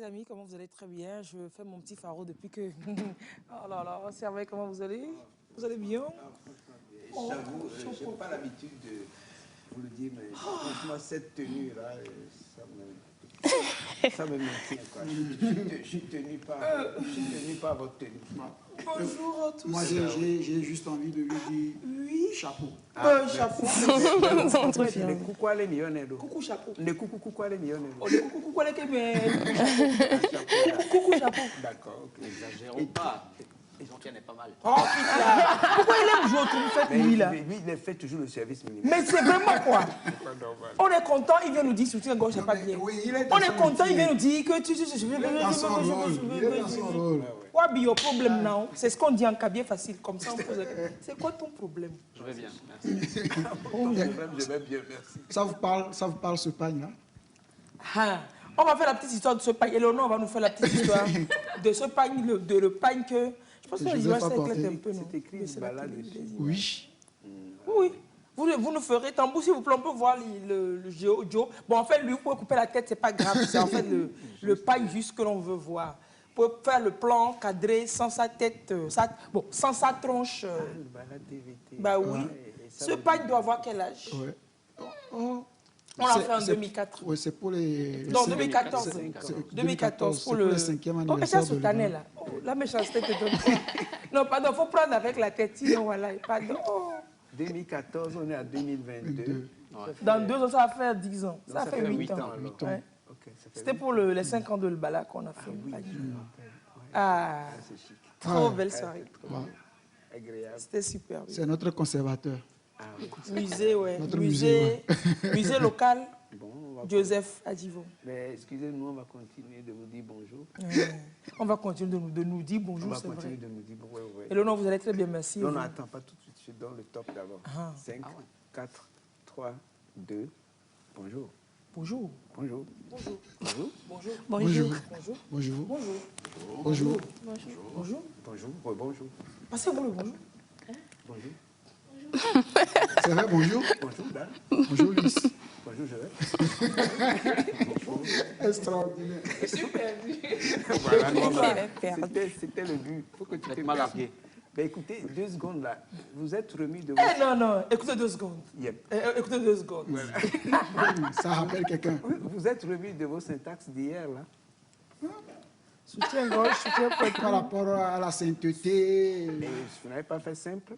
amis, comment vous allez? Très bien. Je fais mon petit pharo depuis que... Oh là là, Servais, comment vous allez? Vous allez bien? J'avoue, je n'ai pas l'habitude de vous le dire, mais franchement, cette tenue-là, ça me maintient, quoi. Je suis tenu par votre tenue. Bonjour à tous. Moi, j'ai juste envie de lui dire oui. Chapeau. Chapeau. Le coucou à l'émillonnaire. Coucou chapeau. Le coucou à l'émillonnaire. Oh, le coucou à l'émillonnaire. Coucou chapeau. D'accord, ok. N'exagérons pas. Jean-Pierre n'est pas mal. Oh, là. Pourquoi il aime jouer au trou fait lui là? Lui, il fait toujours le service minimum. Mais c'est vraiment quoi? On est content, il vient nous dire soutien-gorge, c'est pas bien. Oui, On est content, il vient nous dire que tu... What be your problem now? C'est ce qu'on dit en cabien facile, comme ça on pose la question. C'est quoi ton problème? Je vais bien, merci. Ton problème, je vais bien, merci. Ça vous parle ce pagne là? Ah, on va faire la petite histoire de ce pagne. Eleonore va nous faire la petite histoire de ce pagne, le pagne que... Je pense que l'image s'éclate un peu, non? C'est écrit une balade dessus. Oui. Oui. Vous nous ferez tambour, s'il vous plaît, on peut voir le Joe. Bon, en fait, lui, vous pouvez couper la tête, c'est pas grave. C'est en fait le pagne juste que l'on veut voir. Vous pouvez faire le plan cadré sans sa tête, sans sa tronche. Balade DVT. Bah oui. Ce pagne doit avoir quel âge? Ouais. On l'a fait en 2004. Oui, c'est pour les... Non, 2014. 2014, pour le 5e anniversaire. Oh, et ça, ce de tannet là. Oh, la méchanceté te donne quoi? Non, pardon, il faut prendre avec la tête, sinon voilà, pardon. Oh. 2014, on est à 2022. Dans 2 ans, ça va faire 10 ans. Ça fait 8 ans. Ouais. Okay, c'était pour les 5 ans de Lbala qu'on a fait. Oui, c'est chic. Trop belle soirée. Agréable. C'était super. Oui. C'est notre conservateur. Musée, ouais. Notre musée local, bon, Joseph Adjivon. Mais excusez-nous, on va continuer de vous dire bonjour. On va continuer de nous dire bonjour, c'est vrai. On va continuer de nous dire bonjour. Et là, non, vous allez très bien, merci. Non, attends, pas tout de suite, je donne le top d'abord. 5, 4, 3, 2, bonjour. Bonjour. Bonjour. Bonjour. Bonjour. Bonjour. Bonjour. Bonjour. Bonjour. Bonjour. Bonjour. Bonjour. Bonjour. Bonjour. Passez-vous le bonjour. Bonjour. C'est vrai, bonjour. Bonjour, Dan. Bonjour, Lys. Bonjour, Joël. Extraordinaire. Super. Voilà, c'était le but. Il faut que tu te mal largué. Ben écoutez, 2 secondes là. Vous êtes remis de Eh non, écoutez 2 secondes. Yep. Écoutez 2 secondes. Voilà. Ça rappelle quelqu'un. Vous êtes remis de vos syntaxes d'hier là. Soutien-gorge, soutien poitrine. Par rapport à la sainteté. Et vous n'avez pas fait simple.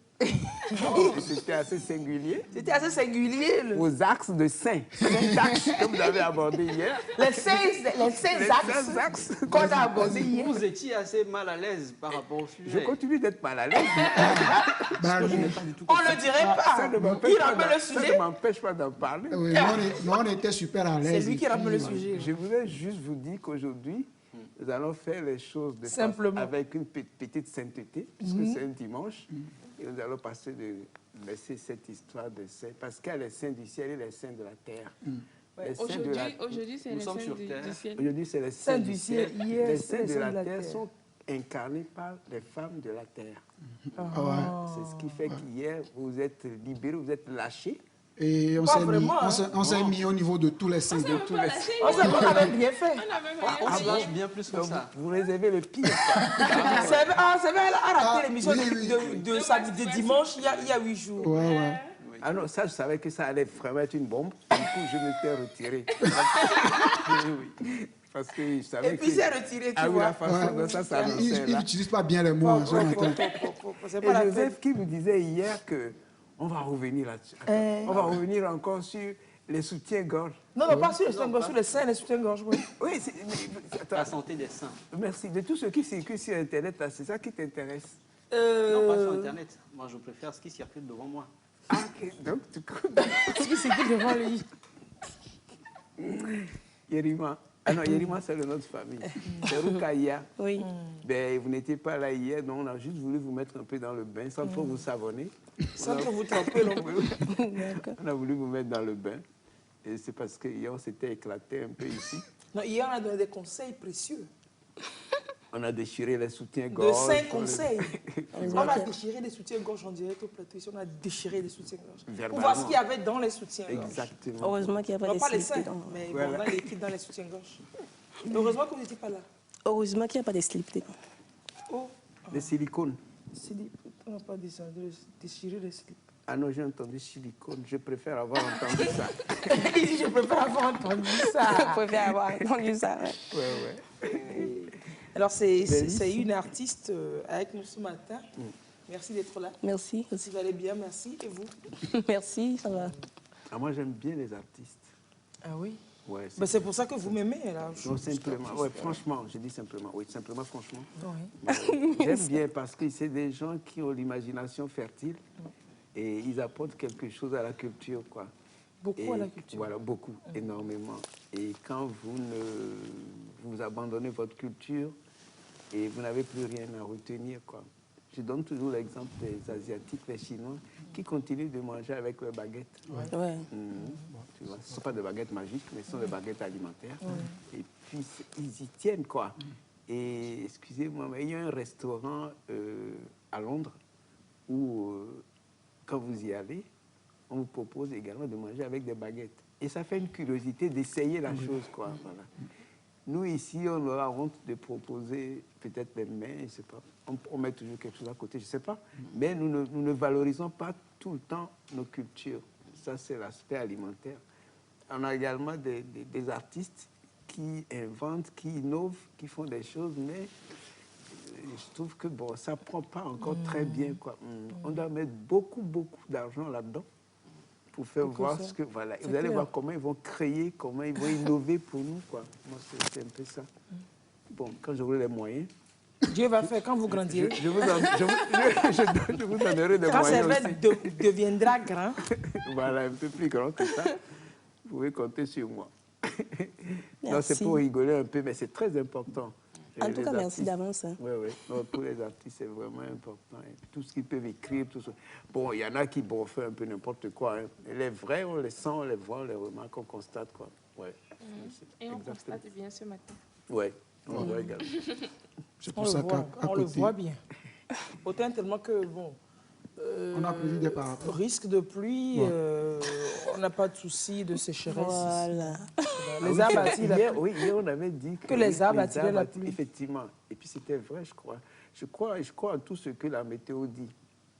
C'était assez singulier. C'était assez singulier. Aux axes de saint. 5 axes que vous avez abordés hier. Les 16 axes qu'on a abordés hier. Vous étiez assez mal à l'aise par rapport au sujet. Je continue d'être mal à l'aise. Ben, On ne le dirait pas. Il ne m'empêche pas d'en parler. oui, nous, on était super à l'aise. C'est lui qui ramène le sujet. Je voulais juste vous dire qu'aujourd'hui, nous allons faire les choses simplement avec une petite sainteté, puisque c'est un dimanche. Et nous allons passer de laisser cette histoire de saints, parce qu'il y a les saints du ciel et les saints de la terre. Aujourd'hui, c'est les saints du ciel. Aujourd'hui, c'est les saints du ciel. Les saints de la terre sont incarnés par les femmes de la terre. C'est ce qui fait qu'hier, vous êtes libérés, vous êtes lâchés. Et on s'est mis au niveau de tous les saints. On avait bien fait. On se lâche bien plus que ça. Vous réservez le pire. C'est vrai, elle a raté l'émission de dimanche il y a 8 jours. Ouais. Ah non, ça, je savais que ça allait vraiment être une bombe. Du coup, je m'étais retiré. Parce que je savais et puis c'est retiré, tu vois. La façon dont ça s'annonçait. Il n'utilise pas bien les mots. Et Joseph qui me disait hier que on va revenir là-dessus. On va revenir encore sur les soutiens-gorge. Non, pas sur les soutiens-gorge, sur les seins et les soutiens-gorge, oui. Oui, la santé des seins. Merci. De tout ce qui circule sur Internet, c'est ça qui t'intéresse? Non, pas sur Internet. Moi, je préfère ce qui circule devant moi. Ah, ok. Donc, tu ce qui circule devant lui. Yerima. Ah non, Yerima, c'est le nom de famille. C'est Rukaya. Oui. Ben, vous n'étiez pas là hier, donc on a juste voulu vous mettre un peu dans le bain, sans trop vous savonner. Sans trop vous tremper non plus. On a voulu vous mettre dans le bain. Et c'est parce que hier, on s'était éclaté un peu ici. Non, hier, on a donné des conseils précieux. On a déchiré les soutiens-gorge. De 5 conseils. On a déchiré les soutiens-gorge en direct au plateau. Ici, on a déchiré les soutiens-gorge. Pour voir ce qu'il y avait dans les soutiens-gorge. Exactement. Heureusement qu'il n'y a pas Non, pas les seins seins, mais bon, dans les liquides dans les soutiens-gorge. Heureusement que vous n'étiez pas là. Heureusement qu'il n'y a pas de slip. Oh. De silicone. On n'a pas déchiré les slips. Ah non, j'ai entendu silicone. Je préfère avoir entendu ça. Je préfère avoir entendu ça. Je préfère avoir entendu ça. Ouais. Alors, c'est une artiste avec nous ce matin. Merci d'être là. Merci. Vous allez bien, merci. Et vous? Merci, ça va. Ah, moi, j'aime bien les artistes. Ah oui? Ouais, c'est pour ça que vous m'aimez, là. Non, simplement. Ouais, franchement, je dis simplement. Oui, simplement, franchement. Oui. J'aime bien parce que c'est des gens qui ont l'imagination fertile et ils apportent quelque chose à la culture, quoi. Beaucoup à la culture. Voilà, beaucoup, énormément. Et quand vous abandonnez votre culture et vous n'avez plus rien à retenir, quoi. Je donne toujours l'exemple des Asiatiques, les Chinois, qui continuent de manger avec leurs baguettes. Ouais. Tu vois, ce ne sont pas des baguettes magiques, mais ce sont des baguettes alimentaires. Et puis, ils y tiennent, quoi. Et, excusez-moi, mais il y a un restaurant à Londres où, quand vous y allez, on vous propose également de manger avec des baguettes. Et ça fait une curiosité d'essayer la chose, quoi. Voilà. Nous, ici, on aura honte de proposer peut-être des mets, je ne sais pas. On met toujours quelque chose à côté, je ne sais pas. Mais nous ne valorisons pas tout le temps nos cultures. Ça, c'est l'aspect alimentaire. On a également des artistes qui inventent, qui innovent, qui font des choses, mais je trouve que bon, ça ne prend pas encore très bien, quoi. On doit mettre beaucoup d'argent là-dedans pour faire voir ce que... Voilà. Vous allez voir comment ils vont créer, comment ils vont innover pour nous, quoi. Moi, c'est un peu ça. Bon, quand j'aurai les moyens... Dieu va faire quand vous grandirez. Je vous donnerai des quand moyens Quand deviendra grand. Voilà, un peu plus grand que ça. Vous pouvez compter sur moi. Non, c'est pour rigoler un peu, mais c'est très important. En tout cas, merci d'avance. Oui, oui. Pour les artistes, c'est vraiment important. Et tout ce qu'ils peuvent écrire, tout ça. Bon, il y en a qui font un peu n'importe quoi. Hein. Les vrais, on les sent, on les voit, on les remarque, on constate, quoi. Ouais. Et on constate bien ce matin. Oui, on le voit également. On le voit bien. Autant tellement que, bon... on a prévu des parapluies. Risque de pluie, on n'a pas de souci de sécheresse. Voilà. Les arbres attirent la pluie. Oui, hier on avait dit que les arbres attiraient la pluie. Effectivement. Et puis c'était vrai, je crois. Je crois en tout ce que la météo dit.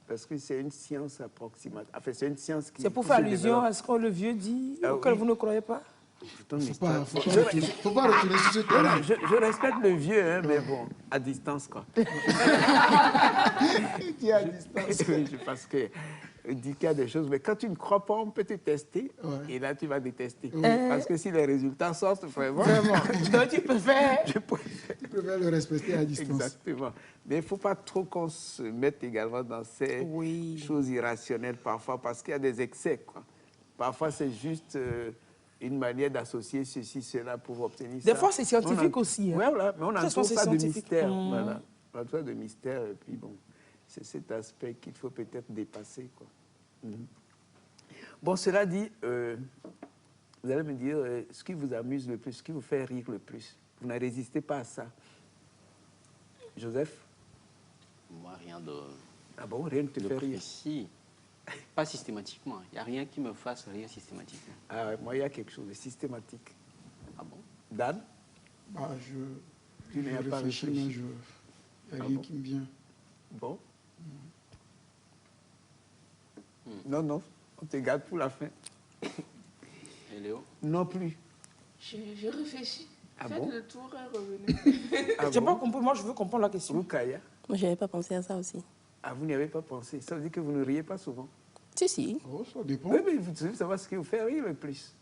Parce que c'est une science approximative. Enfin, c'est une science qui... C'est pour faire allusion à ce que le vieux dit, auquel vous ne croyez pas? Faut pas retourner sur ce terrain. Je respecte le vieux, hein, mais bon, à distance, quoi. Qui est à distance? Oui, parce que dit qu'il y a des choses, mais quand tu ne crois pas, on peut te tester, et là, tu vas détester. Parce que si les résultats sortent, vraiment... Donc, tu préfères... Tu préfères le respecter à distance. Exactement. Mais il ne faut pas trop qu'on se mette également dans ces choses irrationnelles parfois, parce qu'il y a des excès, quoi. Parfois, c'est juste... une manière d'associer ceci, cela pour obtenir ça. Des fois, c'est scientifique aussi. Hein. Oui, voilà, mais on entoure ça de mystère. Voilà. On entoure de mystère, et puis bon, c'est cet aspect qu'il faut peut-être dépasser, quoi. Bon, cela dit, vous allez me dire ce qui vous amuse le plus, ce qui vous fait rire le plus. Vous ne résistez pas à ça. Joseph? Moi, rien de... Ah bon, rien ne te fait rire? Si. Pas systématiquement. Il n'y a rien qui me fasse rire systématiquement. Ah, moi, il y a quelque chose de systématique. Ah bon? Dan? Tu n'as pas réfléchi, mais il n'y a rien qui me vient. Bon. Non, non, on te garde pour la fin. Et Léo? Non plus. Je réfléchis. Faites le tour et revenez. Je n'ai pas compris. Moi, je veux comprendre la question. Vous, Kaya? Moi, je n'avais pas pensé à ça aussi. Ah, vous n'y avez pas pensé? Ça veut dire que vous ne riez pas souvent? Si. Oh, ça dépend. Oui, mais vous devez savoir ce qui vous fait rire le plus.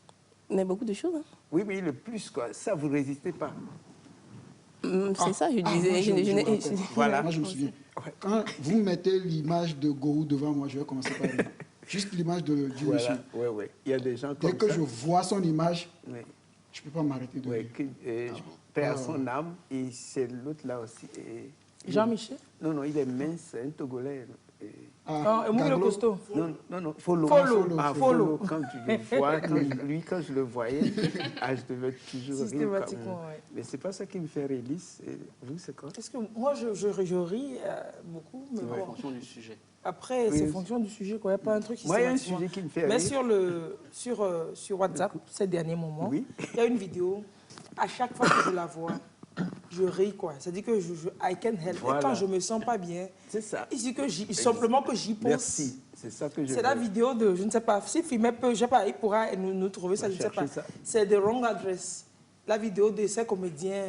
Mais beaucoup de choses. Hein. Oui, mais le plus, quoi. Ça, vous ne résistez pas. C'est ça, je disais. Voilà. Moi, je me souviens. Quand vous mettez l'image de Gourou devant moi, je vais commencer par rire. Juste l'image du monsieur. Oui, oui. Il y a des gens comme ça. Dès que je vois son image, je ne peux pas m'arrêter de rire. Je perds son âme. Et c'est l'autre là aussi. Jean-Michel? Non, il est mince, c'est un Togolais. Mouille le costaud. Non, Follow. Follow. Quand tu le vois, quand je le voyais, je devais toujours rire. Systématiquement, oui. Mais c'est pas ça qui me fait rire, Lys. Vous, c'est quoi? Parce que moi, je ris beaucoup. Mais en fonction du sujet. Après, c'est fonction du sujet, quoi. Il n'y a pas un truc Moi, il y a un sujet qui me fait rire. Mais sur WhatsApp, ces derniers moments, il y a une vidéo à chaque fois que je la vois, je ris, quoi. C'est-à-dire que I can help. Voilà. Et quand je me sens pas bien, C'est ça. ici que simplement que j'y pense. Merci. C'est ça que je C'est la veux. vidéo de, je ne sais pas, si filmé peut, je sais pas, il pourra nous trouver ça, je ne sais pas. Ça. C'est The Wrong Address. La vidéo de ces comédiens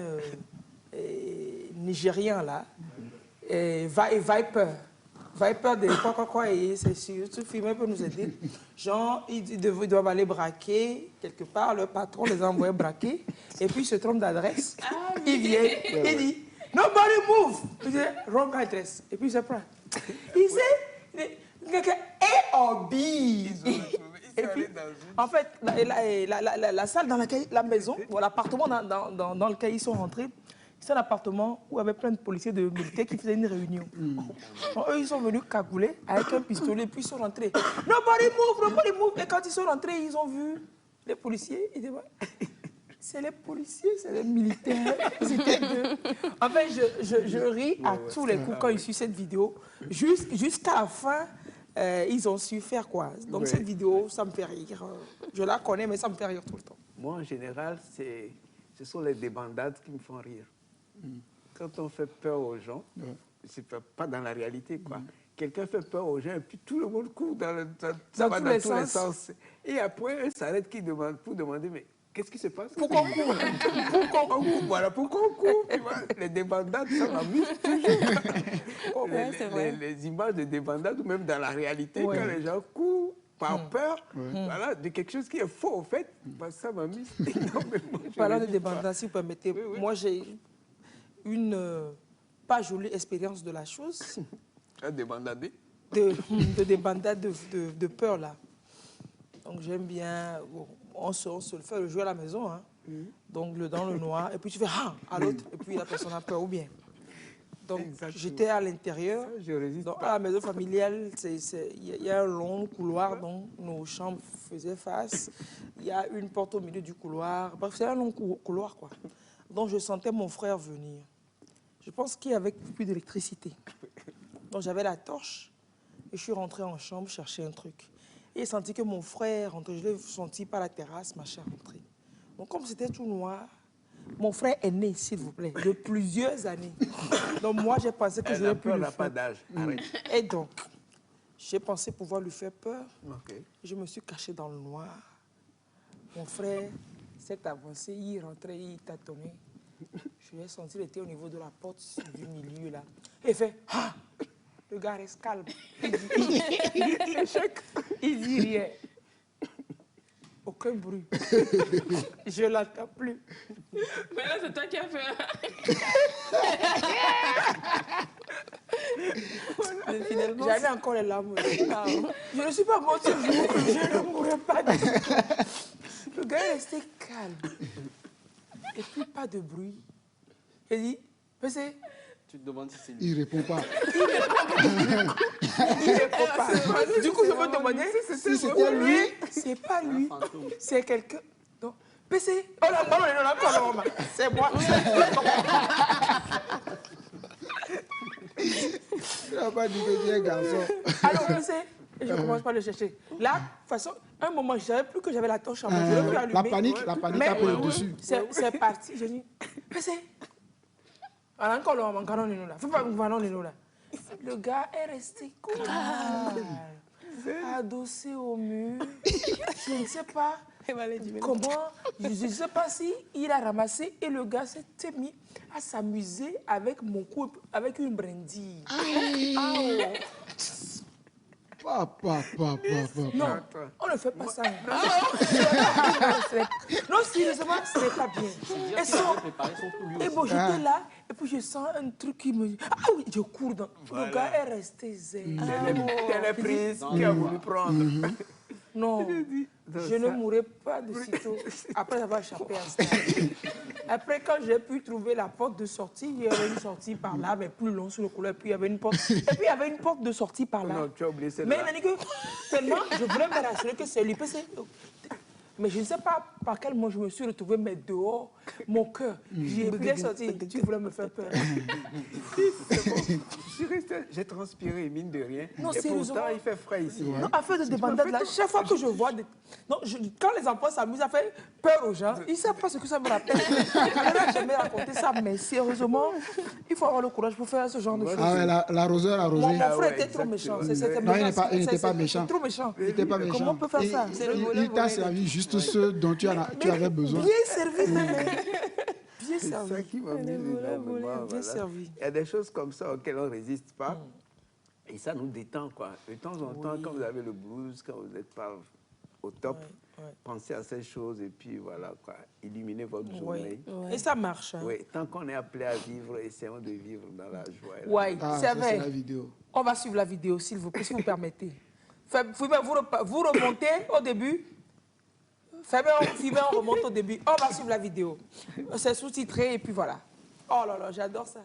nigérians, là. Viper. Viper de quoi, et c'est sûr, ce film peut nous aider. Genre, ils doivent aller braquer quelque part, leur patron les a envoyés braquer, et puis il se trompe d'adresse. Il vient, il dit, nobody move! Il dit, wrong address. Et puis il se prend. Il sait, A or B. Et puis, en fait, la salle dans laquelle, la maison, ou l'appartement dans lequel ils sont rentrés, c'est un appartement où il y avait plein de policiers, de militaires qui faisaient une réunion. Donc, eux, ils sont venus cagouler avec un pistolet, puis ils sont rentrés. Nobody move, nobody move. Et quand ils sont rentrés, ils ont vu les policiers. Ils disaient, c'est les policiers, c'est les militaires. C'était deux. En fait, je ris à tous les coups quand ils suivent cette vidéo. Jusqu'à la fin, ils ont su faire quoi. Donc cette vidéo, ça me fait rire. Je la connais, mais ça me fait rire tout le temps. Moi, en général, ce sont les débandades qui me font rire. Quand on fait peur aux gens, c'est pas dans la réalité, quoi. Quelqu'un fait peur aux gens et puis tout le monde court dans tous les sens. Et après, on s'arrête pour demander, mais qu'est-ce qui se passe? Pourquoi on court? Pourquoi on court? Voilà, pourquoi on court? Tu vois, les débandades, ça m'amuse toujours. Les images de débandades, ou même dans la réalité, quand les gens courent par peur, voilà, de quelque chose qui est faux, en fait, bah, ça m'amuse énormément. Parlant de débandades, si vous permettez, moi j'ai une pas jolie expérience de la chose. Un débandadé? De débandade de peur, là. Donc j'aime bien, on se le fait le jeu à la maison, hein. Donc dans le noir, et puis tu fais ah à l'autre, et puis la personne a peur ou bien. Donc j'étais à l'intérieur, à la maison familiale, il y a un long couloir dont nos chambres faisaient face. Il y a une porte au milieu du couloir. Bref, c'est un long couloir, quoi. Donc je sentais mon frère venir. Je pense qu'il y avait plus d'électricité. Donc j'avais la torche et je suis rentrée en chambre chercher un truc. Et j'ai senti que mon frère rentrait, je l'ai senti par la terrasse, ma chère rentrée. Donc comme c'était tout noir, mon frère est né, s'il vous plaît, de plusieurs années. Donc moi j'ai pensé que je n'aurais plus le faire. Pas d'âge. Et donc, j'ai pensé pouvoir lui faire peur. Je me suis cachée dans le noir. Mon frère s'est avancé, il rentrait, il tâtonnait. Je l'ai senti, il était au niveau de la porte du milieu là. Et il fait ah! Le gars reste calme. Il dit rien. Aucun bruit. Je ne l'entends plus. Mais là, c'est toi qui as fait. Mais finalement, j'avais encore les larmes. Je ne suis pas morte ce jour, je ne mourrai pas. Le gars est resté calme. Et puis, pas de bruit. Il dit, mais c'est... Tu te demandes si c'est lui. Il ne répond pas. Il répond pas. Du coup, je me demandais si c'était lui. C'est pas lui. C'est quelqu'un. Donc, PC. Oh là, non, c'est moi. Il n'a pas dit que tu es un garçon. Alors, PC. Et je commence par le chercher. Là, de toute façon, un moment, je ne savais plus que j'avais la torche en main. Je l'ai plus allumée. La panique a pris le dessus. C'est parti. Je dis, PC. Le gars est resté calme, adossé au mur. Je ne sais pas comment, je ne sais pas si il a ramassé et le gars s'est mis à s'amuser avec mon cou, avec une brindille. Non, on ne fait pas ça. Non, sérieusement, ce n'est pas bien. Et bon, j'étais là, et puis je sens un truc qui me... Ah oui, je cours dans... Le gars est resté zen. C'est la prise qui a voulu prendre. Non, je ne mourrai pas de sitôt après avoir échappé à ça. Après, quand j'ai pu trouver la porte de sortie, il y avait une sortie par là, mais plus long sur le couloir, puis il y avait une porte. Et puis il y avait une porte de sortie par là. Non, tu as oublié celle-là. Mais il a dit que tellement je voulais me rassurer que c'est lui. Mais je ne sais pas par quel mot je me suis retrouvée, mais dehors, mon cœur, j'ai bien sorti. Tu voulais me faire peur. J'ai transpiré, mine de rien. Non, et sérieusement. pourtant, il fait frais ici. Non, affaire de débandade, là, chaque fois que je vois... Non, quand les enfants s'amusent, ça fait peur aux gens. Ils ne savent pas ce que ça me rappelle. Je n'ai jamais raconté ça, mais sérieusement, il faut avoir le courage pour faire ce genre de choses. Ah ouais, l'arroseur arrosé. Mon frère ouais, était trop méchant. C'est Non, il méchant. n'était pas méchant. Trop méchant. Il n'était pas méchant. Comment on peut faire ça? Il t'a servi juste ce dont tu avais besoin. Bien servi, même. Bien C'est ça servi. qui m'a mis énormément. Bien Voilà. servi. Il y a des choses comme ça auxquelles on ne résiste pas. Et ça nous détend, quoi. De temps en temps, quand vous avez le blues, quand vous n'êtes pas au top, pensez à ces choses et puis voilà, quoi. Illuminez votre journée. Ouais. Et ça marche. Hein. Oui, tant qu'on est appelé à vivre, essayons de vivre dans la joie. Oui, Ah, c'est ça, vrai. c'est la vidéo. On va suivre la vidéo, s'il vous plaît, si vous permettez. Vous remontez au début. Fibé, on remonte au début. On va suivre la vidéo. C'est sous-titré et puis voilà. Oh là là, j'adore ça.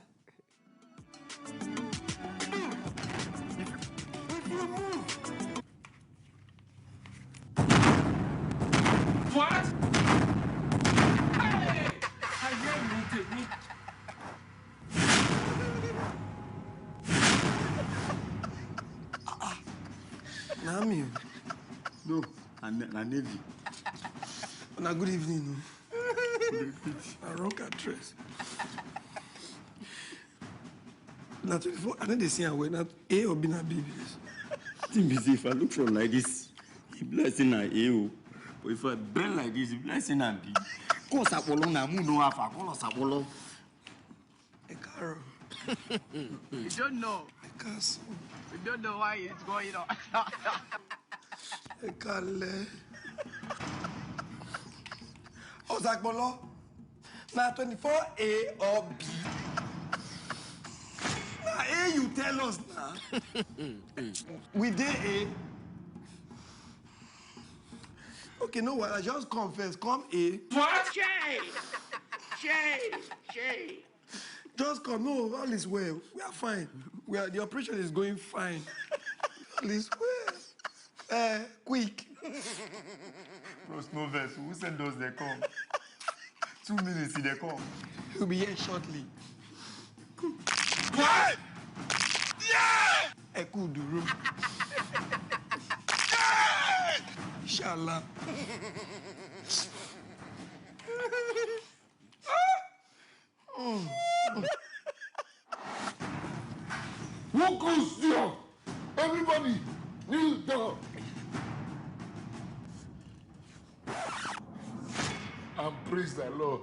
What? Hey! Nami, No, na Navy. na good evening. Na wrong address. Na 24, I know they see away, not A or B na B. Thing be say if I look from like this, it be like say na A. But if I bend like this, it be like say na B. Kọ́ sapolo na mu no afa, kọ́ sapolo. A car. You don't know. A castle. You don't know why it's going on. A Kale. Ozakbolo. Now 24A or B. Now A you tell us now. We did A. Okay, no what? I just confess. Come A. What? Shay. Just come. No, all is well. We are fine. The operation is going fine. All is well. Quick. Bros, no verse. Who said those they come? 2 minutes, they come. He'll be here shortly. What? Yeah! Eku Duru. Inshallah. Who goes there? Everybody, kneel down. And praise the Lord.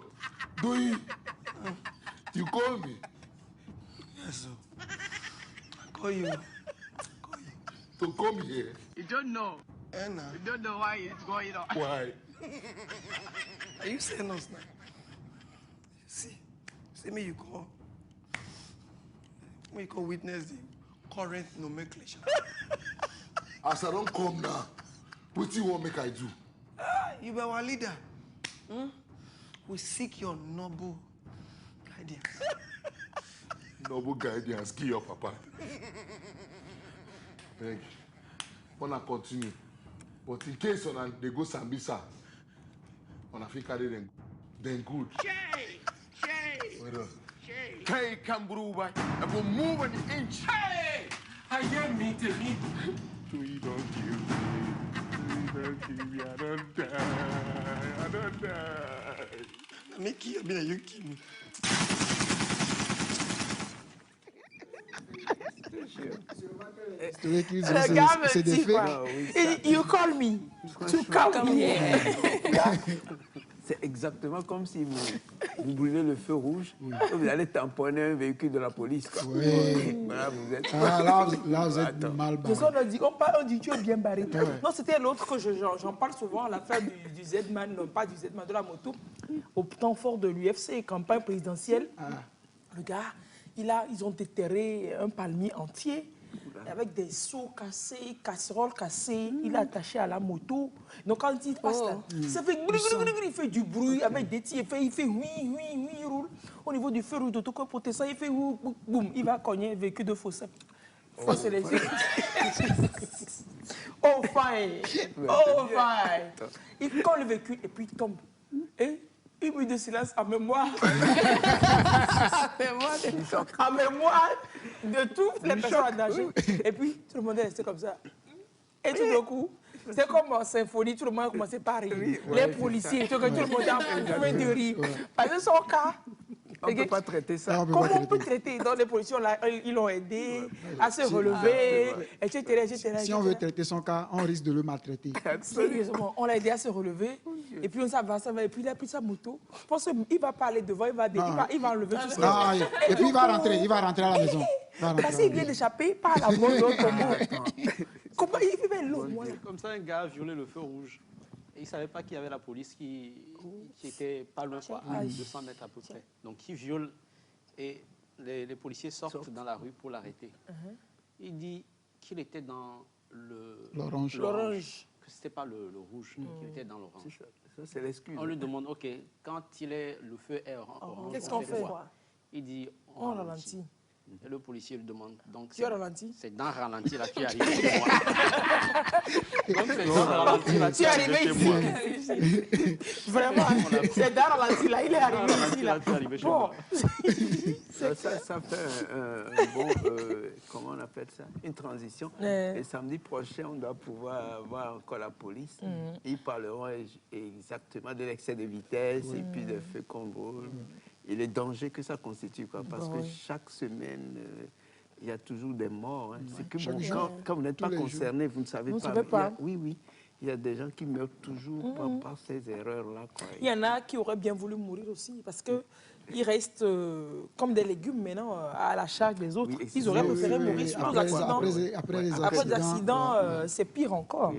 You call me? Yes, sir. I call you. To come here. You don't know. Anna, You don't know why it's going on. Why? are you saying us now? See me you call. Me you call witness the current nomenclature. As I don't come now, what you want make I do? You be our leader. We seek your noble guidance. Noble guidance, kill your papa. Thank you. Wanna continue. But in case they go Sambisa, on a fit carry them, then good. Shay! Well done. Kai Kamburu, I will move an inch. Hey! I hear me to me. Please don't kill me. Please don't kill me. I don't die. I don't die. Me kill you, be you kill me. Le gars me dit quoi? You call me to come here. C'est exactement comme si vous brûlez le feu rouge, et vous allez tamponner un véhicule de la police. Quoi. Oui. Voilà, vous êtes... Ah, là, vous êtes mal barré. On dit tu es bien barré. Non, c'était l'autre que j'en parle souvent, l'affaire du Z-Man, non pas du Z-Man, de la moto, au temps fort de l'UFC, campagne présidentielle. Le gars, ils ont déterré un palmier entier avec des seaux cassés, casseroles cassées. Il est attaché à la moto. Donc quand il passe là, ça fait il fait du bruit avec des tirs. Il fait oui, il roule. Au niveau du feu rouge d'autoprotestant, il fait boum, il va cogner véhicule de faux. C'est les yeux. Oh, fine. Oh, fine. Quand le véhicule, et puis il tombe. Et une minute de silence en mémoire. En mémoire de toutes les personnes en danger. Et puis, tout le monde est resté comme ça. Et tout d'un coup, c'est comme en symphonie, tout le monde a commencé par rire. Les policiers, tout le monde a fait de rire. Parce que son cas, on ne peut pas traiter ça. Comment on peut traiter? Donc les policiers, ils l'ont aidé à se relever, etc. Si on veut traiter son cas, on risque de le maltraiter. Sérieusement, on l'a aidé à se relever, et puis ça va, et puis il a pris sa moto. Je pense qu'il ne va pas aller devant, il va enlever tout ça. Et puis il va rentrer à la maison. Parce qu'il vient d'échapper par la mort de l'autre monde. Comment il fait l'eau? Comme ça, un gars a violé le feu rouge. Et il ne savait pas qu'il y avait la police qui était pas loin, quoi, à 200 mètres à peu près. Donc il viole et les policiers sortent dans la rue pour l'arrêter. Il dit qu'il était dans l'orange. Que ce n'était pas le rouge, qu'il était dans l'orange. Ça, c'est l'excuse. On lui demande, OK, quand le feu est orange, qu'est-ce qu'on fait? Il dit, on ralentit. Et le policier lui demande, donc tu as ralenti? C'est dans ralenti là tu es arrivé chez moi. Donc c'est dans ralenti là tu es arrivé chez moi. Vraiment, c'est dans ralenti là, il est arrivé ici là. Bon. Ça fait un bon, comment on appelle ça? Une transition. Et samedi prochain, on doit pouvoir voir encore la police. Ils parleront exactement de l'excès de vitesse et puis des feux qu'on brûle. Et les dangers que ça constitue, quoi, parce que chaque semaine, il y a toujours des morts. Hein. C'est que bon, quand vous n'êtes pas concerné, vous ne savez pas. Oui, il y a des gens qui meurent toujours par ces erreurs-là. Il y en a qui auraient bien voulu mourir aussi, parce qu'ils restent comme des légumes maintenant à la charge des autres. Ils auraient préféré mourir sur les accidents. Après les accidents, c'est pire encore.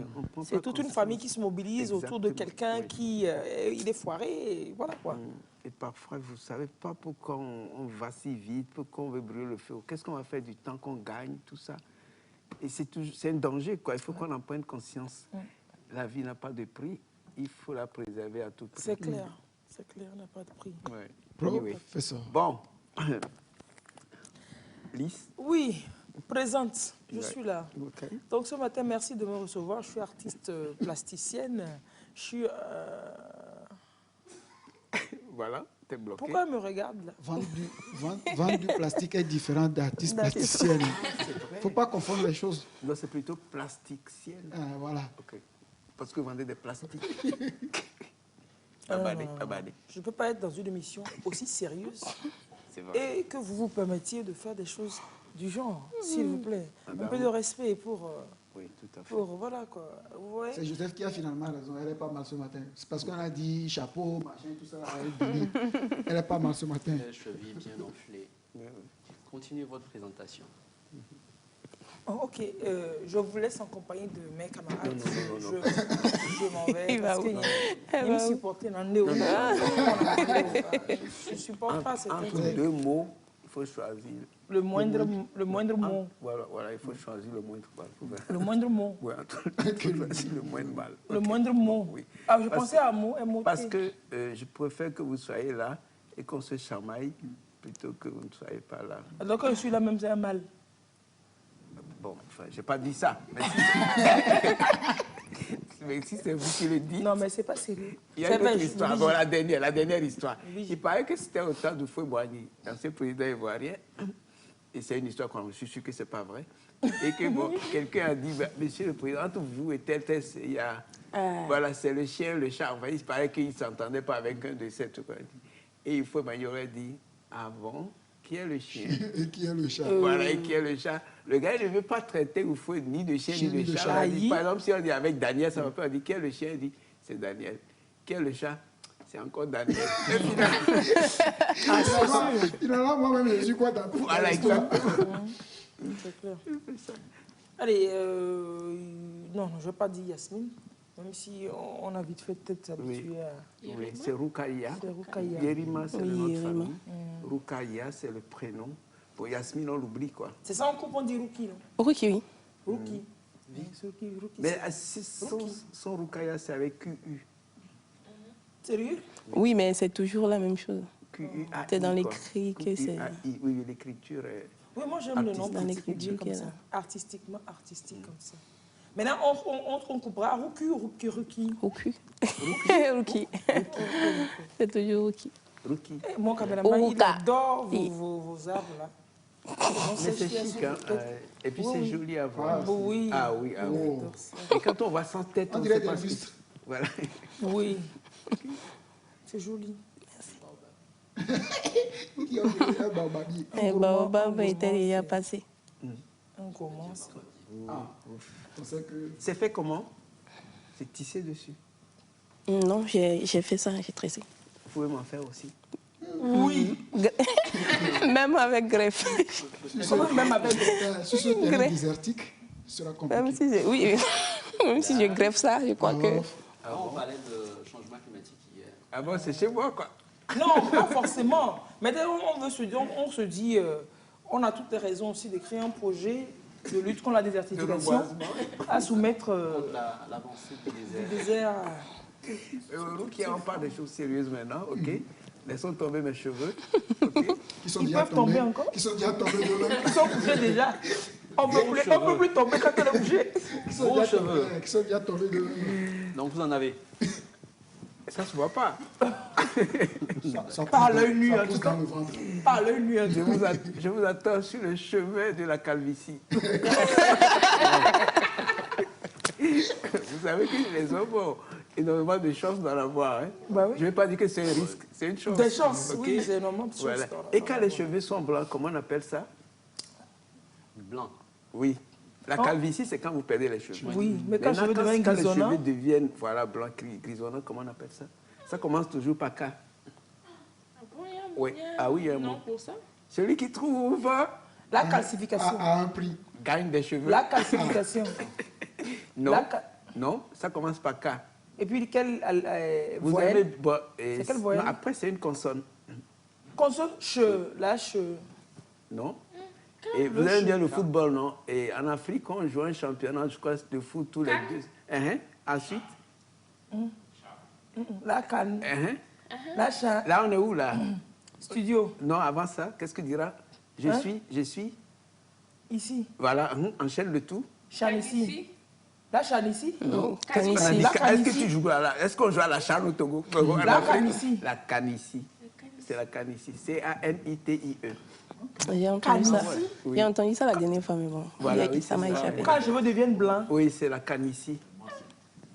C'est toute une famille qui se mobilise autour de quelqu'un qui il est foiré. Et voilà quoi. Et parfois, vous ne savez pas pourquoi on va si vite, pourquoi on veut brûler le feu. Qu'est-ce qu'on va faire du temps qu'on gagne, tout ça. Et c'est un danger, quoi. Il faut qu'on en prenne conscience. La vie n'a pas de prix. Il faut la préserver à tout prix. C'est clair, elle n'a pas de prix. Professeur. Bon. Lys? Oui, présente. Je suis là. Donc ce matin, merci de me recevoir. Je suis artiste plasticienne. Je suis... Voilà, t'es bloqué. Pourquoi elle me regarde là? Vendre du plastique est différent d'artiste plasticienne. Il ne faut pas confondre les choses. Non, c'est plutôt plasticienne. Voilà. Okay. Parce que vous vendez des plastiques. Je ne peux pas être dans une émission aussi sérieuse et que vous vous permettiez de faire des choses du genre, s'il vous plaît. Un peu de respect pour... Oui, tout à fait. Voilà quoi. Ouais. C'est Joseph qui a finalement raison. Elle est pas mal ce matin. C'est parce qu'on a dit chapeau, machin, tout ça. Elle est pas mal ce matin. Les chevilles bien enflées. Continuez votre présentation. Oh, ok, je vous laisse en compagnie de mes camarades. Je m'en vais parce qu'il me supporte. Je ne supporte pas cette entre deux mots, il faut choisir. Le moindre mot. Voilà, il faut choisir le moindre mal. Le moindre mot. Oui, il faut choisir le moindre mal. Le moindre mot. Oui. Ah, je pensais à un mot. Parce que je préfère que vous soyez là et qu'on se chamaille plutôt que vous ne soyez pas là. Donc je suis là même, c'est un mal. Bon, enfin, je n'ai pas dit ça. Mais si c'est vous qui le dites... Non, mais c'est pas sérieux. Il y a une autre histoire. Bon, la dernière histoire. Il paraît que c'était au temps de Fouet-Boigny, ancien président ivoirien. Et c'est une histoire qu'on je suis sûr que ce n'est pas vrai. Et que bon, quelqu'un a dit, monsieur le président, entre vous et tel, il y a... Voilà, c'est le chien, le chat. Enfin, il paraît qu'il ne s'entendait pas avec un de ces trucs. Et il faut, il aurait dit, avant... Qui est le chien? Et qui est le chat? Voilà, et qui est le chat. Le gars, il ne veut pas traiter ou faut ni de chien ni de chat. Dit, par exemple, si on dit avec Daniel, ça va pas dire qui est le chien, il dit c'est Daniel. Qui est le chat? C'est encore Daniel. Finalement, moi-même, je suis quoi dans tout. Voilà, exactement. C'est clair. Allez, non, je ne vais pas dire Yasmine. Même si on a vite fait peut-être s'habituer à... Oui, c'est Roukaya. Yerima, c'est le nom de famille. Roukaya, c'est le prénom. Pour Yasmine, on l'oublie, quoi. C'est ça, en coupe, on dit Rouki, non? Rouki, oui. Rouki. Mais son Roukaya, c'est avec QU. Sérieux? Oui, mais c'est toujours la même chose. QUAI. C'est dans l'écrit que c'est... Oui, l'écriture est... Oui, moi j'aime le nom Dans les particulier comme cultures, ça. là. Artistiquement, artistique comme ça. Maintenant, on coupera Ruki ou Ruki. Ruki. Ruki. C'est toujours Ruki. Ruki. Mon caméraman, il Ruka. adore Oui. vos arbres là. Mais c'est chic, hein. Et puis c'est joli à voir. Oui. Ah oui, ah oui. Et quand on voit sans tête, On on dirait sait pas des ce que bustes. c'est. Voilà. Oui. C'est joli. Qui a dit un baobab. Et Baobab était déjà passé. On commence. On sait que... C'est fait comment? C'est tissé dessus. Non, j'ai fait ça, j'ai tressé. Vous pouvez m'en faire aussi. Oui. Même avec greffe. Même avec Sur ce terrain désertique, ce sera compliqué. Même si oui, même si je greffe ça, je crois que... Alors, on parlait de changement climatique hier. Ah bon, c'est chez moi, quoi. Non, pas forcément. Mais on se dit, on a toutes les raisons aussi de créer un projet de lutte contre la désertification à soumettre L'avancée du du désert. désert. Ruki, on parle des choses sérieuses maintenant, ok? Laissons tomber mes cheveux. Qui sont Ils déjà peuvent tomber tombés. encore. Qui sont déjà tombés de l'eau. Ils sont bougés déjà. On ne peut plus tomber quand on est bougé. Qui sont déjà tombés. Qui sont déjà tombés de l'eau. Donc, vous en avez. Ça se voit pas. Ça Par pousse l'œil nu, dans- en ça tout pousse cas. dans le ventre. Par l'œil nu. Je vous attends sur le chemin de la calvitie. Vous savez que les hommes ont énormément de chance dans la voie. Hein? Bah oui. Je ne vais pas dire que c'est un risque, c'est une chance. Des chances, ok? oui, c'est énormément de chances. Voilà. Et quand les cheveux sont blancs, comment on appelle ça? Blanc. Oui. La Oh. calvitie, c'est quand vous perdez les cheveux. Oui, mais quand les cheveux deviennent quand les grisonnants. cheveux deviennent voilà, blancs, grisonnants, comment on appelle ça? Ça commence toujours par K. Ah bon, il y a un- Oui. il y a Ah oui, il y a un nom mot. pour ça. Celui qui trouve La calcification. À un prix. gagne des cheveux. La calcification. Non, la ca- non, ça commence par K. Et puis, quelle Vous voyelle avez... bon, C'est quelle voyelle? non, après, c'est une consonne. Consonne, che, la che. Non. Et vous allez me dire le football, non? Et en Afrique, on joue un championnat, je crois, de foot tous les deux. Ensuite, La canne. La cha. là, on est où, là? Studio. Non, avant ça, qu'est-ce que dira? Je suis. Ici. Voilà, enchaîne le tout. Chan ici. La chan ici. Non, On a Kanissi. dit, La est-ce que Kanissi. tu joues là? Est-ce qu'on joue à la Chan au Togo? En La Afrique? Kanissi. La Kanissi. C'est la Kanissi. C-A-N-I-T-I-E. J'ai entendu ça. Kanissi? Oui. J'ai entendu ça la dernière fois, mais bon. Voilà, ça oui, c'est m'a ça. échappé. Quand les cheveux deviennent blancs. Oui, c'est la Kanissi.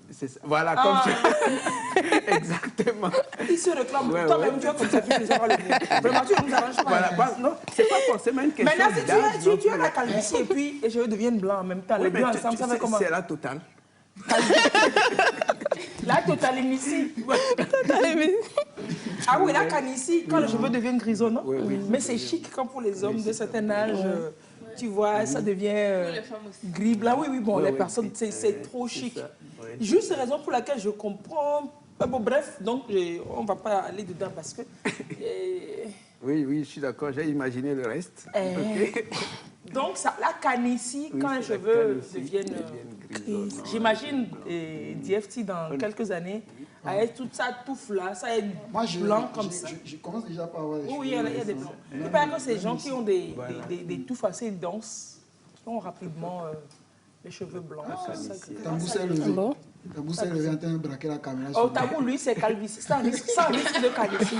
C'est ça. Voilà, comme tu... Exactement. Il se réclame. Ouais, Toi-même, ouais. tu es comme ça, tu ne sais pas le dire. Vraiment, tu ne nous arranges pas. Voilà, non, c'est pas forcément une question Maintenant, si d'âge, non, tu as la mais- calvitie et puis les cheveux deviennent blancs en même temps, Oui, les mais blancs ensemble, ça fait comment? c'est la totale. La totalinicie. Ah oui, la canissie, quand les cheveux deviennent grisonnants. Oui, oui. Mais c'est chic quand pour les hommes de certain âge, tu vois, ça devient Les femmes aussi. gris blanc. Oui, oui, bon, Oui, les oui, personnes, c'est- c'est trop c'est chic. ça, oui. Juste raison pour laquelle je comprends. Bon, bref, donc on ne va pas aller dedans parce que. Oui, oui, je suis d'accord, j'ai imaginé le reste. Ok. Donc, ça, la canissie, Oui, quand les c'est la cheveux Kanissi deviennent. grisonnants. J'imagine DFT dans quelques années, avec toute sa touffe-là, ça est Moi, blanc comme ça. je commence déjà par avoir les Oui, cheveux. il y a des blancs. Il paraît que c'est des gens qui ont des touffes assez denses, qui ont rapidement les cheveux blancs. C'est ça que- Tambou s'est levé. Bon. Tambou s'est levé en train de braquer la caméra. Oh, Tabou, lui, c'est calvitie. Sans risque de calvitie.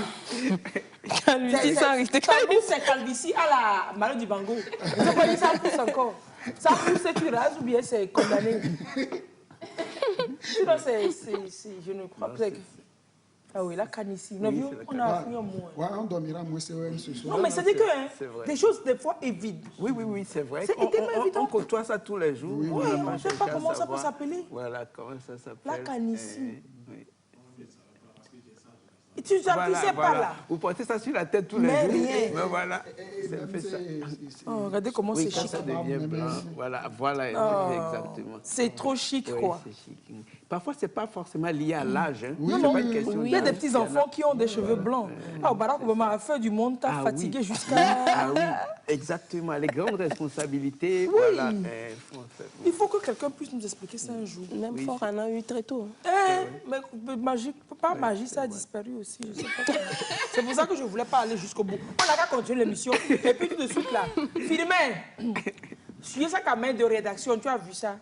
Calvitie sans risque de Tabou, c'est calvitie à la Malo du Bango. Vous voyez, ça pousse encore. Ça pousse, c'est tu rases ou bien c'est condamné. Sinon, je ne crois pas que... Ah oui, la canissie. On a vu, on a fini au moins. Ouais, on dormira moins COM ce soir. Non, mais c'est-à-dire que c'est vrai. des choses, des fois, évidentes. Oui, oui, oui, c'est vrai. C'est tellement évident. On côtoie ça tous les jours. Oui, n'a on ne sait cherché pas à comment ça peut savoir. s'appeler. Voilà, comment ça s'appelle. La canissie. Oui. Et tu ne sais pas là. Vous portez ça sur la tête tous les Mais jours. rien. Mais voilà, c'est un peu ça. Oh, regardez comment Oui, c'est quand chic. ça devient blanc, voilà, voilà, Oh, exactement. c'est trop chic, Oui, quoi. c'est chic. Parfois, c'est pas forcément lié à l'âge. Hein. Oui, C'est non, pas une question il y a des d'âge. petits enfants qui ont des cheveux blancs. Ah, Barack Obama a fait du monde, t'as Ah fatigué oui. jusqu'à... Ah oui, exactement. Les grandes responsabilités, voilà, font Il faut que quelqu'un puisse nous expliquer ça un jour. Même fort, on a eu très tôt. Mais magie, pas magie, ça a disparu aussi. Je sais pas. C'est pour ça que je ne voulais pas aller jusqu'au bout. On a qu'à continuer l'émission. Et puis tout de suite là, Philomène, sur sa caméra de rédaction, tu as vu ça?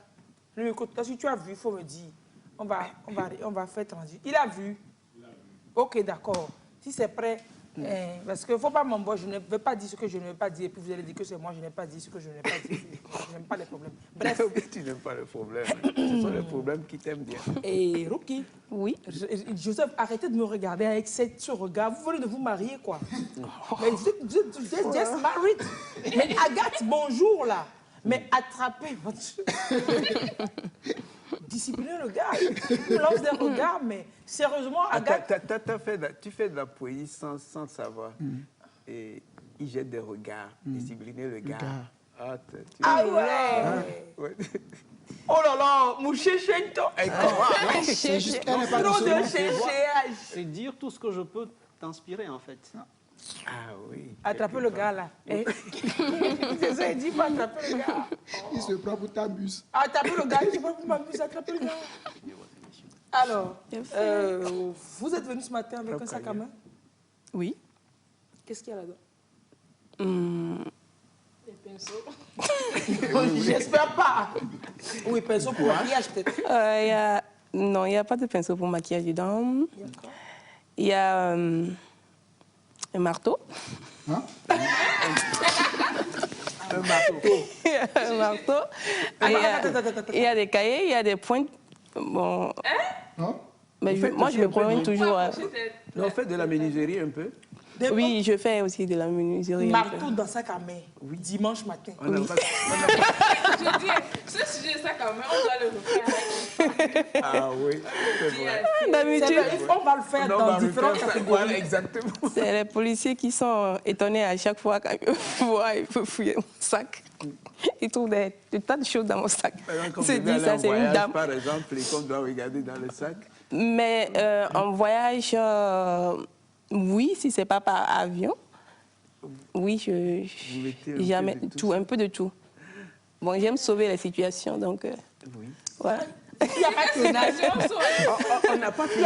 Si tu as vu, il faut me dire. On va faire transit. Il a vu? Ok, d'accord. Si c'est prêt, parce qu'il ne faut pas m'envoyer, je ne veux pas dire ce que je ne veux pas dire, et puis vous allez dire que c'est moi, je n'ai pas dit ce que je n'ai pas dit. Je n'aime pas les problèmes. Bref. Tu n'aimes pas les problèmes. Ce sont les problèmes qui t'aiment bien. Et Ruki, oui. Joseph, arrêtez de me regarder avec ce regard. Vous venez de vous marier, quoi. Mais vous êtes just married. Mais Agathe, bonjour, là. Mais attrapez votre... Disciplinez le gars. Il lance des regards, mais sérieusement, Agathe... Tu fais de la poésie sans savoir. Et il jette des regards. Discipliner le gars. Ah ouais. Oh là là, mon chéchento. C'est juste elle n'est pas Trop de doucement. chéchéage. C'est dire tout ce que je peux t'inspirer, en fait. Ah oui. Attrapez le gars, là. C'est ça, il dit pas attraper le gars. Il se prend pour ta buse. Attrapez le gars, il se prend pour ma buse, attrapez le gars. Alors, vous êtes venu ce matin avec un sac à main? Oui. Qu'est-ce qu'il y a là-dedans? Des pinceaux. J'espère pas. Oui, pinceau pour maquillage peut-être. Non, il n'y a pas de pinceau pour maquillage dedans. Il y a un marteau. Hein? Un marteau. Un marteau. Il y a des cahiers, il y a des pointes. Bon. Hein? Mais moi, je me promène toujours. On fait de la menuiserie un peu. Oui, je fais aussi de la menuiserie. Marteau dans sac à main. Oui. Dimanche matin. Oui. Je dis, ce sujet, ça quand même, on doit le refaire. Ah oui, c'est vrai. D'habitude, on va le faire dans différentes catégories. Exactement. c'est les policiers qui sont étonnés à chaque fois quand ils voient, ils peuvent fouiller mon sac. Ils trouvent des tas de choses dans mon sac. C'est dit, ça, c'est une dame. Par exemple, et qu'on doit regarder dans le sac. Mais en voyage, oui, si c'est pas par avion, oui, jamais tout, un peu de tout. Bon, j'aime sauver la situation, donc oui. voilà. Il n'y a pas de nation. On n'a pas fini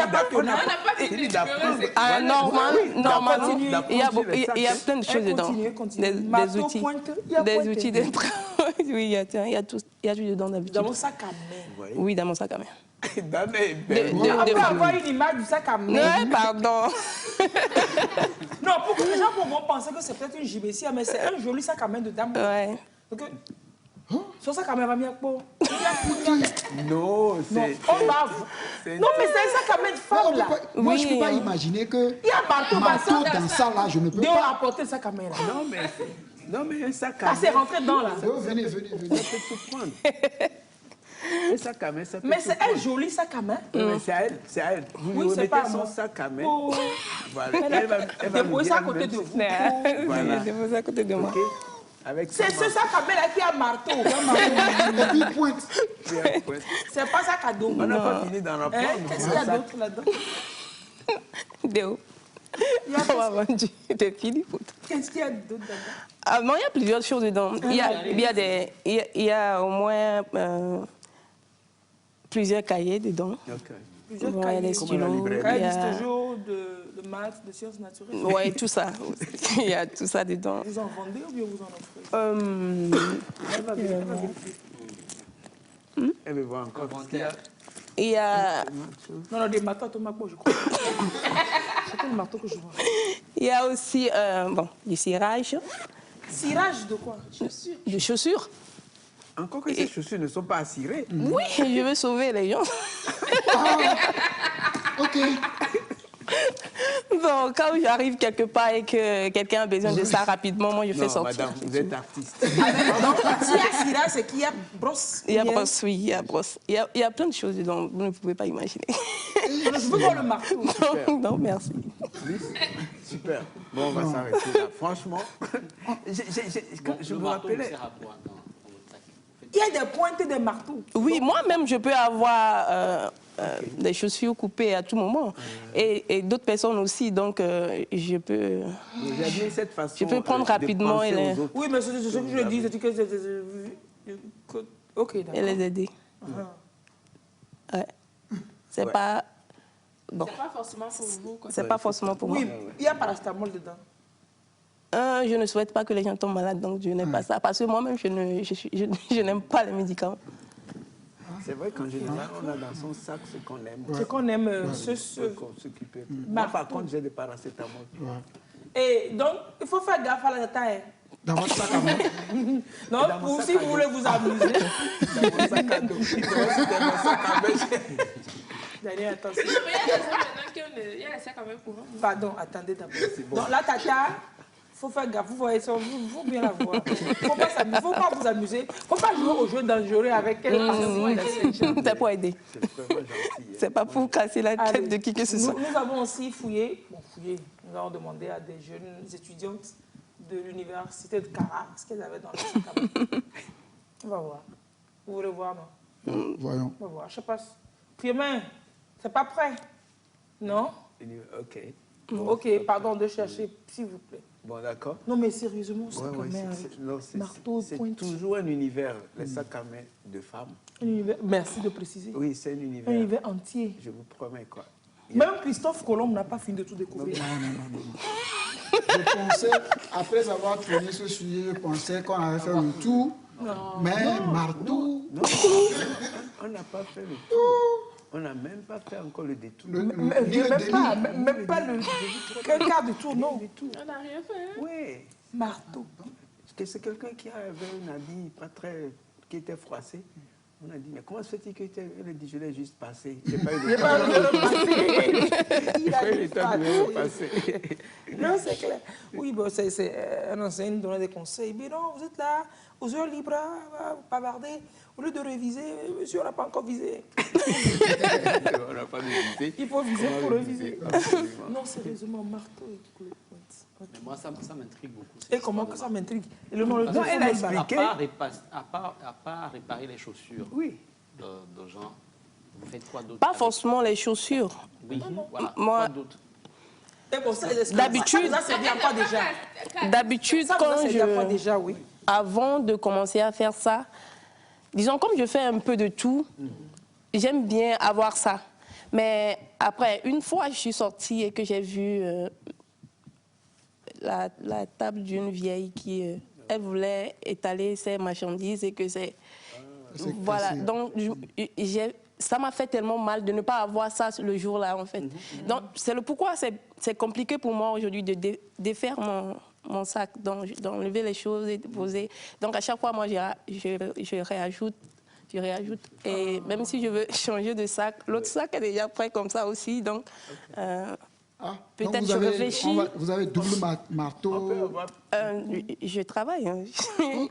d'apprendre. Normalement, il y a plein de choses dedans. Des outils de travail. Oui, il y a tout dedans d'habitude. Dans mon sac à main. Oui, dans mon sac à main. On peut avoir une image du sac à main. Non, pardon. Non, pour que les gens pourront penser que c'est peut-être une gibecière, mais c'est un joli sac à main de dame. Ouais. Son sac à main va bien pour. Non, c'est. On va. Non, mais c'est un sac à main de femme là. Moi, je ne peux pas imaginer que. Il y a marteau dans ça là, je ne peux pas. pas. Apporter le sac à main là. Non, mais un sac à main. Ah, c'est rentré dedans là. Venez. Ça peut tout prendre. Un sac à main, ça peut mais c'est un joli sac à main. C'est à elle. Vous lui remettez son sac à main. Voilà. Elle va déposer ça à côté de vous. Voilà. Déposer à côté de moi. C'est ce sac à main là qui a marteau. Et puis pointe. C'est pas sac à dos. On n'a pas fini d'en apprendre. Qu'est-ce qu'il y a d'autre là-dedans? Déo. On va vendre des fils. Qu'est-ce qu'il y a d'autre dedans? Ah, non, il y a plusieurs choses dedans. Il y a au moins plusieurs cahiers dedans. Plusieurs cahiers. Il y a des stylos. Cahiers toujours de maths, de sciences naturelles. Oui, tout ça. Il y a tout ça dedans. Vous en vendez ou bien vous en offrez? Elle va vérifier. Elle veut voir encore. Il y a... Non, des marteaux automaques, je crois. C'est le marteau que je vois. Il y a aussi du cirage. Cirage de quoi? Chaussures. De chaussures. Encore que ces chaussures ne sont pas à cirer. Oui, je veux sauver les gens. Ok. Donc, quand j'arrive quelque part et que quelqu'un a besoin de ça rapidement, moi, je fais sortir. Madame, vous êtes artiste. Donc, s'il y a cirage, c'est qu'il y a brosse. Il y a brosse, oui, il y a brosse. Il y a plein de choses dedans, vous ne pouvez pas imaginer. Je veux voir le marteau. Non, merci. Super. Bon, on va s'arrêter là. Franchement, je me rappelais... Il y a des pointes et des marteaux. Oui, moi-même, je peux avoir des chaussures coupées à tout moment. Et d'autres personnes aussi, donc je peux... cette façon je peux prendre rapidement. Oui, mais c'est ce que je dis, c'est que... Ok, d'accord. et les aider. Ouais. C'est pas... Bon. C'est pas forcément pour vous. C'est pas forcément pour moi. Oui, il y a paracétamol dedans. Je ne souhaite pas que les gens tombent malades, donc je n'ai pas ça. Parce que moi-même, je n'aime pas les médicaments. C'est vrai qu'en général, on a dans son sac ce qu'on aime. Ce qu'on aime, Qu'on s'occupe. Moi, par contre, j'ai des paracétamol. Et donc, il faut faire gaffe à la taille. Dans votre sac à main. Non, si vous voulez vous amuser. Dans mon sac à dos. Dans mon sac à main. Daniel, attention. Il y a des gens il y a des sacs à main pour vous. Pardon, attendez d'abord. Bon. Donc la tata, il faut faire gaffe. Vous voyez ça, il faut bien la voir. Il ne faut pas vous amuser. Il ne faut pas jouer aux jeux dangereux avec elle. C'est pour aider. C'est pas pour casser la tête de qui que ce soit. Nous avons aussi fouillé. Nous avons demandé à des jeunes étudiantes de l'université de Cara ce qu'elles avaient dans leur sac à main. On va voir. Vous voulez voir, non? Voyons. On va voir. Je sais pas. Firmin, c'est pas prêt? Non? Ok. Ok, pardon de chercher, s'il vous plaît. Bon, d'accord. Non, mais sérieusement, sac à main avec marteau, c'est pointe. toujours un univers, les sacs à main de femmes. Un univers, merci de préciser. Oui, c'est un univers. Un univers entier. Je vous promets, quoi. Même Christophe Colomb n'a pas fini de tout découvrir. Non. Je pensais, après avoir tourné ce sujet, je pensais qu'on avait fait le tour. Mais marteau. Non, on n'a pas fait le tour. On n'a même pas fait encore le détour. Même pas le quel quart de tour, non. On n'a rien fait. Hein? Oui. Marteau. C'est quelqu'un qui avait un habit pas très... qui était froissé. On a dit, mais comment se fait-il que tu a dit, je l'ai juste passé. J'ai pas eu le temps. Il a eu le temps de le passer. Non, c'est clair. Oui, bon, c'est un enseignant qui donnait des conseils. Mais non, vous êtes là, aux heures libres, bavarder. Au lieu de réviser, monsieur, on n'a pas encore visé. On n'a pas visé. Il faut viser pour réviser. Non, sérieusement, marteau et tout. Mais moi, ça m'intrigue beaucoup. Et comment que ça m'intrigue? Non, elle a expliqué. À part réparer les chaussures de gens, vous faites quoi d'autre? Pas forcément les chaussures. Oui, voilà. Moi, quoi d'autre? D'habitude, ça c'est bien quoi déjà? D'habitude, avant de commencer à faire ça, disons comme je fais un peu de tout, j'aime bien avoir ça. Mais après, une fois je suis sortie et que j'ai vu la table d'une vieille qui elle voulait étaler ses marchandises et que c'est voilà. Donc ça m'a fait tellement mal de ne pas avoir ça le jour-là, en fait. Donc, c'est le pourquoi c'est compliqué pour moi aujourd'hui de défaire mon sac, d'enlever les choses et de poser. Donc, à chaque fois, moi, je réajoute. Et même si je veux changer de sac, l'autre sac est déjà prêt comme ça aussi. Donc, peut-être je réfléchis. Vous avez double marteau. Je travaille. Hein.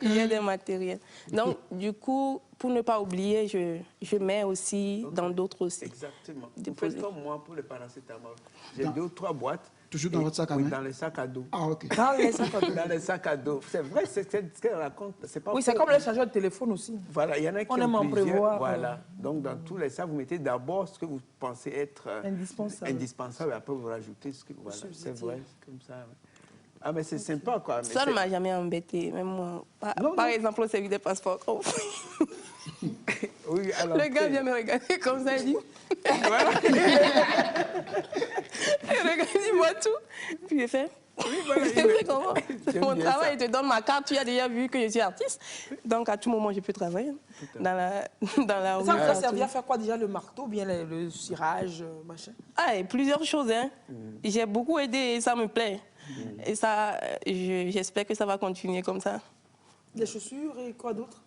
Il y a des matériels. Donc, du coup, pour ne pas oublier, je mets aussi dans d'autres aussi. Exactement. Vous faites comme moi pour le paracétamol. J'ai 2 ou 3 boîtes. Toujours dans votre sac à main? Oui, dans les sacs à dos. Ah, ok. Dans les sacs à dos. Dans les sacs à dos. C'est vrai, c'est ce qu'elle raconte. Oui, c'est comme les chargeurs de téléphone aussi. Voilà, il y en a qui ont plusieurs. Voilà. Donc, dans tous les sacs, vous mettez d'abord ce que vous pensez être indispensable. Et après, vous rajoutez ce que... Voilà, c'est vrai, c'est comme ça. Ouais. Ah, mais c'est sympa, quoi. Mais ça ne m'a jamais embêté, même moi. Par exemple, c'est des passeports. Oh. Oui, alors, le gars vient me regarder comme ça, il dit... Voilà. Le gars dit, moi tout. Puis il fait... Oui, voilà, comment? C'est mon travail, il te donne ma carte, tu as déjà vu que je suis artiste. Donc à tout moment, je peux travailler dans la rue. Ça vous a servi à faire quoi déjà, le marteau, bien le cirage, machin? Ah, et plusieurs choses, hein. J'ai beaucoup aidé et ça me plaît. Et ça, j'espère que ça va continuer comme ça. Des chaussures et quoi d'autre?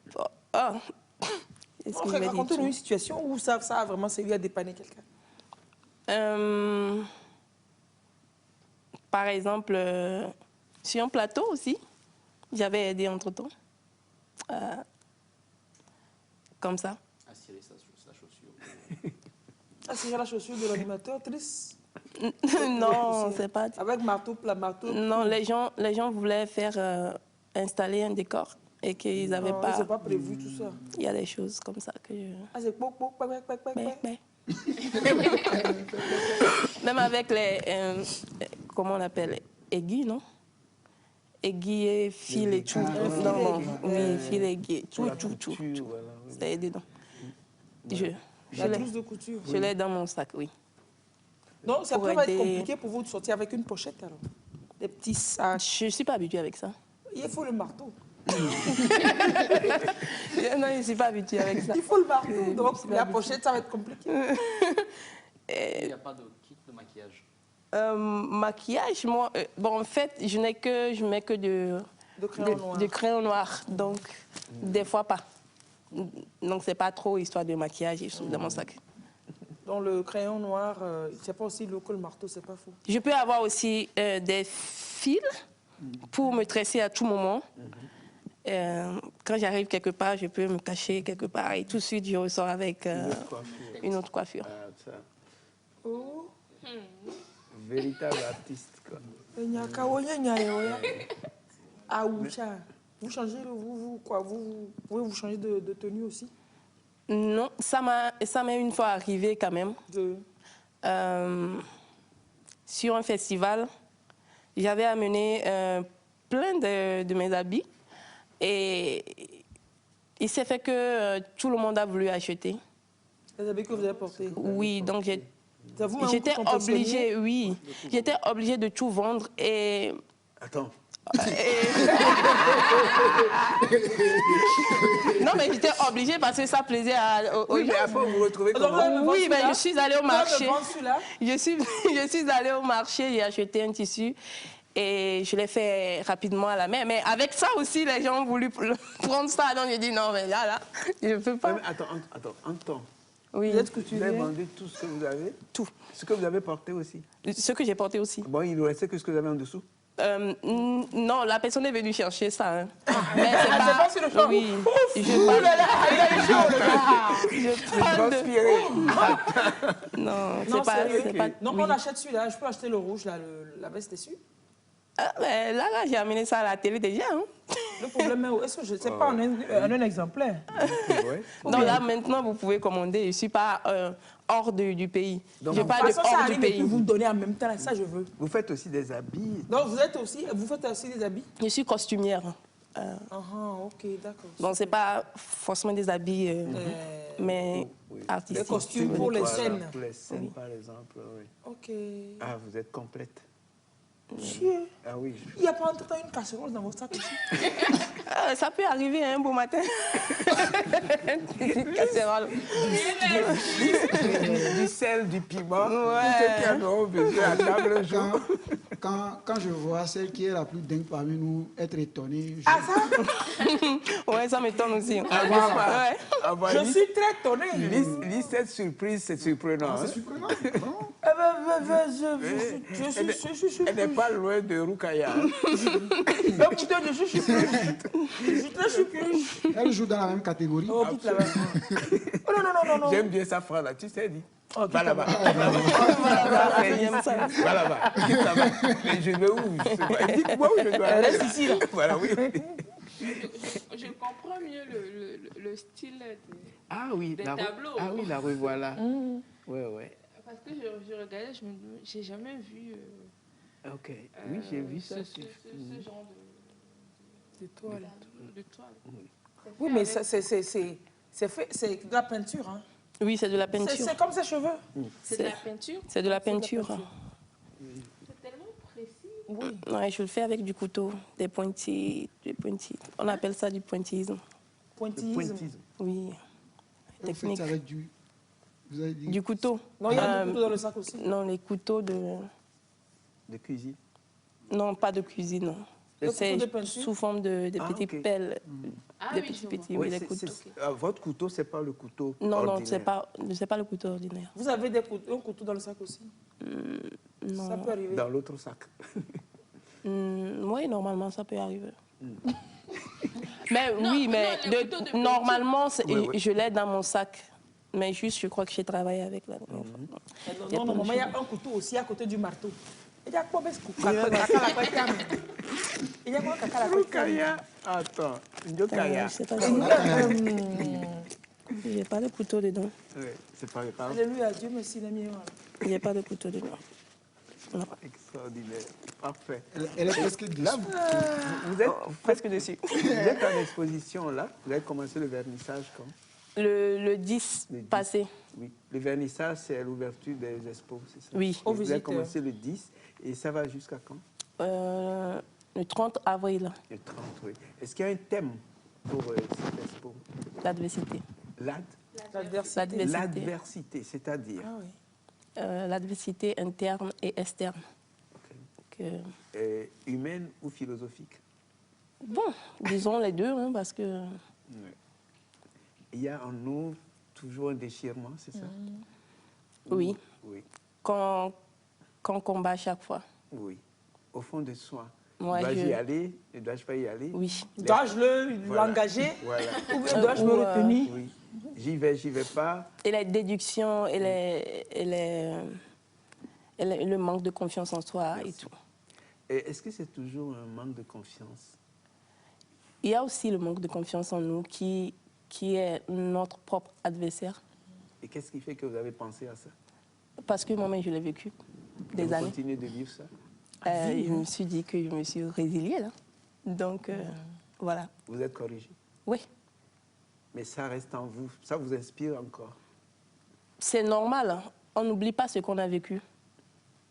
Racontez-nous une situation où ça a vraiment servi à dépanner quelqu'un. Par exemple, sur un plateau aussi, j'avais aidé entre-temps. Comme ça. Assurer sa chaussure. Assurer la chaussure de l'animateur, triste? Non, c'est pas... Avec marteau. Non, les gens voulaient faire installer un décor et qu'ils n'avaient pas... Ils n'ont pas prévu tout ça. Il y a des choses comme ça que je... Ah, c'est Même avec les... comment on appelle? Aiguilles, non? aiguilles, fil et tout. Oui, fil, aiguille, tout. Voilà, oui. Ça est dedans. La trousse de couture. Je l'ai dans mon sac, oui. Donc, ça peut être compliqué pour vous de sortir avec une pochette, alors. Des petits sacs. Je ne suis pas habituée avec ça. Il faut le marteau. Non, je ne suis pas habituée avec ça. Il faut le marteau. Donc, la pochette, ça va être compliqué. Il n'y a pas de kit de maquillage. Maquillage, moi, bon, en fait, je mets que de crayon noir. Donc, des fois pas. Donc, c'est pas trop histoire de maquillage dans mon sac. Dans le crayon noir, c'est pas aussi lourd que le marteau, c'est pas faux. Je peux avoir aussi des fils pour me tresser à tout moment. Quand j'arrive quelque part, je peux me cacher quelque part et tout de suite, je ressors avec une autre coiffure. Oh. Véritable artiste, quoi. Vous changez, vous pouvez vous changer de tenue aussi? Non, ça m'est une fois arrivé quand même. Sur un festival, j'avais amené plein de mes habits et il s'est fait que tout le monde a voulu acheter. Les habits que vous avez portés? Oui, donc j'étais obligée, j'étais obligée de tout vendre et... Attends. Non, mais j'étais obligée parce que ça plaisait aux gens. Mais après, vous vous retrouvez comment? Oui, mais je suis allée au marché. Je suis allée au marché, j'ai acheté un tissu et je l'ai fait rapidement à la main. Mais avec ça aussi, les gens ont voulu prendre ça. Donc j'ai dit non, mais là, je ne peux pas. Mais attends, un temps. Oui. Vous avez vendu tout ce que vous avez? Tout. Ce que vous avez porté aussi? Ce que j'ai porté aussi. Bon, il ne restait que ce que vous avez en dessous? Non, la personne est venue chercher ça. Hein. Mais c'est pas sur le champ. Oui. Non, c'est pas... Donc on achète celui-là. Je peux acheter le rouge, là, la veste dessus? Mais là, j'ai amené ça à la télé déjà. Hein. Le problème est, est-ce que je ne sais pas en un exemplaire? Non, là, maintenant, vous pouvez commander. Je ne suis pas hors du pays. Donc, je parle de hors du pays. Vous me donnez en même temps, ça, je veux. Vous faites aussi des habits? Donc, vous faites aussi des habits? Je suis costumière. Ok, d'accord. Donc, ce n'est pas forcément des habits, mais artistiques. Des costumes pour les scènes. Pour les scènes, par exemple, oui. Ok. Ah, vous êtes complète. Chier. Ah oui. Il n'y a pas entre-temps une casserole dans votre sac aussi? Ça peut arriver un beau matin. Une casserole. Du sel, du piment. Ouais. Tout ce qui en auront besoin à table un jour. Quand je vois celle qui est la plus dingue parmi nous être étonnée... Ah, ça? Ouais, ça m'étonne aussi. Je suis très étonnée. Lis cette surprise, c'est surprenant. C'est surprenant. Je suis Elle n'est pas loin de Rukaya. Écoutez, je suis très surprise. Elle joue dans la même catégorie. Oh, quitte là-bas. Non. J'aime bien ça, frère, là. Tu sais, dis. Oh, va là-bas. Va là-bas. Mais je vais où? Dites-moi où je dois aller. Reste ici, là. Voilà, oui. Je comprends mieux le style des la tableaux. Ah oui, la rue, voilà. Ouais. Parce que je regardais, je me disais, j'ai jamais vu... Ok, oui, j'ai vu ça. Ce genre de toile. Oui, mais c'est de la peinture. Hein. Oui, c'est de la peinture. C'est comme ses cheveux. C'est de la peinture? C'est de la peinture. C'est tellement précis. Oui. Ouais, je le fais avec du couteau, des pointillés. On appelle ça du pointillisme. Pointillisme? Oui. Technique. Vous faites avec du... Vous avez dit... Du couteau. Non, il y a du couteau dans le sac aussi. Non, les couteaux de... De cuisine? Non, pas de cuisine, non. C'est sous forme de petites pelles. Des petits, oui, les couteaux. Votre couteau, ce n'est pas le couteau ordinaire? Non, ce n'est pas le couteau ordinaire. Vous avez un couteau dans le sac aussi? Non. Ça peut arriver. Dans l'autre sac? Oui, normalement, ça peut arriver. Mais oui, mais normalement, je l'ai dans mon sac. Mais juste, je crois que j'ai travaillé avec la dernière fois. Non, normalement, il y a un couteau aussi à côté du marteau. Il y a quoi? Il y a quoi? Attends, Njokaya. Il n'y a pas de couteau dedans. Oui, c'est pas grave. Alléluia, Dieu merci, les miens. Il n'y a pas de couteau dedans. Extraordinaire. Parfait. Elle est presque dessus. Là, vous êtes presque dessus. Vous êtes en exposition là. Vous avez commencé le vernissage quand? Le 10 passé. Oui. Le vernissage, c'est l'ouverture des expos, c'est ça? Oui. Vous avez commencé le 10 et ça va jusqu'à quand? Le 30 avril. Le 30, oui. Est-ce qu'il y a un thème pour cette expo? L'adversité. L'adversité, c'est-à-dire? Ah oui. L'adversité interne et externe. Humaine ou philosophique? Bon, disons les deux, hein, parce que... Oui. Il y a en nous toujours un déchirement, c'est ça? Oui. Oui. Qu'on combat chaque fois. Oui. Au fond de soi. Moi, y aller? Ne dois-je pas y aller? Oui. Dois-je l'engager? Voilà. Ou dois-je me retenir? Oui. J'y vais pas. Et la déduction et le manque de confiance en soi. Merci. Et tout. Est-ce que c'est toujours un manque de confiance? Il y a aussi le manque de confiance en nous qui est notre propre adversaire. Et qu'est-ce qui fait que vous avez pensé à ça? Parce que moi-même, je l'ai vécu des années. Vous continuez de vivre ça? Je me suis dit que je me suis résiliée là. Donc, voilà. Vous êtes corrigé? Oui. Mais ça reste en vous. Ça vous inspire encore? C'est normal. Hein. On n'oublie pas ce qu'on a vécu.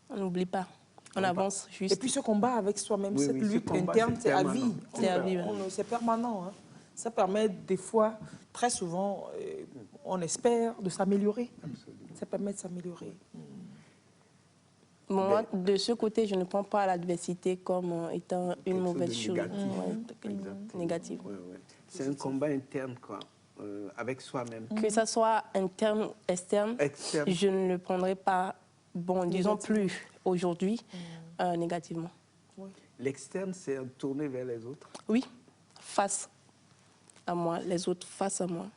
On n'oublie pas. On avance juste. Et puis ce combat avec soi-même, Oui, cette oui, lutte combat, interne, c'est à vie. C'est à vie. C'est permanent. Hein. Ça permet des fois, très souvent, on espère de s'améliorer. Ça permet de s'améliorer. Moi, de ce côté, je ne prends pas l'adversité comme étant une mauvaise chose. Négative. Oui, oui. C'est un combat interne, quoi, avec soi-même. Que ça soit interne ou externe, je ne le prendrai pas, bon, disons plus aujourd'hui, négativement. Oui. L'externe, c'est tourner vers les autres? Oui, face à moi, les autres face à moi.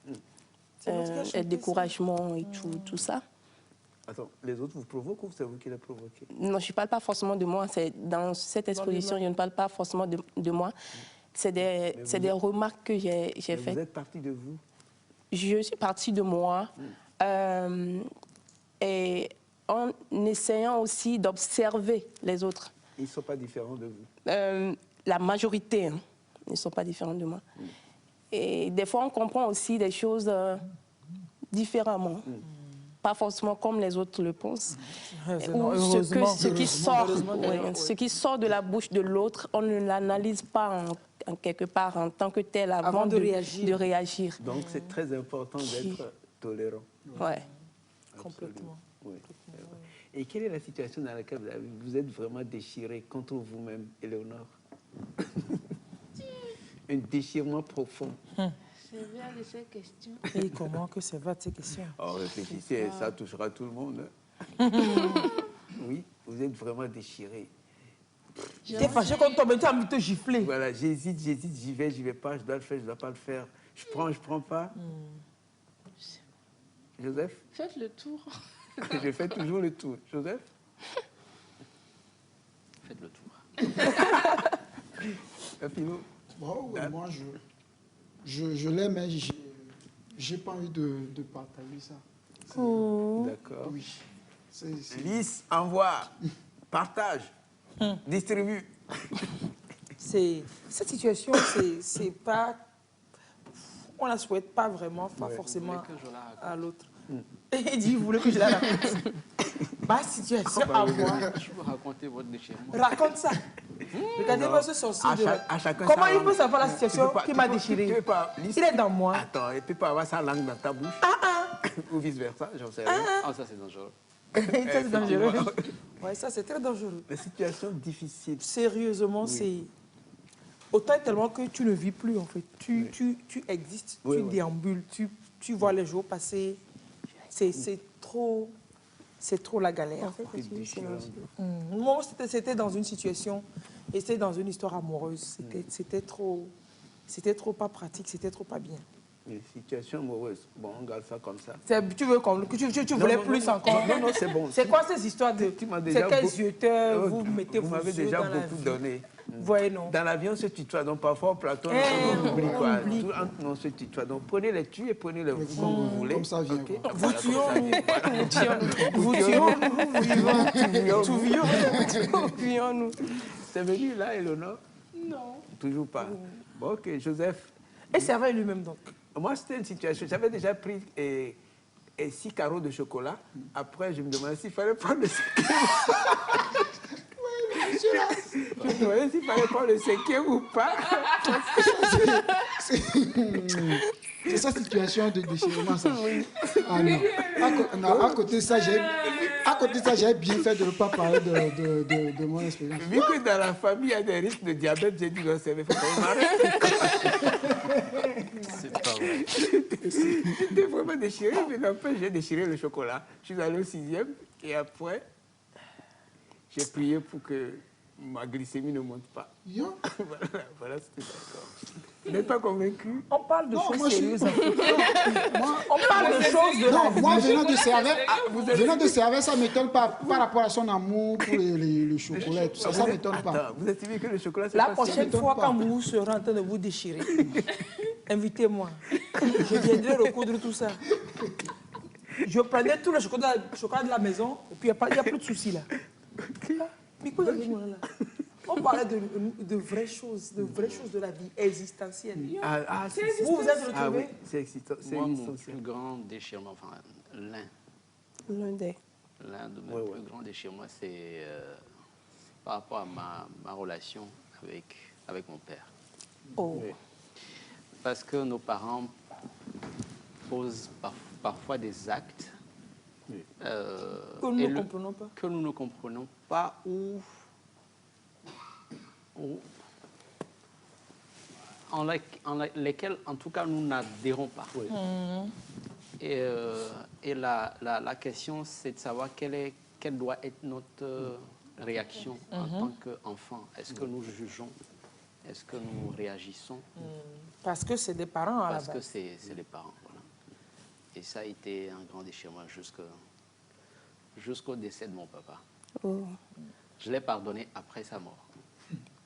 Le découragement et tout ça. Attends, les autres vous provoquent ou c'est vous qui les provoquez? Non, je ne parle pas forcément de moi. Dans cette exposition, je ne parle pas forcément de moi. C'est des remarques que j'ai faites. Vous êtes partie de vous? Je suis partie de moi. Et en essayant aussi d'observer les autres. Ils ne sont pas différents de vous? La majorité ne sont pas différents de moi. Et des fois, on comprend aussi des choses différemment. Pas forcément comme les autres le pensent. Ou ce qui sort de la bouche de l'autre, on ne l'analyse pas en quelque part en tant que tel avant de réagir. Donc c'est très important d'être tolérant. Oui. Complètement. Oui. Et quelle est la situation dans laquelle vous êtes vraiment déchiré contre vous-même, Éléonore? Un déchirement profond. Sévère de ces questions. Et comment que c'est va de ces questions? Oh, réfléchissez, ça touchera tout le monde. Oui, vous êtes vraiment déchiré. T'es fâché contre toi, mais tu as envie de te gifler. Voilà, j'hésite, j'y vais pas, je dois le faire, je ne dois pas le faire. Je prends pas. Joseph? Faites le tour. Je fais toujours le tour. Joseph? Faites le tour. Philo? Bon, ouais, moi, je l'aime, mais j'ai pas envie de partager ça. D'accord. Oui. Lise, envoie, partage, distribue. Cette situation, c'est pas... On la souhaite pas vraiment, pas forcément à l'autre. Et il dit, vous voulez que je la raconte? Ma situation à moi. Je peux raconter votre déchirement. Raconte ça. Regardez-moi ce sorcier. Comment il peut savoir la situation qui m'a déchiré? Il est dans moi. Attends, il ne peut pas avoir sa langue dans ta bouche. Ou vice-versa, j'en sais rien. Ah, ça c'est dangereux. Ça c'est dangereux. Oui, ça c'est très dangereux. La situation difficile. Sérieusement, c'est... Autant tellement que tu ne vis plus, en fait. Tu existes, tu déambules, tu vois les jours passer. C'est trop la galère. Moi, c'était dans une situation, et c'était dans une histoire amoureuse. C'était trop pas pratique, c'était trop pas bien. Une situation amoureuse. Bon, on garde ça comme ça. Tu veux tu voulais plus encore? Non, c'est bon. C'est quoi ces histoires de... C'est quels yeux vous mettez vous m'avez déjà beaucoup donné. voyez, non. Dans l'avion, on se tutoie. Donc parfois, au plateau, on oublie quoi. On se tutoie. Donc prenez les tu et prenez le vous comme vous voulez. Comme ça vient. Okay. Vous tuons-nous. Vous tuons-nous. C'est venu là, Eleonore? Non. Toujours pas. Bon, ok, Joseph. Et c'est vrai lui-même donc? Moi, c'était une situation. J'avais déjà pris 6 carreaux de chocolat. Après, je me demandais s'il fallait prendre le 5e. Je me demandais s'il fallait prendre le 5e ou pas. C'est sa situation de déchirement, ça. Ah non. À côté de ça, j'ai bien fait de ne pas parler de mon expérience. Vu que dans la famille, il y a des risques de diabète, j'ai dit non, c'est vrai, il faut m'arrêter. C'est pas vrai. J'étais vraiment déchiré, mais n'empêche, j'ai déchiré le chocolat. Je suis allé au 6e et après, j'ai prié pour que ma glycémie ne monte pas. Voilà, c'était d'accord. Vous n'êtes pas convaincu? On parle de choses sérieuses. On parle de choses de la vie. Moi, venant de Cervelle, ça ne m'étonne pas par rapport à son amour pour le chocolat et tout ça. Ça ne m'étonne pas. Vous estimez que le chocolat, c'est la pas prochaine fois, quand vous serez en train de vous déchirer, invitez-moi. Je viendrai recoudre tout ça. Je prendrai tout le chocolat de la maison et puis il n'y a plus de soucis là. Mais quoi, là? On parlait de vraies choses de la vie existentielle. Vous vous êtes retrouvés? Ah oui, c'est existentiel. Moi, mon plus grand déchirement, enfin, l'un de mes plus grands déchirements, c'est par rapport à ma relation avec mon père. Oh. Parce que nos parents posent parfois des actes que nous ne comprenons pas. Que nous ne comprenons pas ou en lesquels, en tout cas, nous n'adhérons pas. Oui. Et la question, c'est de savoir quelle doit être notre réaction en tant qu'enfant. Est-ce que nous jugeons? Est-ce que nous réagissons? Parce que c'est des parents à la base. Parce que c'est les parents, voilà. Et ça a été un grand déchirement jusqu'au décès de mon papa. Oh. Je l'ai pardonné après sa mort.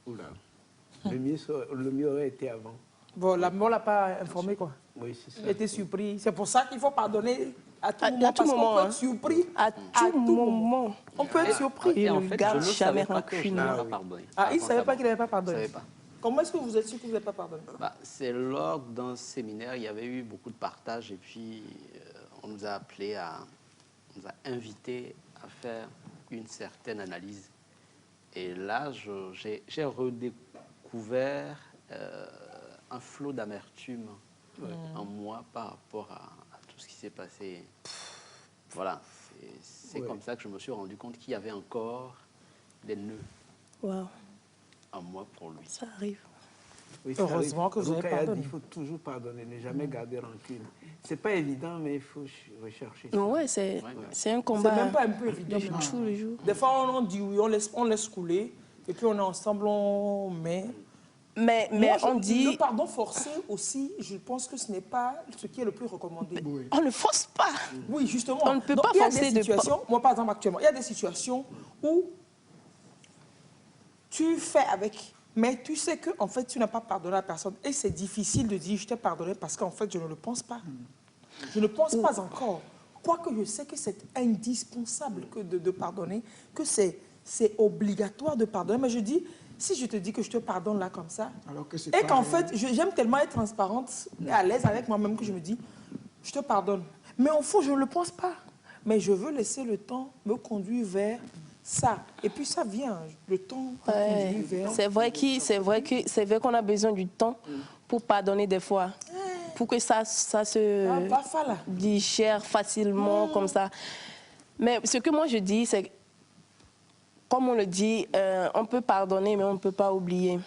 Oula. Le mieux aurait été avant. Bon, la mort ne l'a pas informé, quoi. Oui, c'est ça. Il était surpris. C'est pour ça qu'il faut pardonner à tout moment. À tout moment, parce qu'on peut être surpris. À tout moment. On peut être surpris. Et en fait, je ne jamais savais pas que je n'avais pas pardonné. Ah, il ne savait pas qu'il n'avait pas pardonné. Je ne savais pas. Comment est-ce que vous êtes sûr que vous n'avez pas pardonné? C'est lors d'un séminaire, il y avait eu beaucoup de partage et puis on nous a appelés on nous a invités à faire une certaine analyse. Et là, j'ai redécouvert un flot d'amertume en moi par rapport à tout ce qui s'est passé. Voilà, c'est comme ça que je me suis rendu compte qu'il y avait encore des nœuds en moi pour lui. Ça arrive. Oui, heureusement que vous avez pardonné. Il faut toujours pardonner, ne jamais garder rancune. C'est pas évident, mais il faut rechercher. Oui, c'est un combat. C'est même pas un peu évident. Tous les jours. Des fois, on dit oui, on laisse couler, et puis on est ensemble, on met. Mais on dit... Le pardon forcé aussi, je pense que ce n'est pas ce qui est le plus recommandé. Oui. On ne force pas. Oui, justement. On ne peut pas forcer des situations, moi, par exemple, actuellement, il y a des situations où tu fais avec, mais tu sais que en fait, tu n'as pas pardonné à la personne. Et c'est difficile de dire, je t'ai pardonné parce qu'en fait, je ne le pense pas. Je ne pense pas encore. Quoique je sais que c'est indispensable de pardonner, que c'est obligatoire de pardonner. Mais je dis... Si je te dis que je te pardonne là comme ça, et qu'en fait, j'aime tellement être transparente et à l'aise avec moi-même que je me dis, je te pardonne. Mais au fond, je ne le pense pas. Mais je veux laisser le temps me conduire vers ça. Et puis ça vient, le temps me conduit vers... C'est vrai qu'on a besoin du temps pour pardonner des fois. Pour que ça se digère facilement comme ça. Mais ce que moi je dis, c'est... Comme on le dit, on peut pardonner, mais on ne peut pas oublier.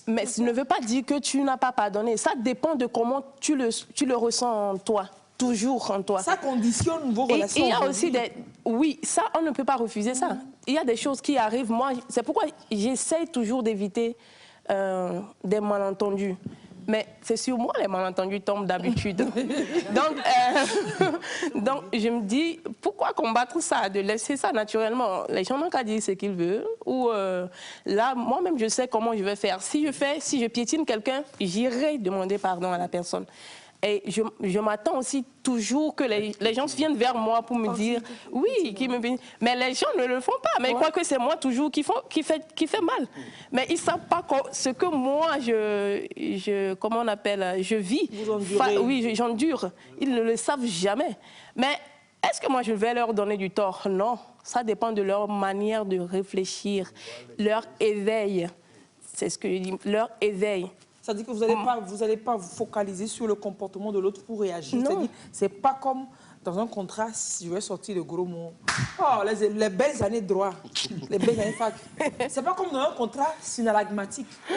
Mais ça ne veut pas dire que tu n'as pas pardonné. Ça dépend de comment tu le ressens en toi, toujours en toi. Ça conditionne vos relations. Il y a aussi des... Oui, ça, on ne peut pas refuser ça. Il y a des choses qui arrivent. Moi, c'est pourquoi j'essaye toujours d'éviter des malentendus. Mais c'est sur moi les malentendus tombent d'habitude. Donc, Donc, je me dis, pourquoi combattre ça, de laisser ça naturellement? Les gens n'ont qu'à dire ce qu'ils veulent. Ou là, moi-même, je sais comment je vais faire. Si je piétine quelqu'un, j'irai demander pardon à la personne. Et je m'attends aussi toujours que les gens viennent vers moi pour me dire, oui, mais les gens ne le font pas. Mais ils croient que c'est moi toujours qui fait mal. Mais ils ne savent pas ce que moi, comment on appelle, je vis. Oui, j'endure. Ils ne le savent jamais. Mais est-ce que moi, je vais leur donner du tort? Non. Ça dépend de leur manière de réfléchir, leur éveil. C'est ce que je dis, leur éveil. Ça veut dire que vous n'allez pas vous focaliser sur le comportement de l'autre pour réagir. C'est pas comme dans un contrat, si je vais sortir le gros mot. Oh, les belles années de droit, les belles années fac. C'est pas comme dans un contrat synalagmatique. Vous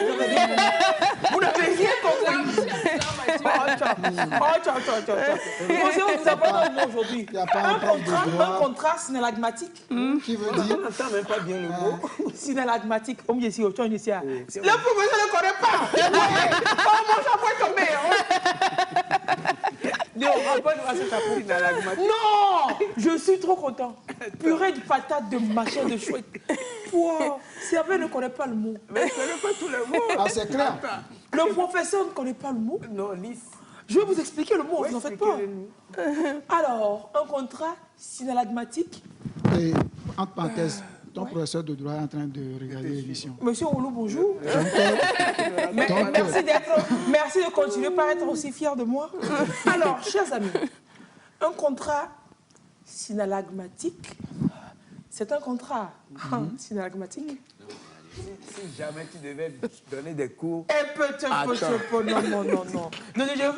n'avez rien compris. On vous apprend un mot aujourd'hui. Un contrat synalagmatique. Qui veut dire? On n'entend même pas bien le mot. Synalagmatique. Le professeur ne connaît pas. Oh, mon chapeau est tombé. Non, je suis trop content. Purée de patates, de machin, de chouette. Wow, Servais ne connaît pas le mot. Mais je ne connais pas tous les mots. Ah, c'est clair. Le professeur ne connaît pas le mot. Non, lisse. Je vais vous expliquer le mot, vous n'en faites pas. Alors, un contrat synalagmatique. Et entre parenthèses, ton professeur de droit est en train de regarder l'émission. Monsieur Oulou, bonjour. Merci de continuer par être aussi fier de moi. Alors, chers amis, un contrat synalagmatique, c'est un contrat synalagmatique. Si jamais tu devais donner des cours... Non.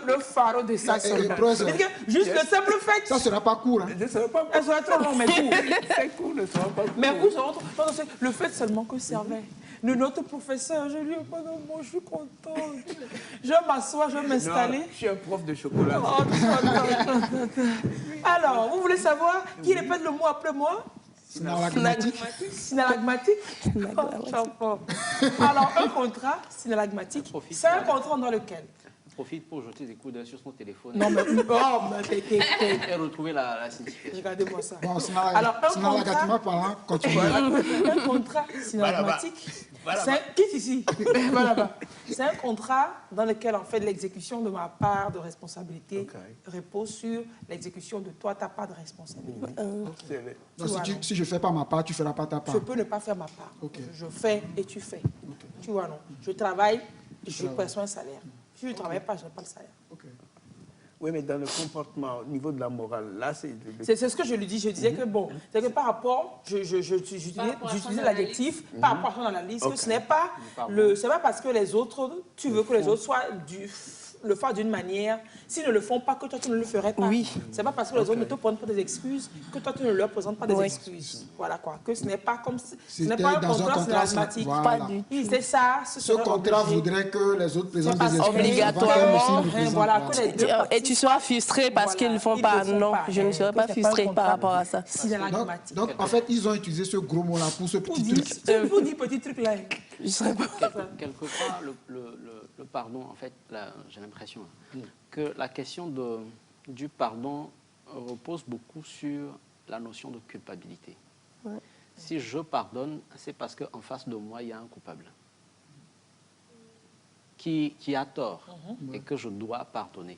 Le pharo de ça seulement. Juste le simple fait... Ça ne sera pas court. Hein. Elle sera trop long, mes cours. Ces cours ne seront pas courts. Mes cours seront trop... Non, le fait seulement que Servais, notre professeur, je lui ai pas dit, moi je suis contente. Je m'assois, je vais m'installer. Je suis un prof de chocolat. Alors, vous voulez savoir qui répète le mot après moi? Synalagmatique. Synalagmatique. Alors, un contrat synalagmatique, c'est un contrat dans lequel? Profite pour jeter des coups d'œil sur son téléphone. Non, mais... Et retrouver la signification. Regardez-moi ça. Bon, alors, un contrat synalagmatique, c'est un contrat dans lequel, en fait, l'exécution de ma part de responsabilité repose sur l'exécution de toi, ta part de responsabilité. Donc, si je ne fais pas ma part, tu ne feras pas ta part. Je peux ne pas faire ma part. Je fais et tu fais. Tu vois, non? Je travaille, je perçois un salaire. Si je ne travaille pas, je n'ai pas le salaire. Oui, mais dans le comportement, au niveau de la morale, là, c'est... C'est ce que je lui dis. Je disais que, bon, c'est que par rapport, j'utilisais l'adjectif, par rapport à son analyse, que ce n'est pas c'est pas parce que les autres, tu veux que les autres le fassent d'une manière, s'ils ne le font pas, que toi, tu ne le ferais pas. Oui. C'est pas parce que les autres ne te prennent pas des excuses, que toi, tu ne leur présentes pas des excuses. Voilà quoi. Que ce n'est pas comme... Ce n'est pas un contrat synalagmatique. Voilà. C'est ça. Ce contrat voudrait que les autres présentent des excuses. Obligatoirement. Voilà. Et tu sois frustré parce qu'ils ne le font pas. Non, je ne serai pas frustré par rapport à ça. Donc, en fait, ils ont utilisé ce gros mot-là pour ce petit truc. Vous dites petit truc là. Je sais pas. Quelque part, le pardon, en fait, j'ai l'impression que la question du pardon repose beaucoup sur la notion de culpabilité. Ouais. Si je pardonne, c'est parce qu'en face de moi, il y a un coupable qui a tort et que je dois pardonner.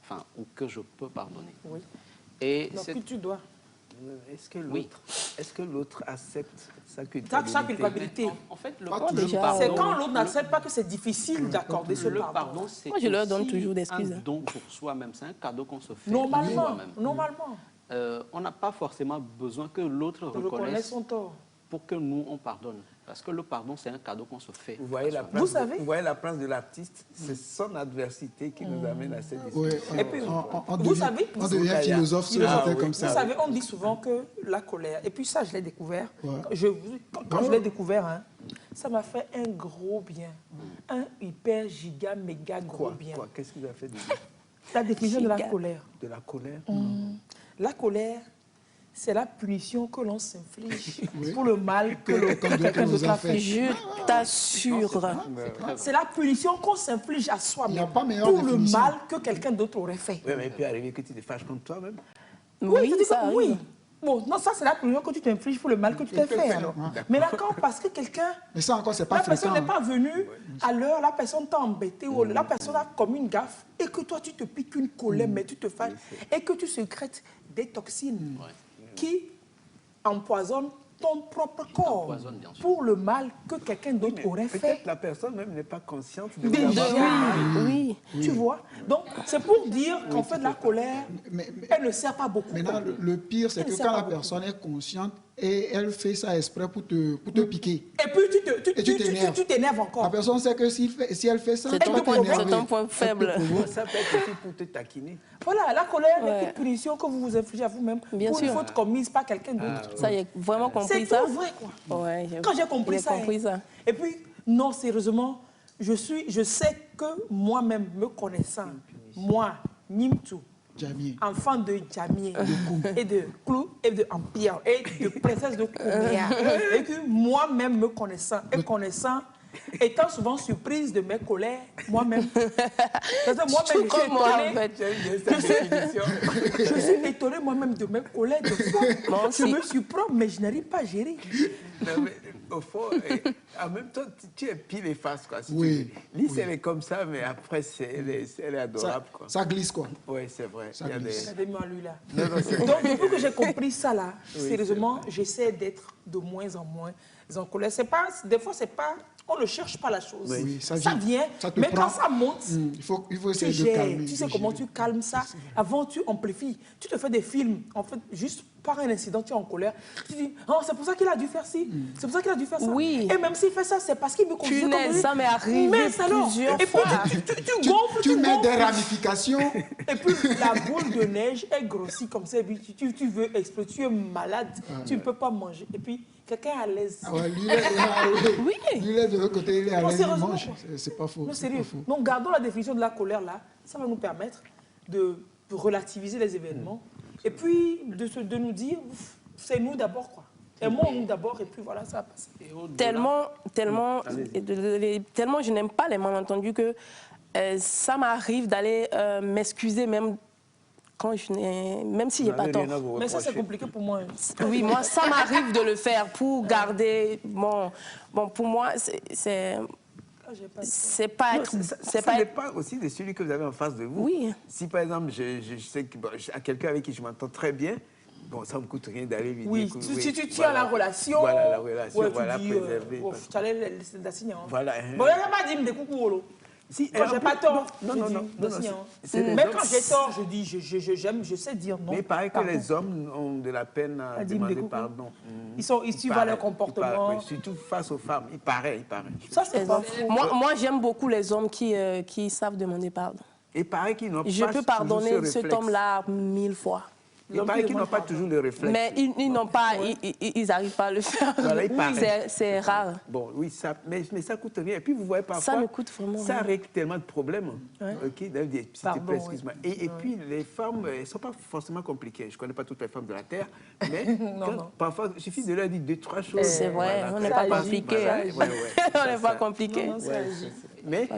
Enfin, ou que je peux pardonner. Oui. Et donc, que tu dois. Est-ce que l'autre accepte sa culpabilité? Sa culpabilité. En fait, c'est quand l'autre n'accepte pas que c'est difficile d'accorder ce pardon. Moi, je leur donne toujours des excuses. Un don pour soi-même, c'est un cadeau qu'on se fait normalement. On n'a pas forcément besoin que l'autre reconnaisse son tort pour que nous, on pardonne. Parce que le pardon, c'est un cadeau qu'on se fait. Vous voyez la place de l'artiste, c'est son adversité qui nous amène à cette discussion. Et puis, on devient philosophe comme ça. Vous savez, on dit souvent que la colère, et puis ça, je l'ai découvert, quand je l'ai découvert, ça m'a fait un gros bien. Un hyper, giga, méga gros bien. Qu'est-ce qui vous a fait de bien? La définition de la colère. De la colère? La colère, c'est la punition que l'on s'inflige pour le mal que quelqu'un d'autre a fait. Je t'assure. C'est la punition qu'on s'inflige à soi-même pour le mal que quelqu'un d'autre aurait fait. Oui, mais il peut arriver que tu te fâches contre toi-même. Oui, ça arrive. Oui. Bon, non, ça, c'est la punition que tu t'infliges pour le mal que tu t'es fait. Alors. Mais d'accord, parce que quelqu'un... Mais ça encore, c'est pas la personne fréquent. n'est pas venue à l'heure, la personne t'a embêté, ou la personne a commis une gaffe, et que toi, tu te piques une colère, mais tu te fâches, et que tu sécrètes des toxines qui empoisonnent ton propre corps pour le mal que quelqu'un d'autre aurait fait. Peut-être la personne même n'est pas consciente de Déjà, oui. Tu vois. Donc, c'est pour dire qu'en fait, la colère, elle ne sert pas beaucoup. Maintenant, le pire, c'est que quand la personne est consciente et elle fait ça exprès pour te piquer. Et puis, tu t'énerves encore. La personne sait que si elle fait ça, c'est ton point faible. Ça peut être aussi pour te taquiner. Voilà, la colère n'est qu'une punition que vous vous infligez à vous-même pour une faute commise par quelqu'un d'autre. Ça, j'ai vraiment compris ça. C'est tout vrai, quoi. Ouais, quand j'ai compris ça. Et puis, non, sérieusement, je sais que moi-même, me connaissant, moi, Nimtu, enfant de Djamie, et de Clou, et de Empire, et de princesse de Kouméa, et que moi-même me connaissant, étant souvent surprise de mes colères, moi-même. Parce que moi-même, je suis étonnée moi-même de mes colères. De fois, je me suis propre, mais je n'arrive pas à gérer. Non, mais, au fond, en même temps, tu es pile et face, quoi. Si oui. Lise, elle est comme ça, mais après, elle est adorable, quoi. Ça glisse, quoi. Oui, c'est vrai. Ça glisse. Regardez-moi lui, là. Non, donc, depuis que j'ai compris ça, là, sérieusement, j'essaie d'être de moins en moins en colère. Des fois, c'est pas... On ne cherche pas la chose. Oui, ça vient, mais quand ça monte, il faut essayer de calmer. Tu sais comment tu calmes ça. Avant, tu amplifies. Tu te fais des films, en fait, juste par un incident, tu es en colère. Tu dis, oh, c'est pour ça qu'il a dû faire ci, c'est pour ça qu'il a dû faire ça. Oui. Et même s'il fait ça, c'est parce qu'il me considère comme lui. Ça m'est arrivé plusieurs fois. Et puis, tu gonfles, tu mets des ramifications. Et puis, la boule de neige est grossie comme ça. Et puis, tu veux exploser, tu es malade, tu ne peux pas manger. Et puis, quelqu'un est à l'aise. Lui, il est de l'autre côté, il est à l'aise, il mange. C'est pas faux. Non, sérieux. Donc, gardons la définition de la colère, là. Ça va nous permettre de relativiser les événements. Et puis, de nous dire, c'est nous d'abord, quoi. Aimons-nous d'abord, et puis voilà, ça va passer. Tellement, je n'aime pas les malentendus que ça m'arrive d'aller m'excuser même si j'ai pas tort. Mais ça, c'est compliqué pour moi. Oui, moi, ça m'arrive de le faire pour garder... Bon, pour moi, c'est pas être... Ça dépend aussi de celui que vous avez en face de vous. Oui. Si, par exemple, je sais que à quelqu'un avec qui je m'entends très bien, bon, ça ne me coûte rien d'aller lui dire... Oui, si tu as la relation... Voilà, la relation, voilà, préserver. Tu allais laisser d'assigner. Voilà. Bon, il n'y a pas dit des coucou, si, quand j'ai pas tort, non. Mais quand j'ai tort, je dis, j'aime, je sais dire non. Mais il paraît que les hommes ont de la peine à demander pardon. Ils suivent leur comportement. Surtout face aux femmes, il paraît. Ça, c'est pas faux. Moi, j'aime beaucoup les hommes qui savent demander pardon. Il paraît qu'ils n'ont pas Je peux pardonner cet homme-là 1000 fois. Il paraît qu'ils n'ont pas toujours le réflexe. Mais ils n'ont pas, ils n'arrivent pas à le faire. Voilà, c'est rare. Bon, oui, mais ça coûte rien. Et puis vous voyez parfois, ça me coûte vraiment ça rien. règle tellement de problèmes. Ok, pardon, excuse-moi. Et puis les femmes, elles ne sont pas forcément compliquées. Je ne connais pas toutes les femmes de la Terre, mais parfois, il suffit de leur dire 2-3 choses. C'est vrai, on n'est pas compliqué. On n'est pas compliqué. Mais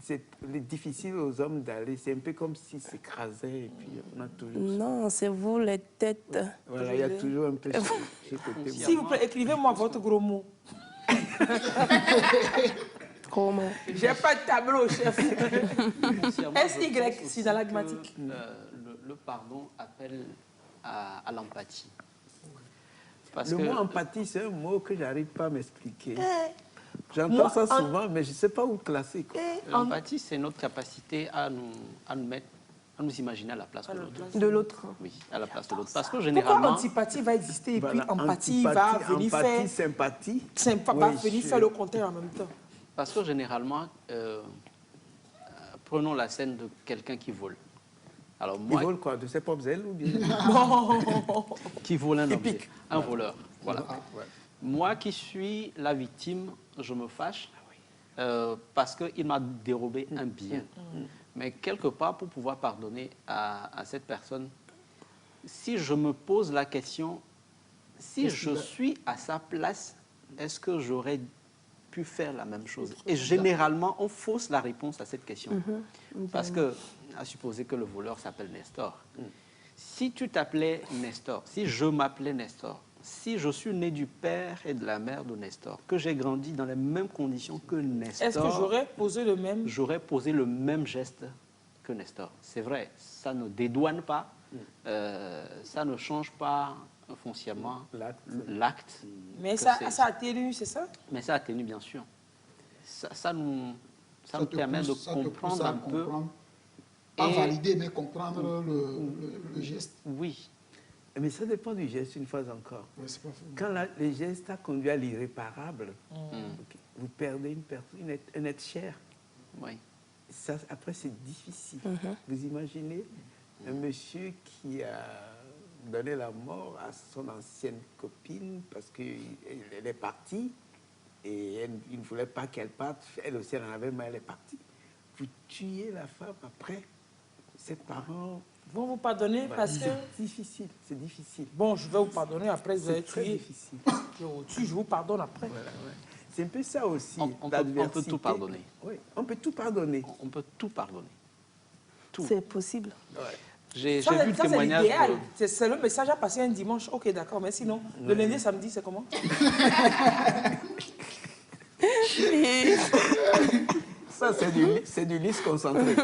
c'est difficile aux hommes d'aller, c'est un peu comme s'ils s'écrasaient et puis on a toujours... Non, c'est vous les têtes. Voilà, il y a toujours un peu ce côté. S'il vous plaît, écrivez-moi votre gros mot. Gros mot. J'ai pas de tableau, chef. SY, synalagmatique. Le pardon appelle à l'empathie. Le mot empathie, c'est un mot que j'arrive pas à m'expliquer. J'entends ça souvent, mais je ne sais pas où classer. L'empathie, c'est notre capacité à nous imaginer à la place de l'autre. Oui, à la place de l'autre. Parce que généralement... Pourquoi antipathie va exister et puis empathie va venir faire... sympathie. Va venir faire le contraire en même temps. Parce que généralement, prenons la scène de quelqu'un qui vole. Alors moi, il vole quoi? De ses propres ailes ou bien? Qui vole un objet. Un voleur. Voilà. Moi qui suis la victime, je me fâche parce qu'il m'a dérobé un bien. Mais quelque part, pour pouvoir pardonner à cette personne, si je me pose la question, si je suis à sa place, est-ce que j'aurais pu faire la même chose? Et généralement, on fausse la réponse à cette question. Parce que, à supposer que le voleur s'appelle Nestor. Si tu t'appelais Nestor, si je m'appelais Nestor, si je suis né du père et de la mère de Nestor, que j'ai grandi dans les mêmes conditions que Nestor... Est-ce que j'aurais posé le même... J'aurais posé le même geste que Nestor. C'est vrai, ça ne dédouane pas, ça ne change pas foncièrement l'acte. Mais ça atténue, c'est ça? Mais ça atténue, bien sûr. Ça nous permet de comprendre un peu... Pas valider, mais comprendre le geste. Oui. Mais ça dépend du geste, une fois encore. Ouais, c'est pas faux. Quand le geste a conduit à l'irréparable, vous perdez un être cher. Oui. Ça, après, c'est difficile. Vous imaginez un monsieur qui a donné la mort à son ancienne copine parce qu'elle est partie et il ne voulait pas qu'elle parte. Elle aussi, elle en avait marre, elle est partie. Vous tuez la femme après. Ses parents vont vous pardonner parce que... C'est difficile, c'est difficile. Bon, je vais vous pardonner après, vous avez très tué. Difficile. Je vous pardonne après. Voilà, ouais. C'est un peu ça aussi. On peut tout pardonner. Oui, on peut tout pardonner. On peut tout pardonner. Tout. C'est possible. Ouais. J'ai vu le témoignage. C'est le message à passer un dimanche. Ok, d'accord, mais sinon, le lundi, samedi, c'est comment? Ça, c'est du lys concentré.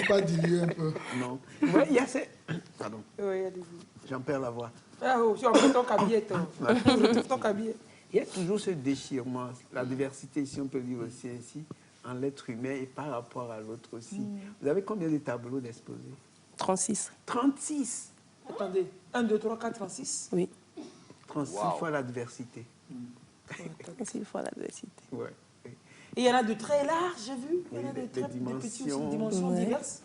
Pas diluer un peu. Non. Ouais, il y a ces... Pardon. Oui, allez-y. J'en perds la voix. Ah, oh, tu as pris ton cabinet. Ton cabinet. Il y a toujours ce déchirement, la diversité, si on peut dire aussi ainsi, en l'être humain et par rapport à l'autre aussi. Vous avez combien de tableaux d'exposés? 36. 36. Attendez, 1, 2, 3, 4, 36? Oui. 36 fois la diversité. 36 fois la diversité. Ouais. Et il y en a de très larges, j'ai vu. Il y en a de très petites dimensions diverses.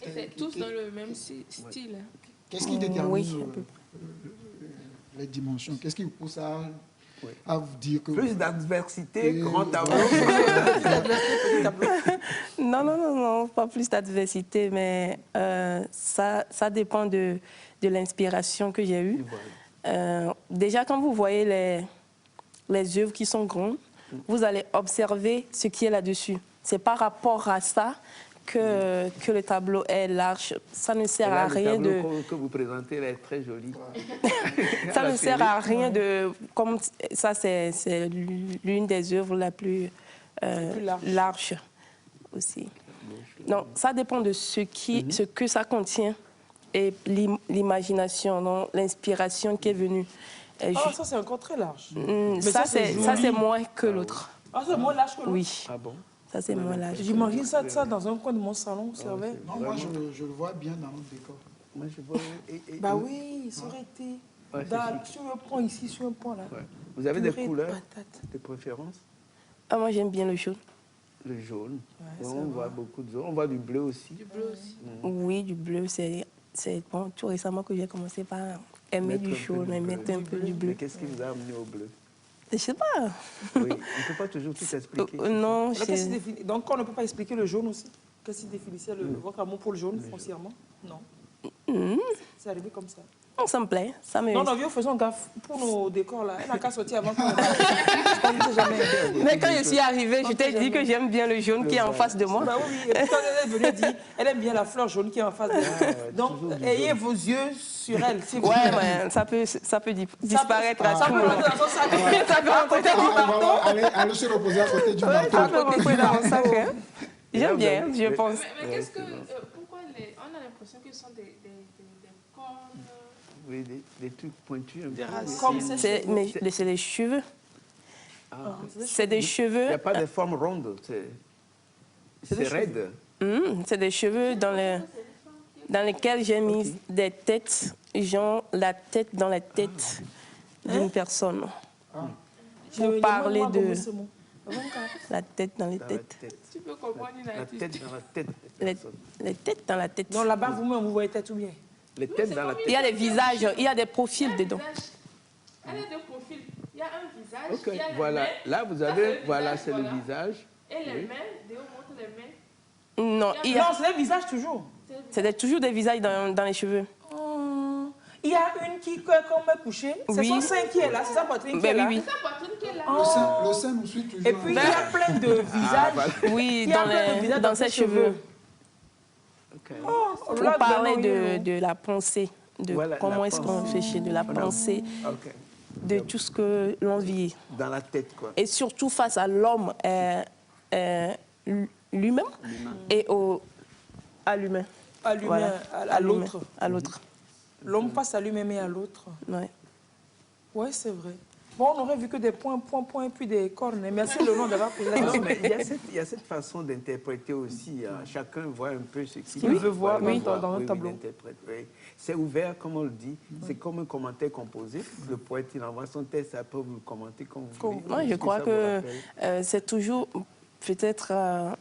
Et c'est tous dans le même style. Qu'est-ce qui détermine les dimensions? Qu'est-ce qui vous pousse à vous dire que... Plus d'adversité, grand tableau. Non, pas plus d'adversité, mais ça dépend de l'inspiration que j'ai eue. Déjà, quand vous voyez les œuvres qui sont grandes, vous allez observer ce qui est là-dessus. C'est par rapport à ça que le tableau est large. Ça ne sert à rien de... Le tableau que vous présentez là est très joli. Ça ne sert à rien de... Comme ça, c'est l'une des œuvres la plus large aussi. Donc, ça dépend de ce que ça contient et l'imagination, l'inspiration qui est venue. Ça, c'est encore très large. Ça, c'est moins que l'autre. Ah, c'est moins large que l'autre? Oui. Ah bon? Ça, c'est moins large. J'imagine ça dans un coin de mon salon, vous savez. Non, moi, je le vois bien dans le décor. Moi, je vois... Bah oui, ça aurait été... sur un point ici, sur un point là. Ouais. Vous avez des couleurs de préférence? Ah, moi, j'aime bien le jaune. Le jaune. Ouais, on voit beaucoup de jaune. On voit du bleu aussi. Du bleu aussi. Oui, du bleu, c'est bon, tout récemment que j'ai commencé par aimer du jaune, mettre un peu du bleu. Mais qu'est-ce qui vous a amené au bleu? Je sais pas. Oui, on ne peut pas toujours tout expliquer. Non, donc on ne peut pas expliquer le jaune aussi? Qu'est-ce qui définissait votre amour pour le jaune foncièrement? Non. C'est arrivé comme ça. Non, ça me plaît. Ça me... Non, vieux, faisons gaffe pour nos décors là. Elle n'a qu'à sortir avant qu'on ne jamais. Mais quand je suis arrivée, je t'ai dit que j'aime bien le jaune qui est en face de moi. Bah oui, et puis quand elle est venue, elle dit elle aime bien la fleur jaune qui est en face de elle. Donc, ayez vos yeux sur elle. Ouais, ça peut disparaître à tout moment. Ça peut rentrer dans Allez se reposer à côté du marteau. Ça peut rentrer dans mon sac. J'aime bien, je pense. Mais qu'est-ce que... Pourquoi on a l'impression qu'ils sont des cornes... Oui, des trucs pointus. C'est des cheveux. C'est des cheveux... Il n'y a pas de forme ronde, c'est raide. C'est des cheveux dans lesquels j'ai mis des têtes, genre la tête dans la tête d'une personne. Pour parler de... La tête dans les têtes. Tu peux comprendre une artiste. La tête dans la tête. Les têtes dans la tête. Non, là-bas, vous-même, vous voyez tête ou bien? Les têtes dans la tête. Il y a des visages, il y a des profils dedans. Il y a des profils. Il y a un visage. Ok, il y a les voilà. mains. Là, vous avez... Voilà, c'est le visage. Et les mains, Déo montre les mains. Non, non, c'est le visage toujours. C'est toujours des visages dans les cheveux. Il y a une qui, comme est couchée, c'est son sein qui est là, c'est sa poitrine qui est là. Oui. C'est sa poitrine qui est là. Le sein nous suit toujours. Et puis, il y a plein de visages. Oui, dans ses cheveux. Oh, On parlait de la pensée, de comment est-ce qu'on réfléchit, de la pensée, de tout ce que l'on vit. Dans la tête, quoi. Et surtout face à l'homme lui-même et à l'humain. À l'humain, à l'autre. À l'autre. L'homme face à lui-même et à l'autre. Oui. Oui, c'est vrai. Bon, on n'aurait vu que des points, et puis des cornes. Merci Laurent d'avoir posé la question. Il y a cette façon d'interpréter aussi. Chacun voit un peu ce qu'il veut voir dans un tableau. C'est ouvert, comme on le dit. C'est comme un commentaire composé. Le poète, il envoie son texte, après vous le commentez comme vous voulez. Moi, je crois que c'est toujours... Peut-être,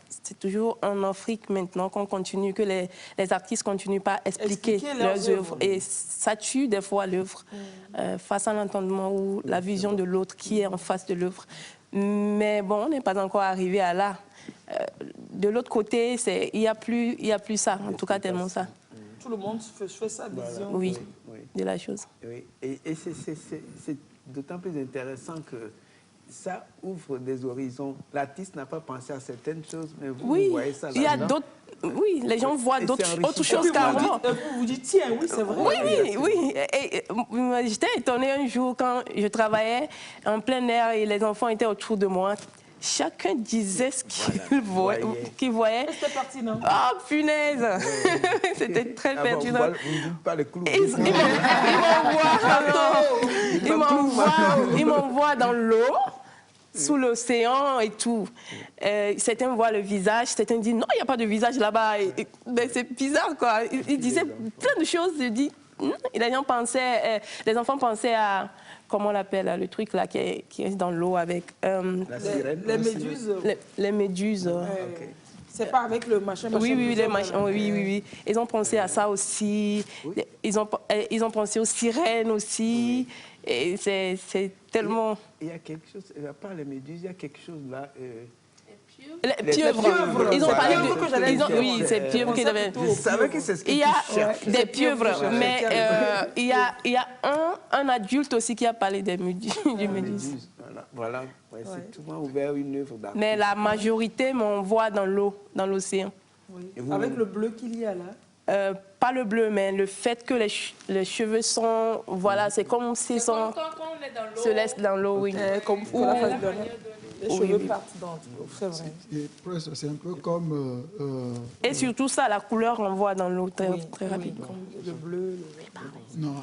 c'est toujours en Afrique maintenant qu'on continue, que les artistes ne continuent pas à expliquer leurs œuvres. Et ça tue des fois l'œuvre face à l'entendement ou la vision de l'autre qui est en face de l'œuvre. Mais bon, on n'est pas encore arrivé à là. De l'autre côté, il n'y a plus ça, en tout cas tellement ça. Tout le monde fait sa vision. Oui, de la chose. Oui. Et c'est d'autant plus intéressant que ça ouvre des horizons. L'artiste n'a pas pensé à certaines choses, mais vous voyez ça là-dedans. Il y a d'autres... Oui, les gens voient autre chose carrément. Vous dites, tiens, oui, c'est vrai. Oui. J'étais étonnée un jour quand je travaillais en plein air et les enfants étaient autour de moi. Chacun disait ce qu'il voyait. C'était pertinent. Oh, punaise. C'était très pertinent. Vous ne dites pas les clous. Ils m'envoient dans l'eau, sous l'océan et tout. Certains voient le visage, certains disent non, il n'y a pas de visage là-bas. Mais c'est bizarre, quoi. Ils disaient plein de choses. Je dis, les enfants pensaient à... Comment on l'appelle, le truc là qui est dans l'eau avec... la sirène. Les méduses. Les méduses. C'est pas avec le machin. Oui. Ils ont pensé à ça aussi. Oui. Ils ont pensé aux sirènes aussi. Oui. Et c'est tellement... Il y a quelque chose, à part les méduses, il y a quelque chose là... Les pieuvres. Ils ont parlé de... Oui, c'est pieuvres qu'ils avaient... Je savais que c'est ce que il y a des pieuvres, mais il y a un adulte aussi qui a parlé des méduses. Voilà. C'est tout ouvert une œuvre d'art. Mais la majorité m'envoie dans l'eau, dans l'océan. Oui. Avec le bleu qu'il y a là. Pas le bleu, mais le fait que les cheveux sont... Voilà, c'est comme s'ils sont... se laissent dans l'eau, oui. Comme la phase de les cheveux partent dans l'eau, c'est vrai. C'est un peu comme... Et surtout ça, la couleur renvoie dans l'eau très rapidement. Le bleu, Non,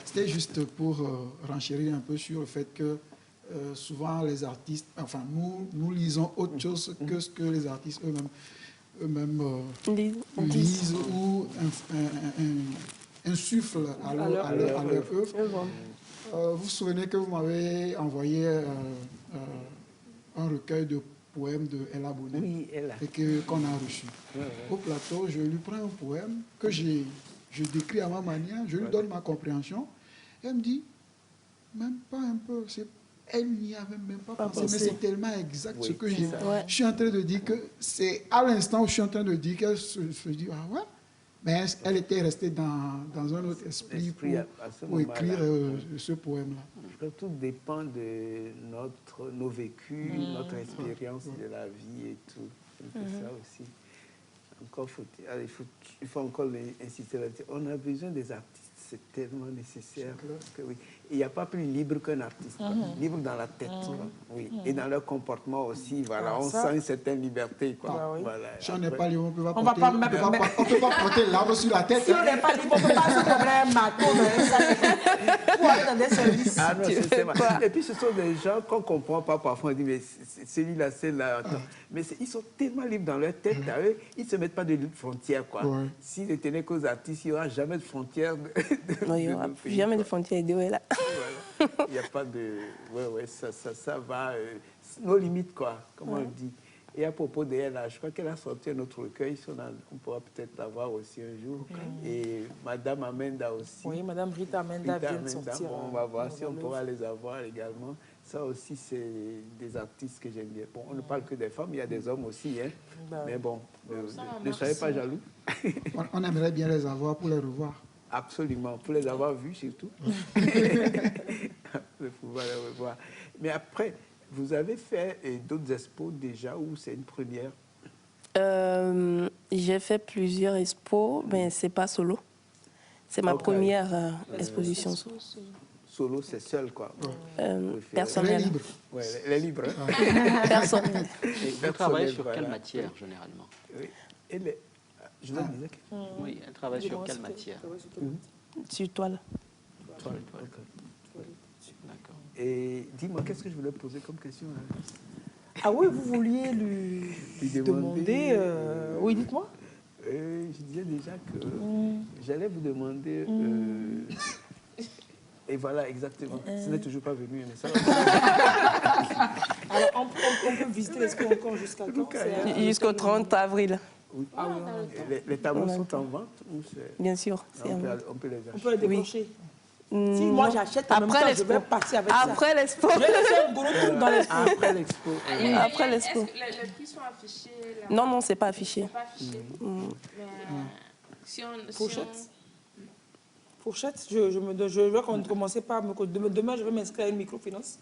c'était juste pour renchérir un peu sur le fait que souvent les artistes... Enfin, nous lisons autre chose que ce que les artistes eux-mêmes lisent ou insufflent à leur œuvre. Vous vous souvenez que vous m'avez envoyé un recueil de poèmes de Ella Bonnet, oui, et qu'on a reçu. Au plateau, je lui prends un poème que je décris à ma manière, je lui donne ma compréhension. Elle me dit, même pas un peu, elle n'y avait même pas pensé, mais c'est tellement exact ce que j'ai. Je suis en train de dire que c'est à l'instant où je suis en train de dire qu'elle se dit, ah ouais, mais elle était restée dans un autre esprit pour écrire ce poème-là. Tout dépend de nos vécus, notre expérience de la vie et tout. C'est ça aussi. Encore il faut encore insister là-dessus. On a besoin des artistes, c'est tellement nécessaire. Que, oui. Il n'y a pas plus libre qu'un artiste. Libre dans la tête, oui. Et dans leur comportement aussi. Voilà, on sent une certaine liberté. Quoi. Voilà. Si on n'est pas libre, on ne peut pas porter l'arbre sur la tête. Si on n'est pas libre, on ne peut pas se prendre un marteau pour aller dans des services. Ah non, c'est vrai. Et puis ce sont des gens qu'on ne comprend pas parfois. On dit, mais celui-là, c'est là. Mais ils sont tellement libres dans leur tête. Ils ne se mettent pas de frontières. S'ils ne tenaient qu'aux artistes, il n'y aura jamais de frontières. Non, il n'y aura jamais de frontières. Là. Voilà. Il n'y a pas de... ça va... nos limites, quoi, comme on le dit. Et à propos d'elle, je crois qu'elle a sorti un autre recueil. On pourra peut-être l'avoir aussi un jour. Et Madame Amenda aussi. Oui, Madame Rita Amenda vient de sortir. Bon, on va voir si on pourra les avoir également. Ça aussi, c'est des artistes que j'aime bien. Bon, on ne parle que des femmes, il y a des hommes aussi. Mais bon, ne soyez pas jaloux. On aimerait bien les avoir pour les revoir. Absolument, pour les avoir vus surtout. Le pouvoir les revoir. Mais après, vous avez fait d'autres expos déjà où c'est une première? J'ai fait plusieurs expos, mais ce n'est pas solo. C'est ma première exposition. Solo, c'est seul, quoi. Personnel. Ouais, elle est libre. Personnel. Elle travaille sur quelle matière, généralement? Je vous disais que... Oui, elle travaille sur quelle matière? Sur toile. D'accord. Et dis-moi, qu'est-ce que je voulais poser comme question? Ah oui, vous vouliez lui demander... Oui, dites-moi. Je disais déjà que j'allais vous demander... Et voilà, exactement. Ce n'est toujours pas venu, mais ça va. Alors, on peut visiter l'expo encore jusqu'à quand? Jusqu'au 30 avril. Oui. Ah, oui. Les tableaux sont en vente ou Bien sûr. On peut les acheter. On peut les décrocher. Oui. Si moi j'achète en même temps, je vais passer avec ça. Après l'expo. Je vais laisser un gros tour dans l'expo. Après l'expo. Après l'expo. Est-ce que les prix sont affichés là? Non, c'est pas affiché. C'est pas affiché. Mais si on... Fourchette, je vais commencer par... Demain, je vais m'inscrire à une microfinance.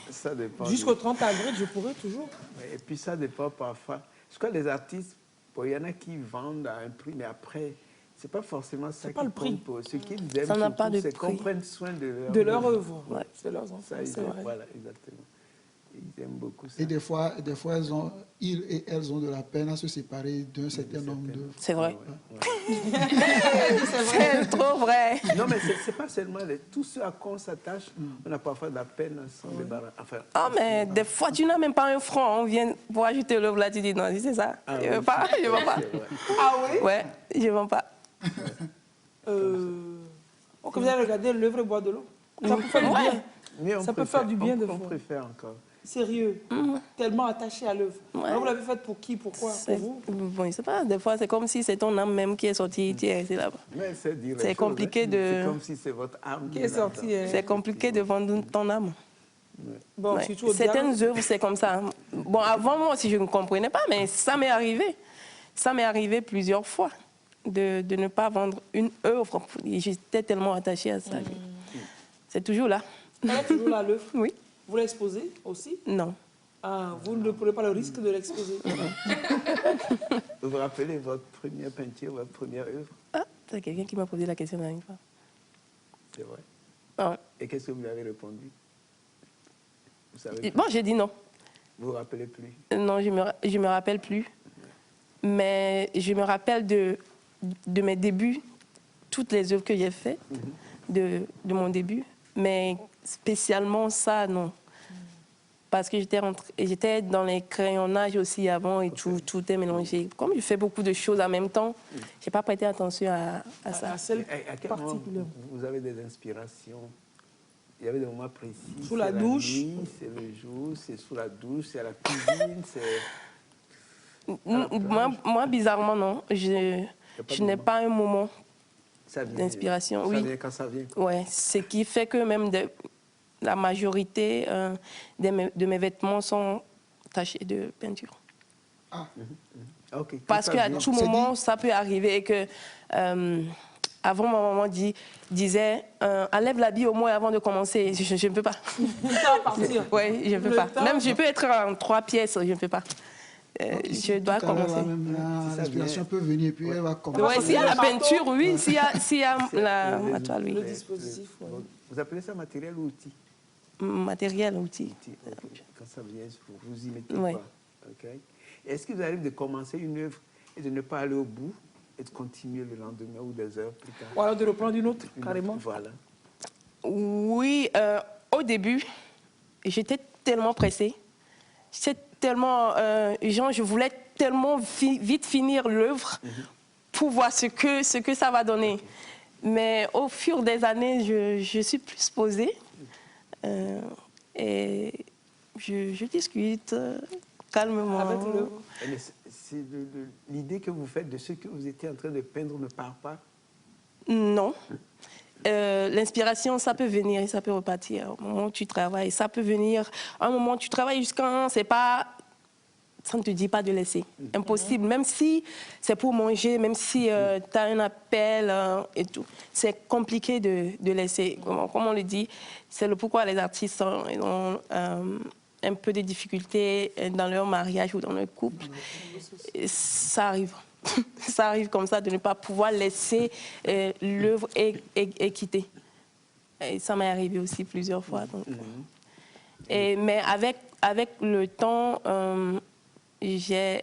Ça dépend. Jusqu'au 30 avril, je pourrai toujours. Et puis ça dépend parfois. Parce que les artistes, il y en a qui vendent à un prix, mais après, c'est pas forcément ça qui compte pour eux. Ce qu'ils aiment, ça n'a pas de c'est prix. qu'on prenne soin de leur œuvre. Ouais. C'est leurs enfants. Ça, voilà, exactement. Ils aiment beaucoup ça. Et des fois ils et elles ont de la peine à se séparer d'un certain nombre d'œuvres. C'est vrai. C'est trop vrai. Non, mais c'est pas seulement tout ce à quoi on s'attache, on a parfois de la peine à s'en débarrasser. Enfin, mais des fois, tu n'as même pas un franc. On vient pour ajouter l'œuvre là, tu dis non, c'est ça. Je ne veux pas. Je veux pas. Ah oui? Ouais, je ne veux pas. Quand vous avez regardé l'œuvre Bois de l'eau, ça peut faire du bien. Ça peut faire du bien de voir. On préfère encore. Sérieux, tellement attaché à l'œuvre. Ouais. Vous l'avez faite pour qui? Pourquoi? Pour vous? Bon, je ne sais pas. Des fois, c'est comme si c'est ton âme même qui est sortie, qui est restée là-bas. C'est compliqué de... C'est comme si c'est votre âme qui est sortie. C'est compliqué de vendre ton âme. Ouais. Bon, certaines œuvres, c'est comme ça. Bon, avant, moi aussi, je ne comprenais pas, mais ça m'est arrivé. Ça m'est arrivé plusieurs fois de ne pas vendre une œuvre. J'étais tellement attachée à ça. C'est toujours là. Elle est toujours là, l'œuvre? Oui. Vous l'exposez aussi? Non. Ah, vous ne prenez pas le risque de l'exposer? Vous vous rappelez votre première peinture, votre première œuvre? Ah, c'est quelqu'un qui m'a posé la question la dernière fois. C'est vrai. Ah. Et qu'est-ce que vous lui avez répondu? Vous savez bon, j'ai dit non. Vous ne vous rappelez plus? Non, je me rappelle plus. Mais je me rappelle de mes débuts, toutes les œuvres que j'ai faites, de mon début. Mais spécialement ça, non. Parce que j'étais dans les crayonnages aussi avant et tout est mélangé. Comme je fais beaucoup de choses en même temps, je n'ai pas prêté attention à ça. À quel moment vous avez des inspirations? Il y avait des moments précis? Sous la douche? C'est le jour, c'est sous la douche, c'est à la cuisine, c'est... Moi, bizarrement, non. Je n'ai pas un moment d'inspiration. Ça vient quand ça vient. Oui, ce qui fait que même la majorité de mes vêtements sont tachés de peinture. Ah. Okay. Parce qu'à tout moment, ça peut arriver et que... avant, ma maman disait enlève l'habit au moins avant de commencer. Je ne peux pas. Ça va partir. Oui, je ne peux pas. Même je peux être en 3 pièces, je ne peux pas. Je dois commencer. L'inspiration peut venir et puis elle va commencer. Oui, s'il y a la peinture, oui. S'il y a la toile, oui. Le dispositif. Vous appelez ça matériel ou outil? Matériel, outil. Quand ça vient, vous y mettez quoi? Okay. Est-ce qu'il vous arrive de commencer une œuvre et de ne pas aller au bout et de continuer le lendemain ou des heures plus tard? Ou alors de reprendre une autre, carrément? Voilà. Oui, au début, j'étais tellement pressée. J'étais tellement... je voulais tellement vite finir l'œuvre pour voir ce que ça va donner. Mais au fur des années, je suis plus posée et je discute calmement. Avec l'œuvre. C'est l'idée que vous faites de ce que vous étiez en train de peindre ne part pas? Non. L'inspiration, ça peut venir et ça peut repartir. Au moment où tu travailles, ça peut venir. À un moment où tu travailles jusqu'à... c'est pas... Ça ne te dit pas de laisser. Impossible. Même si c'est pour manger, même si tu as un appel et tout, c'est compliqué de laisser. Comme on le dit, c'est le pourquoi les artistes ont un peu de difficultés dans leur mariage ou dans leur couple. Et ça arrive. Ça arrive comme ça de ne pas pouvoir laisser l'œuvre et quitter. Et ça m'est arrivé aussi plusieurs fois. Donc. Mais avec le temps, j'ai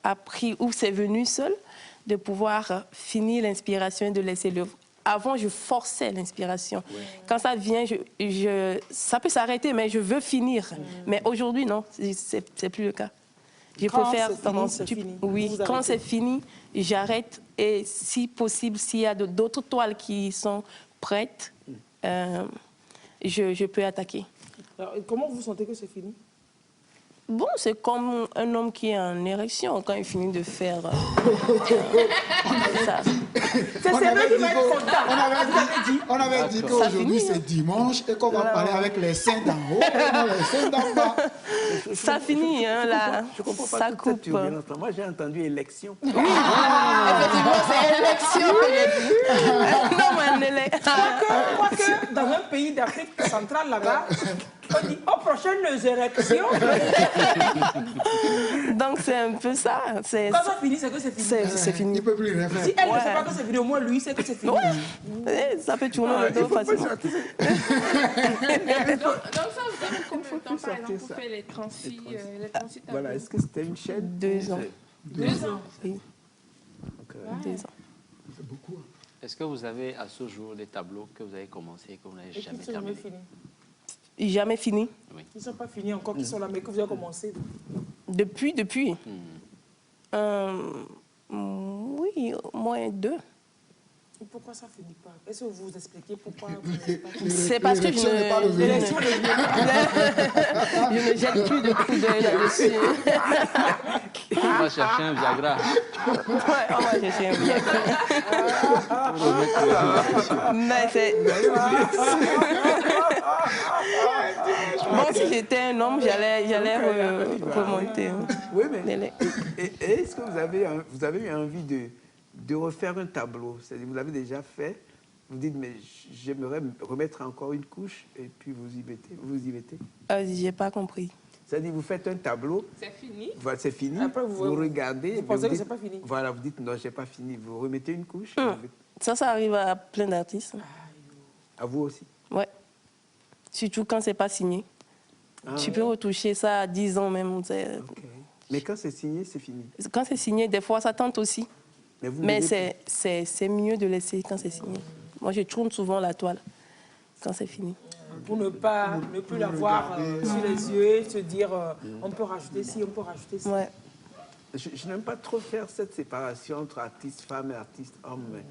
appris, ou c'est venu seul, de pouvoir finir l'inspiration et de laisser l'œuvre. Avant, je forçais l'inspiration. Ouais. Quand ça vient, ça peut s'arrêter, mais je veux finir. Mais aujourd'hui, non, c'est plus le cas. Je préfère... Oui, quand c'est fini, j'arrête. Et si possible, s'il y a d'autres toiles qui sont prêtes, je peux attaquer. Alors, comment vous sentez que c'est fini? Bon, c'est comme un homme qui est en érection quand il finit de faire ça. C'est vrai qu'il va être content. On avait dit qu'aujourd'hui c'est dimanche et qu'on va parler avec les saints d'en haut et non les saints d'en bas. Ça finit, hein, là. Je comprends pas ça coupe. Moi, j'ai entendu élection. Oui, effectivement, c'est élection. Non, mais quoique, dans un pays d'Afrique centrale, là-bas, on dit aux prochaines élections. Donc, c'est un peu ça. Quand ça finit, c'est que c'est fini. C'est fini. Il ne peut plus rien faire. Si elle ne sait pas que c'est fini, au moins lui, c'est que c'est fini. Ouais. Ça peut tourner le dos facilement. Donc, ça, vous avez combien de temps, par exemple, pour faire les 36 tableaux? Voilà, est-ce que c'était une chaîne? 2 ans. 2 ans? Oui. 2 ans. C'est beaucoup. Est-ce que vous avez à ce jour des tableaux que vous avez commencé et que vous n'avez jamais terminé? Jamais fini. Oui. Ils ne sont pas finis encore, qui sont là, mais que vous avez commencé. Depuis. Oui, au moins 2. Et pourquoi ça ne finit pas? Est-ce que vous vous expliquez pourquoi? C'est parce que je ne jette plus de coups d'œil là-dessus. On va chercher un Viagra. Ouais, on va chercher un Viagra. Mais c'est... Bon, si j'étais un homme, j'allais remonter. Oui, mais est-ce que vous avez eu envie de refaire un tableau? C'est-à-dire, vous l'avez déjà fait, vous dites, mais j'aimerais remettre encore une couche, et puis vous y mettez? J'ai pas compris. C'est-à-dire, vous faites un tableau. C'est fini. Voilà, c'est fini. Après, vous regardez. Vous pensez que c'est pas fini? Voilà, vous dites, non, j'ai pas fini. Vous remettez une couche. Ça arrive à plein d'artistes. À vous aussi? Ouais. Surtout quand c'est pas signé. Tu peux retoucher ça à 10 ans même. Okay. Mais quand c'est signé, c'est fini? Quand c'est signé, des fois, ça tente aussi. Mais c'est mieux de laisser quand c'est signé. Moi, je tourne souvent la toile quand c'est fini. Pour ne plus l'avoir sur les yeux et se dire on peut rajouter ci, on peut rajouter ça. Ouais. Je n'aime pas trop faire cette séparation entre artistes femmes et artistes hommes. Mais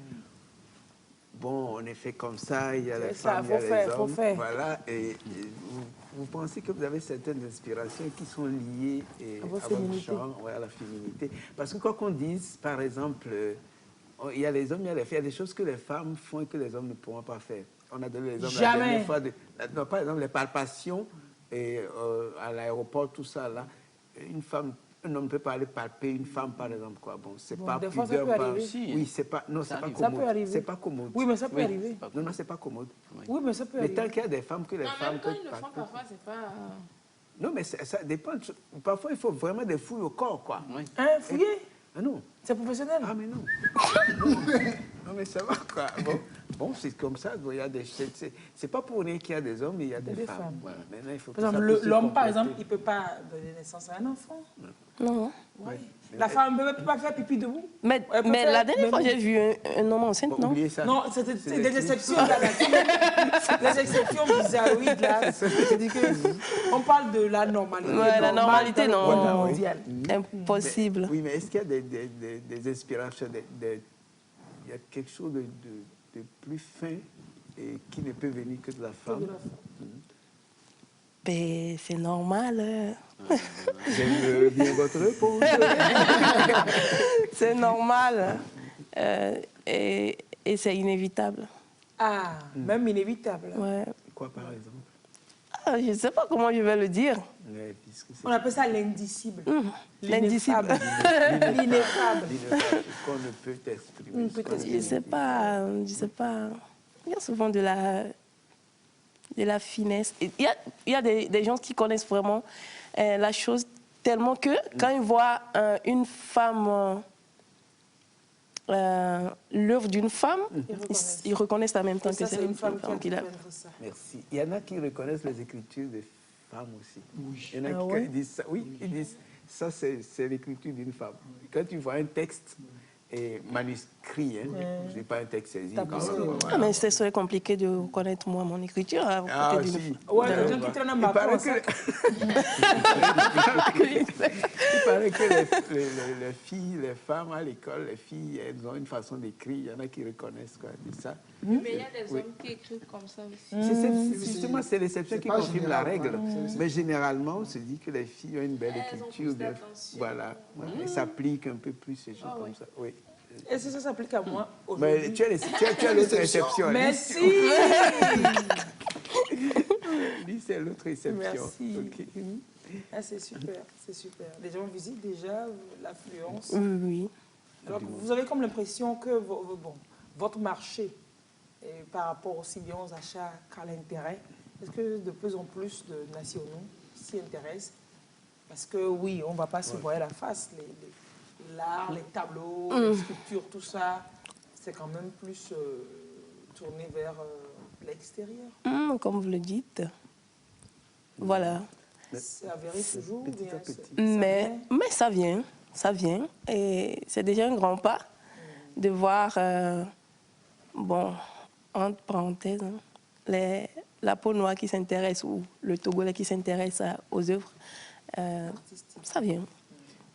bon, on est fait comme ça, il y a les femmes, il y a les hommes. Voilà, et vous pensez que vous avez certaines inspirations qui sont liées à votre genre, à la féminité. Parce que quoi qu'on dise, par exemple, il y a les hommes, il y a les filles, il y a des choses que les femmes font et que les hommes ne pourront pas faire. On a donné les hommes la dernière fois, par exemple, les palpations et, à l'aéroport, tout ça, là. Un homme ne peut pas aller palper une femme, par exemple, quoi. Bon, c'est pas des fois, ça peut arriver. Oui, c'est pas, non, c'est pas commode. Ça peut arriver. C'est pas commode. Oui, mais ça peut arriver. Non, c'est pas commode. Oui, mais ça peut arriver. Mais tant qu'il y a des femmes que les femmes... Même quand ils le font, parfois, c'est pas... Non, mais ça dépend. Parfois, il faut vraiment des fouilles au corps, quoi. Hein, fouiller? Ah non. C'est professionnel? Ah, mais non. Non, mais ça va, quoi. Bon, c'est comme ça. C'est pas pour rien qu'il y a des hommes, mais il y a des femmes. Voilà. Maintenant, il faut par exemple, l'homme, par exemple, il ne peut pas donner naissance à un enfant. Non. Ouais. La femme ne peut pas faire pipi debout. Mais la dernière fois, j'ai vu un homme enceinte, non? Ça. Non, c'est des exceptions de la nature. Les exceptions bizarroïdes, là. On parle de la normalité. Ouais, la normalité, non. Mondiale. Impossible. Oui, mais est-ce qu'il y a des inspirations, il y a quelque chose de plus fin et qui ne peut venir que de la femme? Ben, c'est normal. J'aime bien votre réponse. C'est normal. Et c'est inévitable. Ah, même inévitable. Ouais. Quoi, par exemple? Je ne sais pas comment je vais le dire. Ouais, on appelle ça l'indicible. L'indicible. L'ineffable. Qu'on ne peut exprimer. Je ne sais pas. Il y a souvent de la de la finesse. Il y a des gens qui connaissent vraiment la chose tellement que quand ils voient une femme, l'œuvre d'une femme, ils reconnaissent en même temps que c'est une femme qui l'a. Merci. Il y en a qui reconnaissent les écritures des femmes aussi. Oui. Il y en a qui disent ça. Oui, ils disent ça, c'est l'écriture d'une femme. Quand tu vois un texte manuscrit, hein, je n'ai pas un texte saisi. Ah, mais ce serait compliqué de reconnaître moi mon écriture. Si. Ouais, les gens qui traînent en vacances. Il paraît que les filles, les femmes à l'école, les filles, elles ont une façon d'écrire. Il y en a qui reconnaissent quoi, ça. Mais il y a des hommes qui écrivent comme ça aussi. Justement, c'est l'exception qui confirme la règle. Mais généralement, on se dit que les filles ont une belle écriture. Voilà, elles s'appliquent un peu plus ces choses comme ça. Oui. Et si ça s'applique à moi aujourd'hui? Mais tu as l'autre exception. Merci. Lui, c'est l'autre exception. Merci. Okay. Ah, c'est super, c'est super. Les gens visitent déjà l'affluence. Oui. Alors, vous avez comme l'impression que votre marché, par rapport aussi bien aux achats qu'à l'intérêt, est-ce que de plus en plus de nationaux s'y intéressent? Parce que oui, on ne va pas se voir la face. L'art, les tableaux, les sculptures, tout ça, c'est quand même plus tourné vers l'extérieur. Comme vous le dites. Voilà. Ça varie toujours. Petit à petit. Mais ça vient. Et c'est déjà un grand pas de voir, bon, entre parenthèses, la peau noire qui s'intéresse ou le Togolais qui s'intéresse aux œuvres. Ça vient.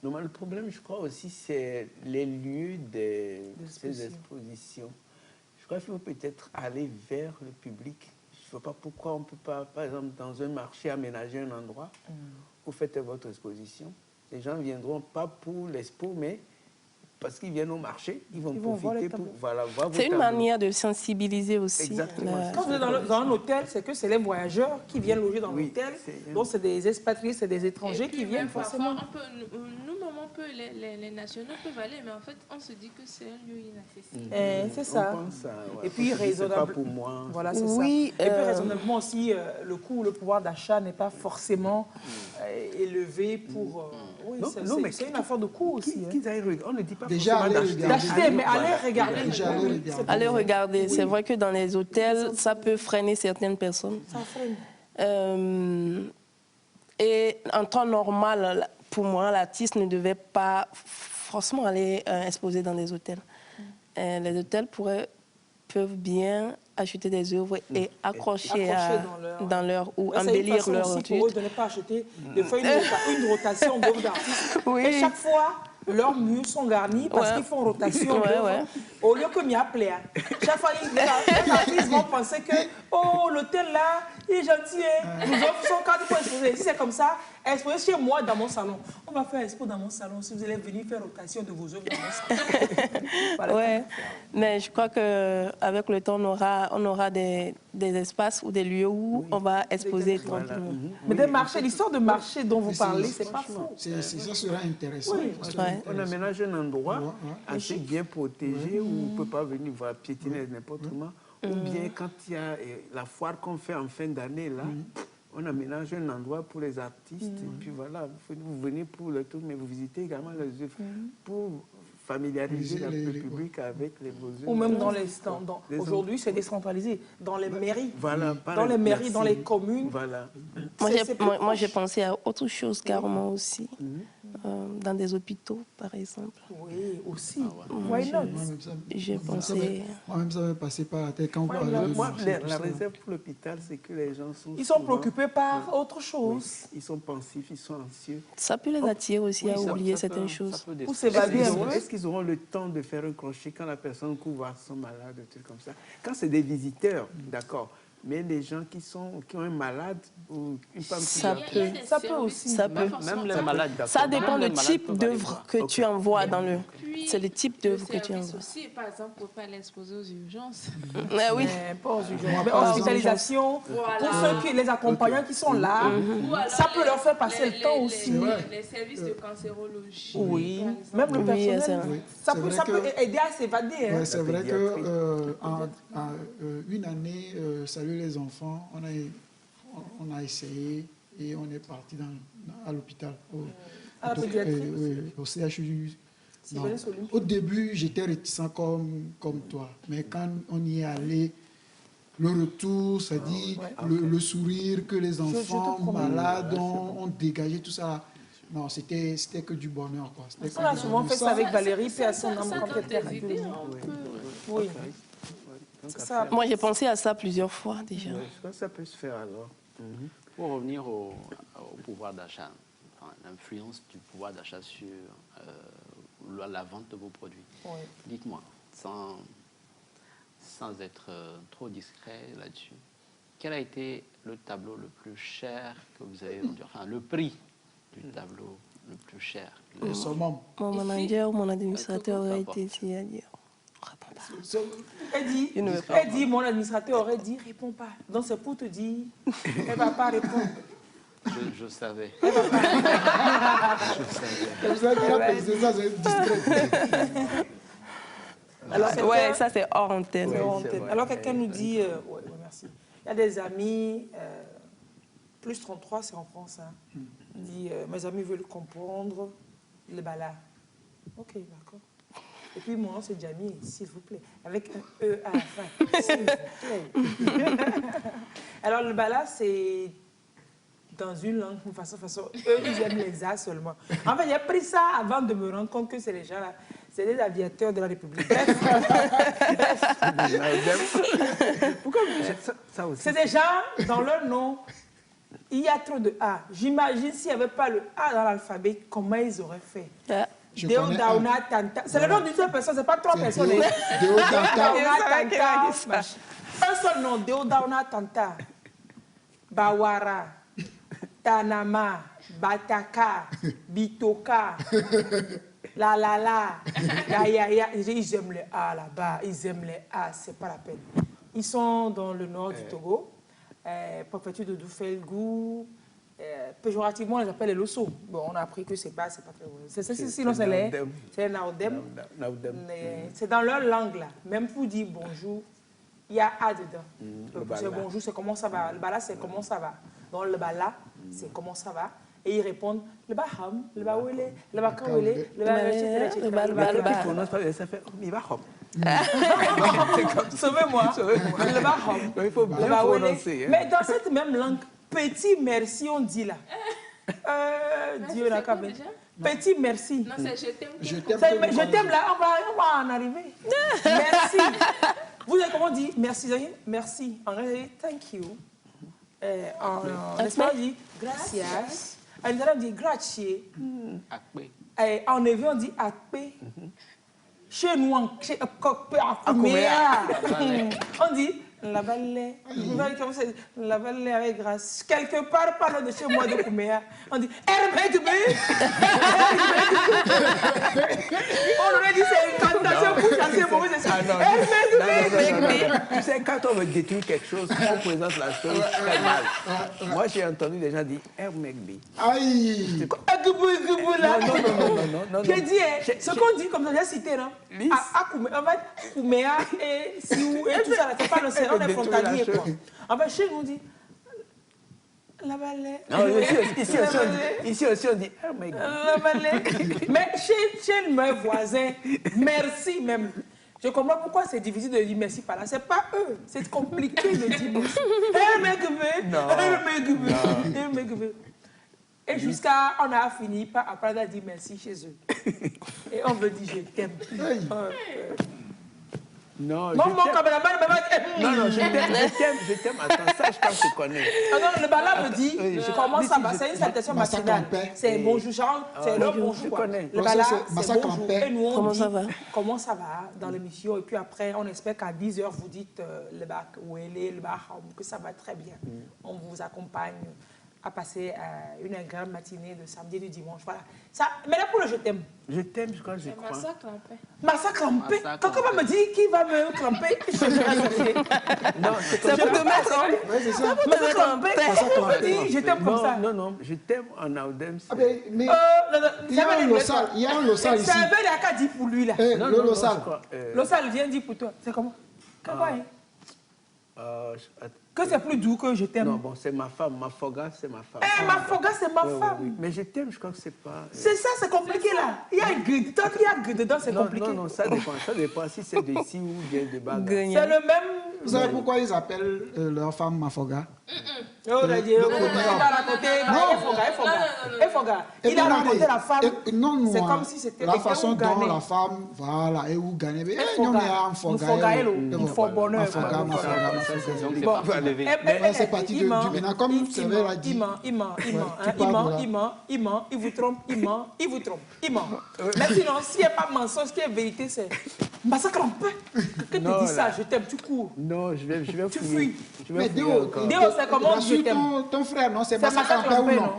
Non, le problème, je crois aussi, c'est les lieux de ces expositions. Je crois qu'il faut peut-être aller vers le public. Je ne vois pas pourquoi on ne peut pas, par exemple, dans un marché, aménager un endroit où vous faites votre exposition. Les gens ne viendront pas pour l'expo, mais parce qu'ils viennent au marché, ils vont profiter pour voir vos C'est une manière de sensibiliser aussi. Exactement. Quand vous êtes dans un hôtel, c'est que c'est les voyageurs qui viennent loger dans l'hôtel. Donc, c'est des expatriés, c'est des étrangers qui viennent forcément. Nous-mêmes, les nationaux peuvent aller, mais en fait, on se dit que c'est un lieu inaccessible. C'est ça. Et puis, raisonnable. Pas pour moi. Voilà, c'est ça. Et puis, raisonnablement aussi, le coût, le pouvoir d'achat n'est pas forcément élevé pour... oui, c'est une affaire de coût aussi. On ne dit pas déjà d'acheter, mais allez regarder. Allez regarder. C'est vrai que dans les hôtels, ça peut freiner certaines personnes. Ça freine. Et en temps normal, pour moi, l'artiste ne devait pas forcément aller exposer dans des hôtels. Les hôtels peuvent bien acheter des œuvres et accrocher dans leur ou embellir leur étude. Pour eux de ne pas acheter de faire une rotation d'œuvres d'artistes. Et chaque fois, leurs murs sont garnis parce qu'ils font rotation d'œuvres. Au lieu que m'y appelé. Chaque fois, les artistes vont penser que l'hôtel là, il est gentil. Nous offrons son cadre pour exposer. Si c'est comme ça, exposez chez moi dans mon salon. On va faire expo dans mon salon si vous allez venir faire rotation de vos œuvres dans mon salon. Mais je crois qu'avec le temps, on aura des espaces ou des lieux où on va exposer tranquillement. Mais des marchés, l'histoire de marché dont vous parlez, c'est pas faux. Ça sera intéressant. On aménage un endroit assez bien protégé où on ne peut pas venir voir piétiner n'importe comment. Ou bien quand il y a la foire qu'on fait en fin d'année, là, on aménage un endroit pour les artistes. Et puis voilà, vous venez pour le tour, mais vous visitez également les œuvres pour familiariser le public avec les beaux œuvres. Ou même dans les stands. Aujourd'hui, c'est décentralisé. Dans les mairies. Voilà, dans les mairies, dans les communes. Voilà. Moi, j'ai pensé à autre chose carrément aussi. Dans des hôpitaux, par exemple. Oui, aussi. Why not? J'ai pensé... Moi-même, ça m'est passé par la tête quand on parlait de la réserve pour l'hôpital, c'est que les gens sont... Ils sont préoccupés par autre chose. Oui, ils sont pensifs, ils sont anxieux. Ça peut les attirer aussi à oublier certaines choses. Pour s'évader. Est-ce qu'ils auront le temps de faire un crochet quand la personne couvre son malade, des trucs comme ça? Quand c'est des visiteurs, d'accord. Mais les gens qui ont un malade ou une femme ça peut aussi. Ça peut. Même les malades. Ça dépend du type d'œuvre que tu envoies dans le... C'est le type d'œuvre que tu envoies. Aussi, par exemple, pour ne pas l'exposer aux urgences. Oui. Pas aux urgences. Mais hospitalisation, pour ceux les accompagnants qui sont là, ça peut leur faire passer le temps aussi. Les services de cancérologie. Oui, même le personnel. Ça peut aider à s'évader. C'est vrai qu'en une année, Salut les enfants, on a essayé et on est parti à l'hôpital. Au CHU. Au début, j'étais réticent comme toi, mais quand on y est allé, le retour, c'est-à-dire le sourire que les enfants malades ont dégagé, tout ça. Non, c'était que du bonheur. Quoi. On a souvent fait ça avec Valérie, puis à son âme Oui. Moi, j'ai pensé à ça plusieurs fois déjà. Ça peut se faire alors. Pour revenir au pouvoir d'achat, enfin, l'influence du pouvoir d'achat sur la vente de vos produits. Dites-moi, sans être trop discret là-dessus, quel a été le tableau le plus cher que vous avez vendu, enfin le prix du tableau le plus cher? Mon manager ou mon administrateur aurait été ici à dire. Elle dit, mon administrateur aurait dit, réponds pas. Donc c'est pour te dire, elle ne va pas répondre. Je savais. Elle va pas Alors, ouais, ça c'est hors antenne. Alors quelqu'un nous dit, merci. Il y a des amis, plus 33 c'est en France, hein. Il dit, mes amis veulent comprendre le bala. Ok, d'accord. Et puis mon nom c'est Jamie, s'il vous plaît, avec un E à la fin, s'il vous plaît. Alors le bala c'est dans une langue, d'une façon, eux ils aiment les A seulement. En fait j'ai pris ça avant de me rendre compte que c'est les gens là. C'est des aviateurs de la République. C'est des gens, dans leur nom, il y a trop de A. J'imagine s'il n'y avait pas le A dans l'alphabet, comment ils auraient fait. Deo Dauna Tanta. C'est le nom d'une seule personne, ce n'est pas trois personnes. Deo Dauna Tanta. Un seul nom, Deo Dauna Tanta. Bawara, Tanama, Bataka, Bitoka. La, ils aiment les A là-bas, ils aiment les A, c'est pas la peine. Ils sont dans le nord du Togo, préfecture de Doufelgou, péjorativement on les appelle les Losso. Bon, on a appris que c'est pas très bon. Sinon c'est les Naodem. C'est dans leur langue là, même pour dire bonjour, il y a A dedans. C'est bonjour, c'est comment ça va. Le bala, c'est comment ça va. Donc le bala, c'est comment ça va. Et ils répondent le baham, le bawele, le bakawele, le prononce pas, ça fait il va hop. Sauvez-moi. Le baham. Il faut bien prononcer. Mais dans cette même langue, petit merci, on dit là. Dieu n'a qu'à mettre. Petit merci. Non, c'est je t'aime. Je t'aime là, on va en arriver. Merci. Vous savez comment on dit merci, merci. En anglais, thank you. En espagnol, on dit gracias. En italien, on dit grazie. En névé, on dit akpe. Chez nous, on dit la balle. La balle avec grâce. Quelque part, par de chez moi de Kouméa, on dit Herbegbe. On aurait dit c'est une cantation pour chasser mauvais esprit. Tu sais, quand on veut détruire quelque chose, on présente la chose très mal. Moi, j'ai entendu des gens dire Herbegbe. Aïe. Non. J'ai dit, ce qu'on dit comme ça, j'ai cité, non? En fait, Kouméa et Siou et tout ça, c'est pas le serrant des frontaliers, quoi. En fait, chez nous, on dit la balai. Ici aussi, on dit la balai. Mais chez mes voisins, merci même. Je comprends pourquoi c'est difficile de dire merci par là. C'est pas eux. C'est compliqué de dire merci. Et jusqu'à, on a fini par apprendre à dire merci chez eux. Et on veut dire je t'aime. Non, je t'aime. Attends, ça, je pense que je connais. Non, le bala me dit, comment ça va? C'est une salutation matinale. C'est bonjour, c'est le bonjour. Le bala, c'est bonjour. Et nous, on dit comment ça va dans l'émission. Et puis après, on espère qu'à 10h, vous dites le bac, le bac, que ça va très bien. On vous accompagne à passer une agréable matinée de samedi et de dimanche. Voilà. Ça, mais là, pour le je t'aime. Je t'aime, je crois que je crois. Massacre en paix. Massacre en paix. Quelqu'un va me dire qui va me clamper. Non, c'est pour te mettre en paix. Ouais, c'est ça. Massacre en paix. Je t'aime comme ça. Non, je t'aime en Audem. Mais il y a un Lossal ici. C'est un verre qu'à dit pour lui là. Le Lossal. Lossal vient dire pour toi. C'est comment? Comment Que c'est plus doux que je t'aime. Non, bon, c'est ma femme. Mafoga, c'est ma femme. Mafoga, c'est ma femme. Oui. Mais je t'aime, je crois que c'est pas... C'est ça, c'est compliqué là. Il y a un gueux. Tant qu'il y a un gueux dedans, c'est compliqué. Non, ça dépend si c'est d'ici ou bien de Baga. C'est le même... Vous savez pourquoi ils appellent leur femme Mafoga? Il a raconté la femme. Non, c'est comme si c'était la façon dont la femme, voilà, et où gagner. Il faut bonheur. C'est parti du maintenant. Comme Sévère l'a dit. Il vous trompe. Mais sinon, s'il n'y a pas mensonge, ce qui est vérité, c'est massacre un peu. Quand tu dis ça, je t'aime, tu cours. Non, je vais tu fuis. Mais Déo, c'est comment je t'aime. Ton frère, non, c'est massacre en père ou non?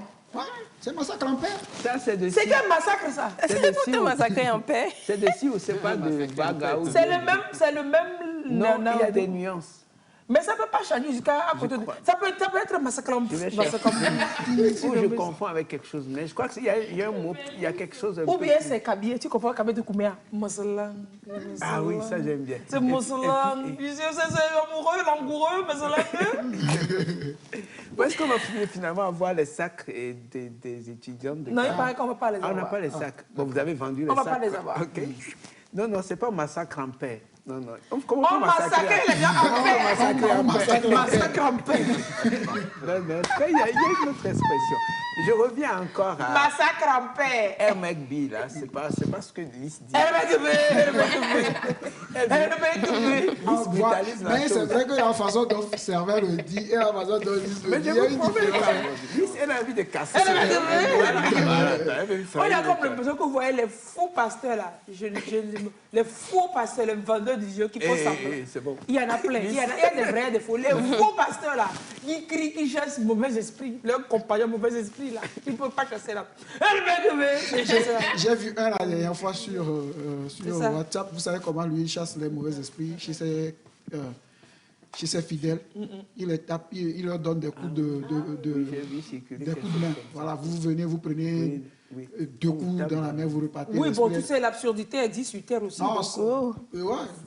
C'est massacre en père. C'est quel massacre ça? C'est massacrer en paix. C'est de ci ou c'est pas de Baga? C'est le même. Non, il y a des nuances. Mais ça ne peut pas changer jusqu'à côté de... Ça peut être massacre en paix. Ou je confonds avec quelque chose. Mais je crois qu'il y a un mot, il y a quelque chose... Ou bien c'est Kabyé, tu comprends Kabyé de Kouméa? Mousselang. Ah oui, ça j'aime bien. C'est Mousselang. C'est langoureux, Mousselang. Est-ce qu'on va finalement avoir les sacs des étudiants? Non, il paraît qu'on ne va pas les avoir. On n'a pas les sacs. Bon, vous avez vendu les sacs. On ne va pas les avoir. Non, ce n'est pas massacre en paix. Non. On massacre les gens en paix. Massacre en paix. Non, il y a une autre expression. Je reviens encore à... Massacre en paix. RMB, là, c'est pas ce que Lys dit. Mais c'est vrai que la façon dont Serveur le dit et la façon dont Lys le dit, il y a une différence. Lys, elle a envie de casser. On a comme l'impression que vous voyez les faux pasteurs là. Les faux pasteurs, les vendeurs du Dieu qui font semblant. Bon. Il y en a plein. Il y a des vrais, des faux. Les faux pasteurs là, ils crient, ils chassent mauvais esprit. Leurs compagnons mauvais esprit là. Ils ne peuvent pas chasser là. J'ai vu un la dernière fois sur WhatsApp. Vous savez comment lui chasse les mauvais esprits chez ses fidèles. Il les tape, il leur donne des coups de main. Voilà, vous venez, vous prenez 2 coups dans la main, vous repartez. Oui, bon, tu sais, l'absurdité existe sur terre aussi. Non,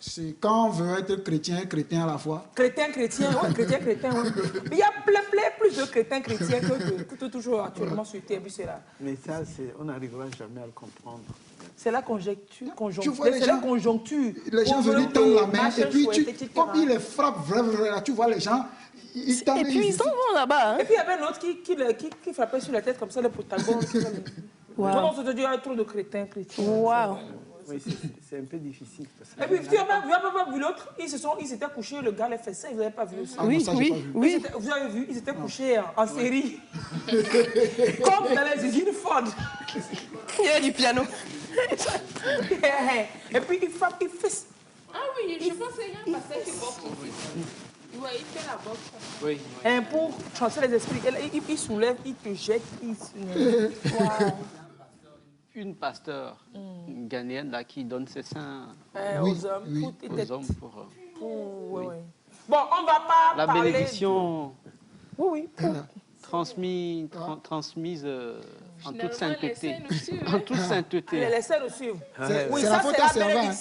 c'est quand on veut être chrétien à la fois. Chrétien, oui. Mais il y a plus de chrétiens que toujours actuellement sur terre. Mais ça, on n'arrivera jamais à le comprendre. C'est la conjoncture. C'est la conjoncture. Les gens veulent tendre la main et puis comme ils les frappent, tu vois les gens. Et puis ils s'en vont là-bas. Et puis il y avait un autre qui frappait sur la tête comme ça, le protagoniste. On se dit, il y a trop de chrétiens. Waouh. Oui, c'est un peu difficile. Et puis, tu n'as pas vu l'autre, ils s'étaient couchés, le gars les fait ça, vous n'avez pas vu aussi. Oui. Vous avez vu, ils étaient couchés en série. Comme dans les usines Ford. Il y a du piano. Et puis, il frappe, il fait... Ah oui, je pense qu'il y a un pasteur qui boxe aussi. Oui, il fait la boxe. Oui. Et pour chasser les esprits, il soulève, il te jette, Une pasteur ghanéenne là, qui donne ses seins aux hommes. Pour Bon, on ne va pas la parler bénédiction transmise en toute sainteté. En toute sainteté. Les scènes nous suivent. Oui, c'est ça c'est la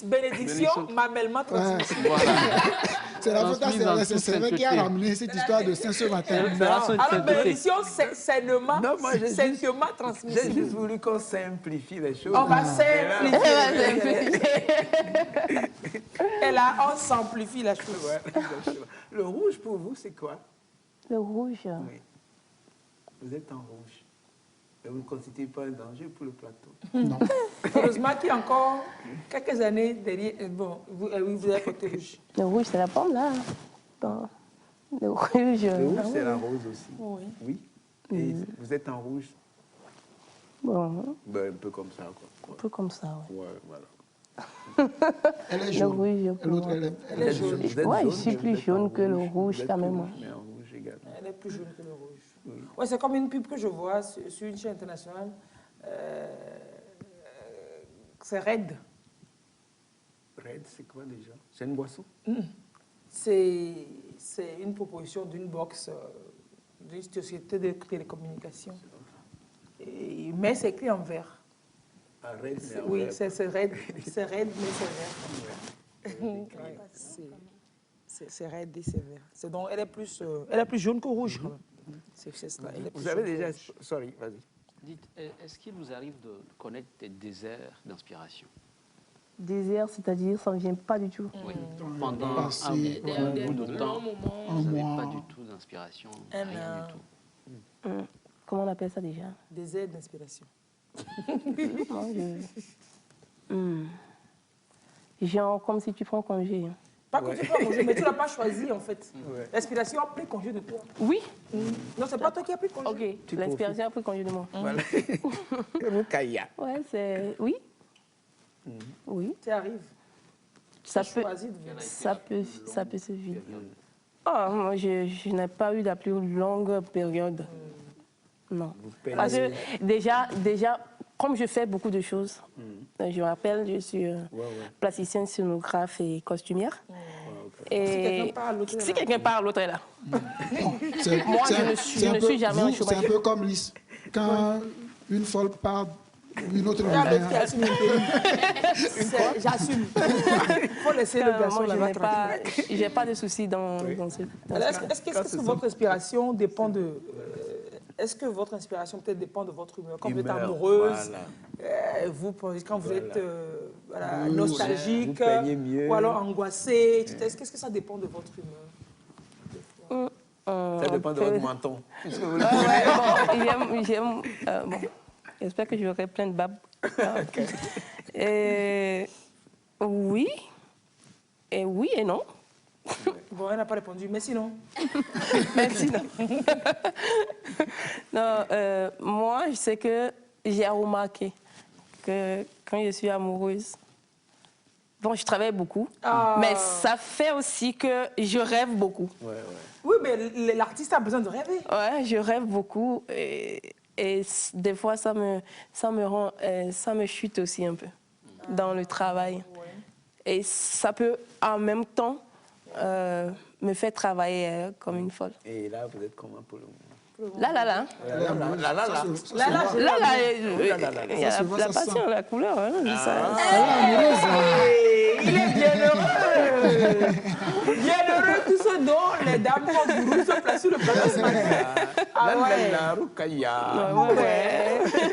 bénédiction mamellement transmise. C'est la faute à c'est vrai qui a ramené cette histoire de Saint ce matin. Alors, bénédiction, sainement transmise. J'ai juste voulu qu'on simplifie les choses. On va simplifier. Et là, on simplifie la chose. Le rouge, pour vous, c'est quoi? Le rouge. Oui. Vous êtes en rouge. Et vous ne constituez pas un danger pour le plateau. Non. Heureusement qu'il y a encore quelques années derrière. Bon, vous avez porté rouge. Le rouge, c'est la pomme là. Bon. Le rouge. Le rouge, c'est la rose aussi. Oui. Et vous êtes en rouge. Bon. Ben, un peu comme ça, quoi. Un peu comme ça, oui. Ouais, voilà. Elle est jaune. L'autre, elle est jaune. Oui, je suis plus jaune que le rouge quand même. Mais en rouge également. Elle est plus jaune que le rouge. Oui, c'est comme une pub que je vois sur une chaîne internationale. C'est Red. Red, c'est quoi déjà? C'est une boisson? C'est une proposition d'une box d'une société de télécommunications. Mais c'est écrit en vert. Ah, Red, mais en oui, vert. c'est Red. C'est Red, mais c'est vert. C'est raide et sévère. Donc, elle est plus jaune que rouge. Quand même. C'est cela. Vous avez déjà... Sorry, vas-y. Dites, est-ce qu'il vous arrive de connaître des déserts d'inspiration? Désert, c'est-à-dire, ça ne vient pas du tout. Oui. Pendant un bout de temps, vous n'avez pas du tout d'inspiration, rien du tout. Comment on appelle ça déjà? Désert d'inspiration. Genre, comme si tu prends congé. Pas que tu prends congé, mais tu ne l'as pas choisi, en fait. L'inspiration a pris congé de toi. Oui. Non, c'est pas toi qui as pris congé. Ok, l'inspiration a pris congé de moi. Voilà. Ouais, c'est... Oui. Oui. Tu arrives. Ça peut se vivre. Oh, moi, je n'ai pas eu la plus longue période. Non. Parce que déjà, comme je fais beaucoup de choses, je me rappelle, je suis plasticienne, scénographe et costumière. Et si quelqu'un parle, l'autre est là. Moi, je ne suis jamais en chômage. C'est un peu comme Lys. Quand une folle part, une autre J'assume. Il faut laisser le garçon là-bas. Je n'ai pas de soucis dans ce... Est-ce que votre inspiration dépend de... Est-ce que votre inspiration peut-être dépend de votre humeur? Quand vous êtes amoureuse, quand vous êtes nostalgique, ou alors angoissé, qu'est-ce que ça dépend de votre humeur? Ça dépend de votre menton. J'espère que j'aurai plein de babes. Oui. Et oui et non. Bon, elle n'a pas répondu, mais sinon. Merci, non. Non, moi, je sais que j'ai remarqué que quand je suis amoureuse, bon, je travaille beaucoup, mais ça fait aussi que je rêve beaucoup. Oui, mais l'artiste a besoin de rêver. Ouais, je rêve beaucoup et des fois, ça me chute aussi un peu dans le travail. Et ça peut en même temps me fait travailler comme une folle. Et là, vous êtes comment pour le moment? Là, la passion, la couleur. Il est bien heureux. Bien heureux, tout ce dont les dames comme se placent sur le plateau ce matin.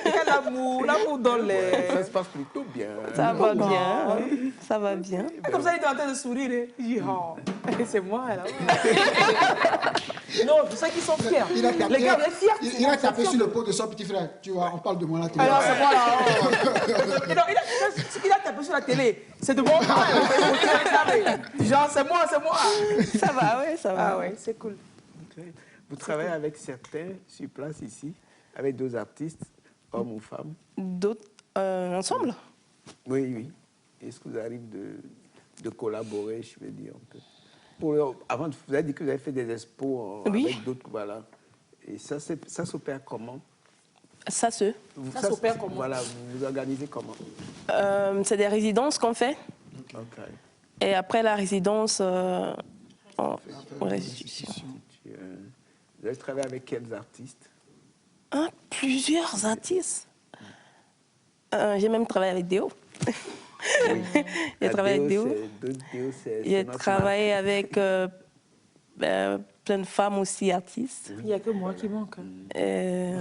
Quel amour, l'amour dans les... Ça se passe plutôt bien. Ça va bien, ça va bien. Comme ça, il est en train de sourire. Il dit, oh, c'est moi, là. Non, c'est ça qu'ils sont fiers. Les gars, vous êtes fiers. Il a tapé sur le pot de son petit frère. Tu vois, on parle de moi là. Alors, c'est moi là. Il a tapé sur la télé. C'est de mon temps. Genre, c'est moi. Ça va, oui, ça va. Ah ouais, c'est cool. Vous travaillez avec certains sur place ici, avec d'autres artistes, hommes ou femmes? D'autres ensemble? Oui. Est-ce que vous arrive de collaborer, je veux dire, un peu? Avant, vous avez dit que vous avez fait des expos avec d'autres, voilà. Et ça s'opère comment? Ça s'opère comment? Voilà, vous vous organisez comment? C'est des résidences qu'on fait. Okay. Et après la résidence, restitution. Vous avez travaillé avec quels artistes? Plusieurs artistes. J'ai même travaillé avec Déo. J'ai travaillé avec Déo. J'ai travaillé avec plein de femmes aussi, artistes. Il n'y a que moi qui manque. Et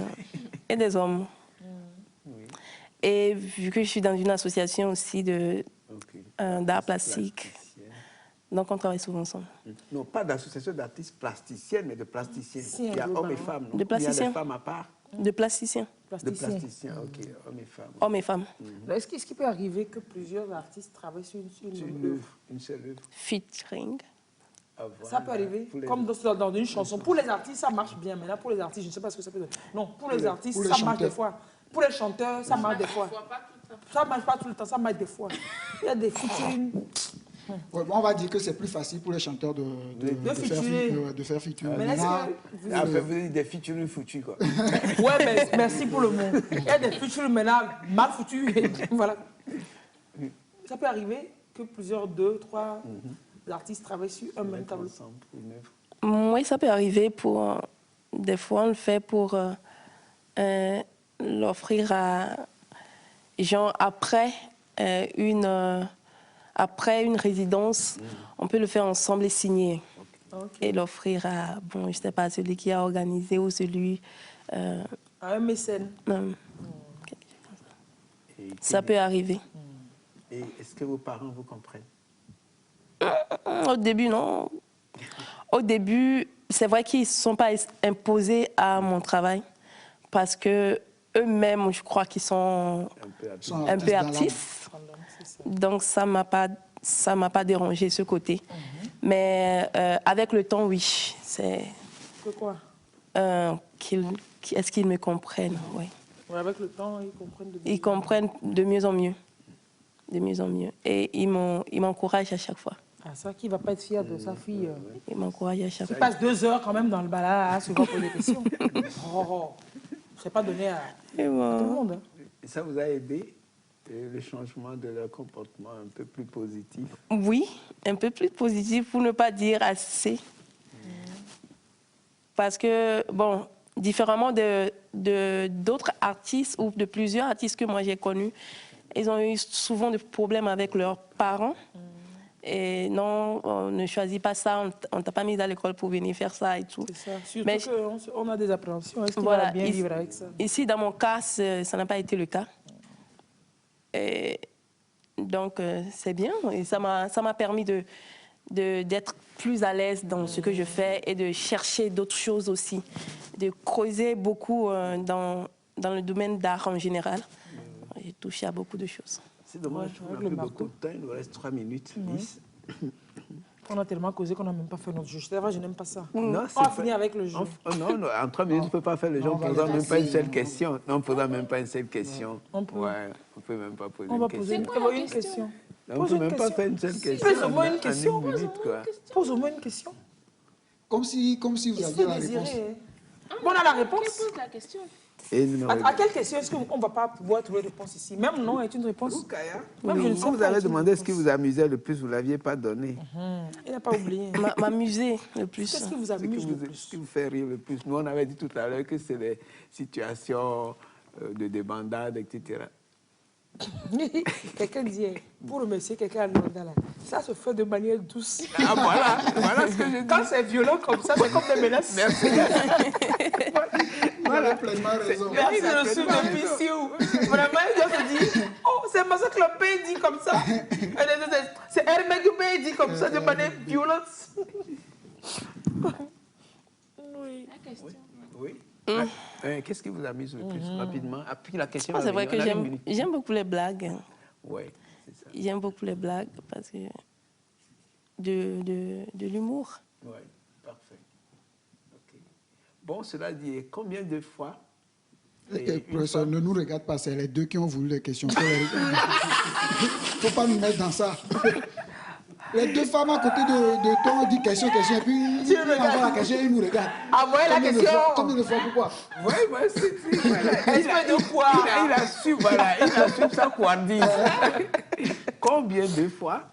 des hommes. Et vu que je suis dans une association aussi d'art plastique, donc on travaille souvent ensemble. Non, pas d'association d'artistes plasticiennes, mais de plasticiens. Il y a hommes et femmes, non? De plasticiens. Il y a des femmes à part? De plasticiens. De plasticiens, ok, hommes et femmes. Hommes et femmes. Est-ce qu'il peut arriver que plusieurs artistes travaillent sur une œuvre? Une seule œuvre. Featuring. Voilà. Ça peut arriver, comme dans une chanson. Pour les artistes, ça marche bien, mais là, pour les artistes, je ne sais pas ce que ça peut donner. Non, pour les artistes, ça marche des fois. Pour les chanteurs, ça marche des fois. Ça ne marche pas tout le temps, ça marche des fois. Il y a des featuring. Ouais, on va dire que c'est plus facile pour les chanteurs de faire featuring. Mais vous dites des featuring foutus, quoi. Ouais, mais merci pour le mot. Il y a des featuring maintenant mal foutus. Voilà. Ça peut arriver que plusieurs, 2, 3 artistes travaillent sur un même tableau. Oui, ça peut arriver des fois, on le fait pour l'offrir à... Genre, après après une résidence, on peut le faire ensemble et signer. Okay. Et l'offrir à, bon, je sais pas, celui qui a organisé ou celui... à un mécène. Ça peut arriver. Et est-ce que vos parents vous comprennent? Au début, non. Au début, c'est vrai qu'ils ne se sont pas imposés à mon travail parce que eux-mêmes, je crois qu'ils sont un peu artistes. Donc, ça m'a pas dérangé ce côté. Mais avec le temps, oui. C'est... Pourquoi? Est-ce qu'ils me comprennent? Oui. Ouais, avec le temps, ils comprennent de mieux. Ils comprennent de mieux en mieux. De mieux en mieux. Et ils m'encouragent à chaque fois. Ah, c'est vrai qu'il ne va pas être fier de sa fille. Il m'encourage à chaque fois. Il passe 2 heures quand même dans le balade à se voir poser des questions. Je ne pas donné à tout le monde. Et ça vous a aidé, le changement de leur comportement un peu plus positif? Oui, un peu plus positif, pour ne pas dire assez. Parce que, bon, différemment d'autres artistes ou de plusieurs artistes que moi j'ai connus, ils ont eu souvent des problèmes avec leurs parents. Et non, on ne choisit pas ça, on ne t'a pas mis à l'école pour venir faire ça et tout. C'est ça. Surtout qu'on a des appréhensions. Est-ce qu'il va bien vivre avec ça? Ici, dans mon cas, ça n'a pas été le cas. Et donc, c'est bien. Et ça m'a permis d'être plus à l'aise dans ce que je fais et de chercher d'autres choses aussi. De creuser beaucoup dans le domaine d'art en général. J'ai touché à beaucoup de choses. C'est dommage, on n'a plus beaucoup de temps, il nous reste 3 minutes 10. On a tellement causé qu'on n'a même pas fait notre jeu. C'est vrai, je n'aime pas ça. Non, on va finir avec le jeu. Non, en 3 minutes, on ne peut pas faire le jeu en ne posant même pas une seule question. Non, on ne posant même pas une seule question. On peut même pas poser une question. On va poser une question. On ne peut même pas faire une seule question. Pose au moins une question. Pose au moins une question. Comme si vous aviez la réponse. Bon, on a la réponse. Qui pose la question? À quelle question est-ce qu'on ne va pas pouvoir trouver réponse ici? Même non est une réponse. Quand vous avez demandé ce qui vous amusait le plus, vous ne l'aviez pas donné. Il n'a pas oublié. M'amuser le plus. Qu'est-ce qui vous amuse le plus? Ce qui vous fait rire le plus? Nous, on avait dit tout à l'heure que c'est les situations de débandade, etc. Quelqu'un dit, pour remercier quelqu'un à Londres, ça se fait de manière douce. Ah, voilà ce que je dis. Quand c'est violent comme ça, c'est comme des menaces. Merci. Voilà, pleinement raison. Merci de le suivre depuis Sioux. Vraiment, il doit se dire, oh, c'est Massacre le pays dit comme ça. C'est Hermès Dubé dit comme ça, de manière violente. Oui. La question. Oui. Qu'est-ce qui vous amuse le plus, rapidement? Après la question. C'est vrai que j'aime beaucoup les blagues. Oui, c'est ça. J'aime beaucoup les blagues parce que de l'humour. Oui, parfait. Okay. Bon, cela dit, combien de fois Professeur, ne nous regarde pas, c'est les deux qui ont voulu les questions. Il ne faut pas nous mettre dans ça. Les deux femmes à côté de toi ont dit question, et puis ils envoient la question et ils nous regardent. Ah ouais, la question. Combien de fois, pourquoi? Oui, c'est voilà. Il a su, voilà, il a su sa couardise. Combien de fois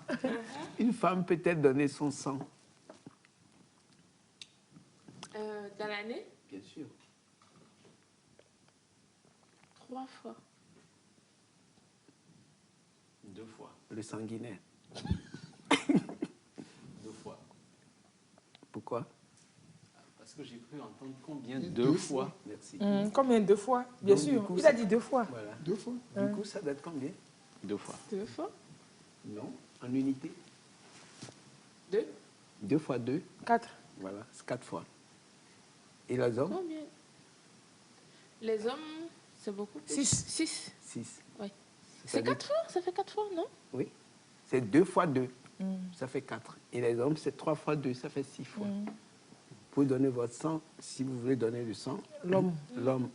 une femme peut-elle donner son sang? Dans l'année? Bien sûr. 3 fois. 2 fois. Le sanguinaire. 2 fois. Pourquoi? Parce que j'ai cru entendre combien 2 fois. Merci. Combien 2 fois? Bien donc, sûr, coup, il a dit 2 fois. Voilà. 2 fois. Du coup, ça date combien? 2 fois. 2 fois? Non, en unité. 2. 2 fois 2. 4. Voilà, c'est 4 fois. Et les hommes? Combien? Les hommes, c'est beaucoup plus. 6. 6. Oui. C'est 4 fois? Ça fait 4 fois, non? Oui. C'est 2 fois 2. Ça fait 4. Et les hommes, c'est 3 fois 2, ça fait 6 fois. Vous pouvez donner votre sang, si vous voulez donner du sang. L'homme.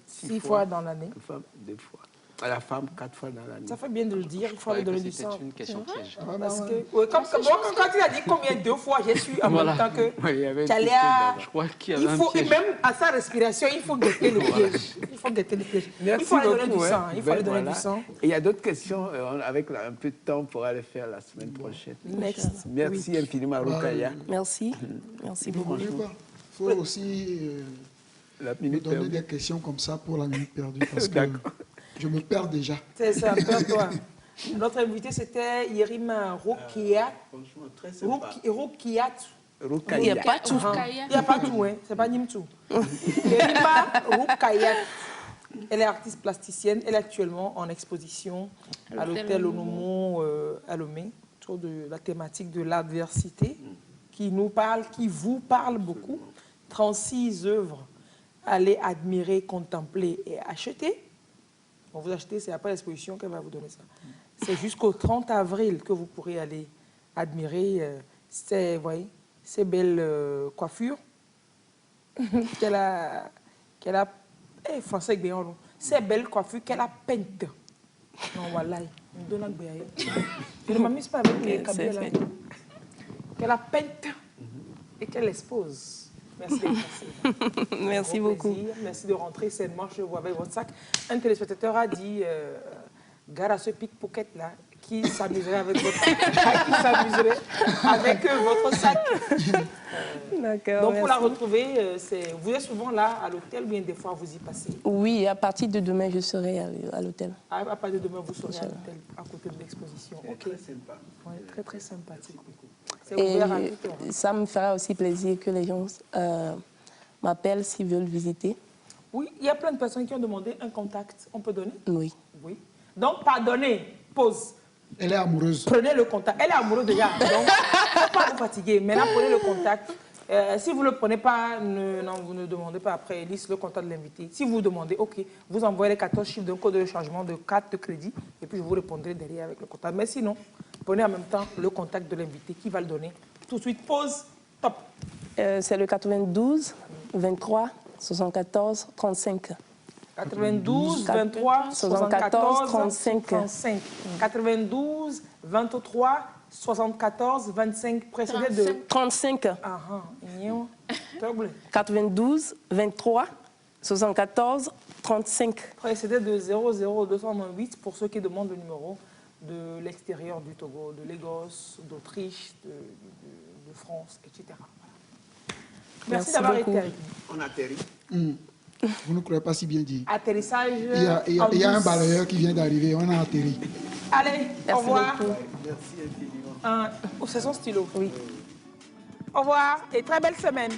6 fois dans l'année. La femme, 2 fois. À la femme, 4 fois dans l'année. Ça fait bien de le dire, il faut aller donner du sang. C'est une question piège. Parce que, quand il a dit combien 2 fois, j'ai su en même temps que je crois qu'il y avait un et piège. même à sa respiration, il faut guetter le piège. Il faut guetter le piège. Il faut aller donner du sang. Il faut aller donner du sang. Et il y a d'autres questions, avec un peu de temps, on pourra les faire la semaine prochaine. Merci infiniment, Rukaya. Merci. Merci beaucoup. Il faut aussi me donner des questions comme ça pour la minute perdue. Parce que je me perds déjà. C'est ça, perds-toi. Notre invité, c'était Yerima Rokiat. Franchement, très sympa. Rokiat. Il n'y a pas tout. Il n'y a pas tout, hein. C'est pas Nimtu. Yerima Roukayat. Elle est artiste plasticienne. Elle est actuellement en exposition à l'hôtel Onomo à Lomé, autour de la thématique de l'adversité, qui nous parle, qui vous parle beaucoup. 36 œuvres. Allez admirer, contempler et acheter. Quand vous achetez, c'est après l'exposition qu'elle va vous donner ça. C'est jusqu'au 30 avril que vous pourrez aller admirer ces belles coiffures qu'elle a français bien long. Ces belles coiffures qu'elle a peintes. Non, voilà, on donne un béaille. Je ne m'amuse pas avec les cabelles là. Qu'elle a peintes et qu'elle expose. Merci d'être passé. Merci beaucoup. Plaisir. Merci de rentrer sainement chez vous avec votre sac. Un téléspectateur a dit, gare à ce pickpocket là, qui s'amuserait avec votre sac. Qui s'amuserait avec votre sac. D'accord. Donc pour la retrouver, vous êtes souvent là à l'hôtel ou bien des fois vous y passez? Oui, à partir de demain, je serai à l'hôtel. À partir de demain, vous serez à l'hôtel, à côté de l'exposition. Okay. Très sympa. Ouais, très, très sympathique. C'est ouvert à tout. Ça me fera aussi plaisir que les gens m'appellent s'ils veulent visiter. Oui, il y a plein de personnes qui ont demandé un contact. On peut donner? Oui. Oui. Donc, pardonnez, pause. Elle est amoureuse. Prenez le contact. Elle est amoureuse déjà. Donc, il ne faut pas vous fatiguer. Maintenant, prenez le contact. Si vous ne le prenez pas, vous ne demandez pas après Elise le contact de l'invité. Si vous demandez, OK, vous envoyez les 14 chiffres d'un code de changement de carte de crédit et puis je vous répondrai derrière avec le contact. Mais sinon, prenez en même temps le contact de l'invité qui va le donner. Tout de suite, pause, top. C'est le 92 23 74 35. 92 23 74 35. 92 23 74 25 précédé de 35. 92 23 74 35. Précédé de 00208 pour ceux qui demandent le numéro de l'extérieur du Togo, de Lagos, d'Autriche, de France, etc. Merci d'avoir été avec nous. On atterrit. Vous ne croyez pas si bien dit. Atterrissage. Il y a un balayeur qui vient d'arriver, on a atterri. Allez, au revoir. Merci infiniment. C'est son stylo. Oui. Au revoir et très belle semaine.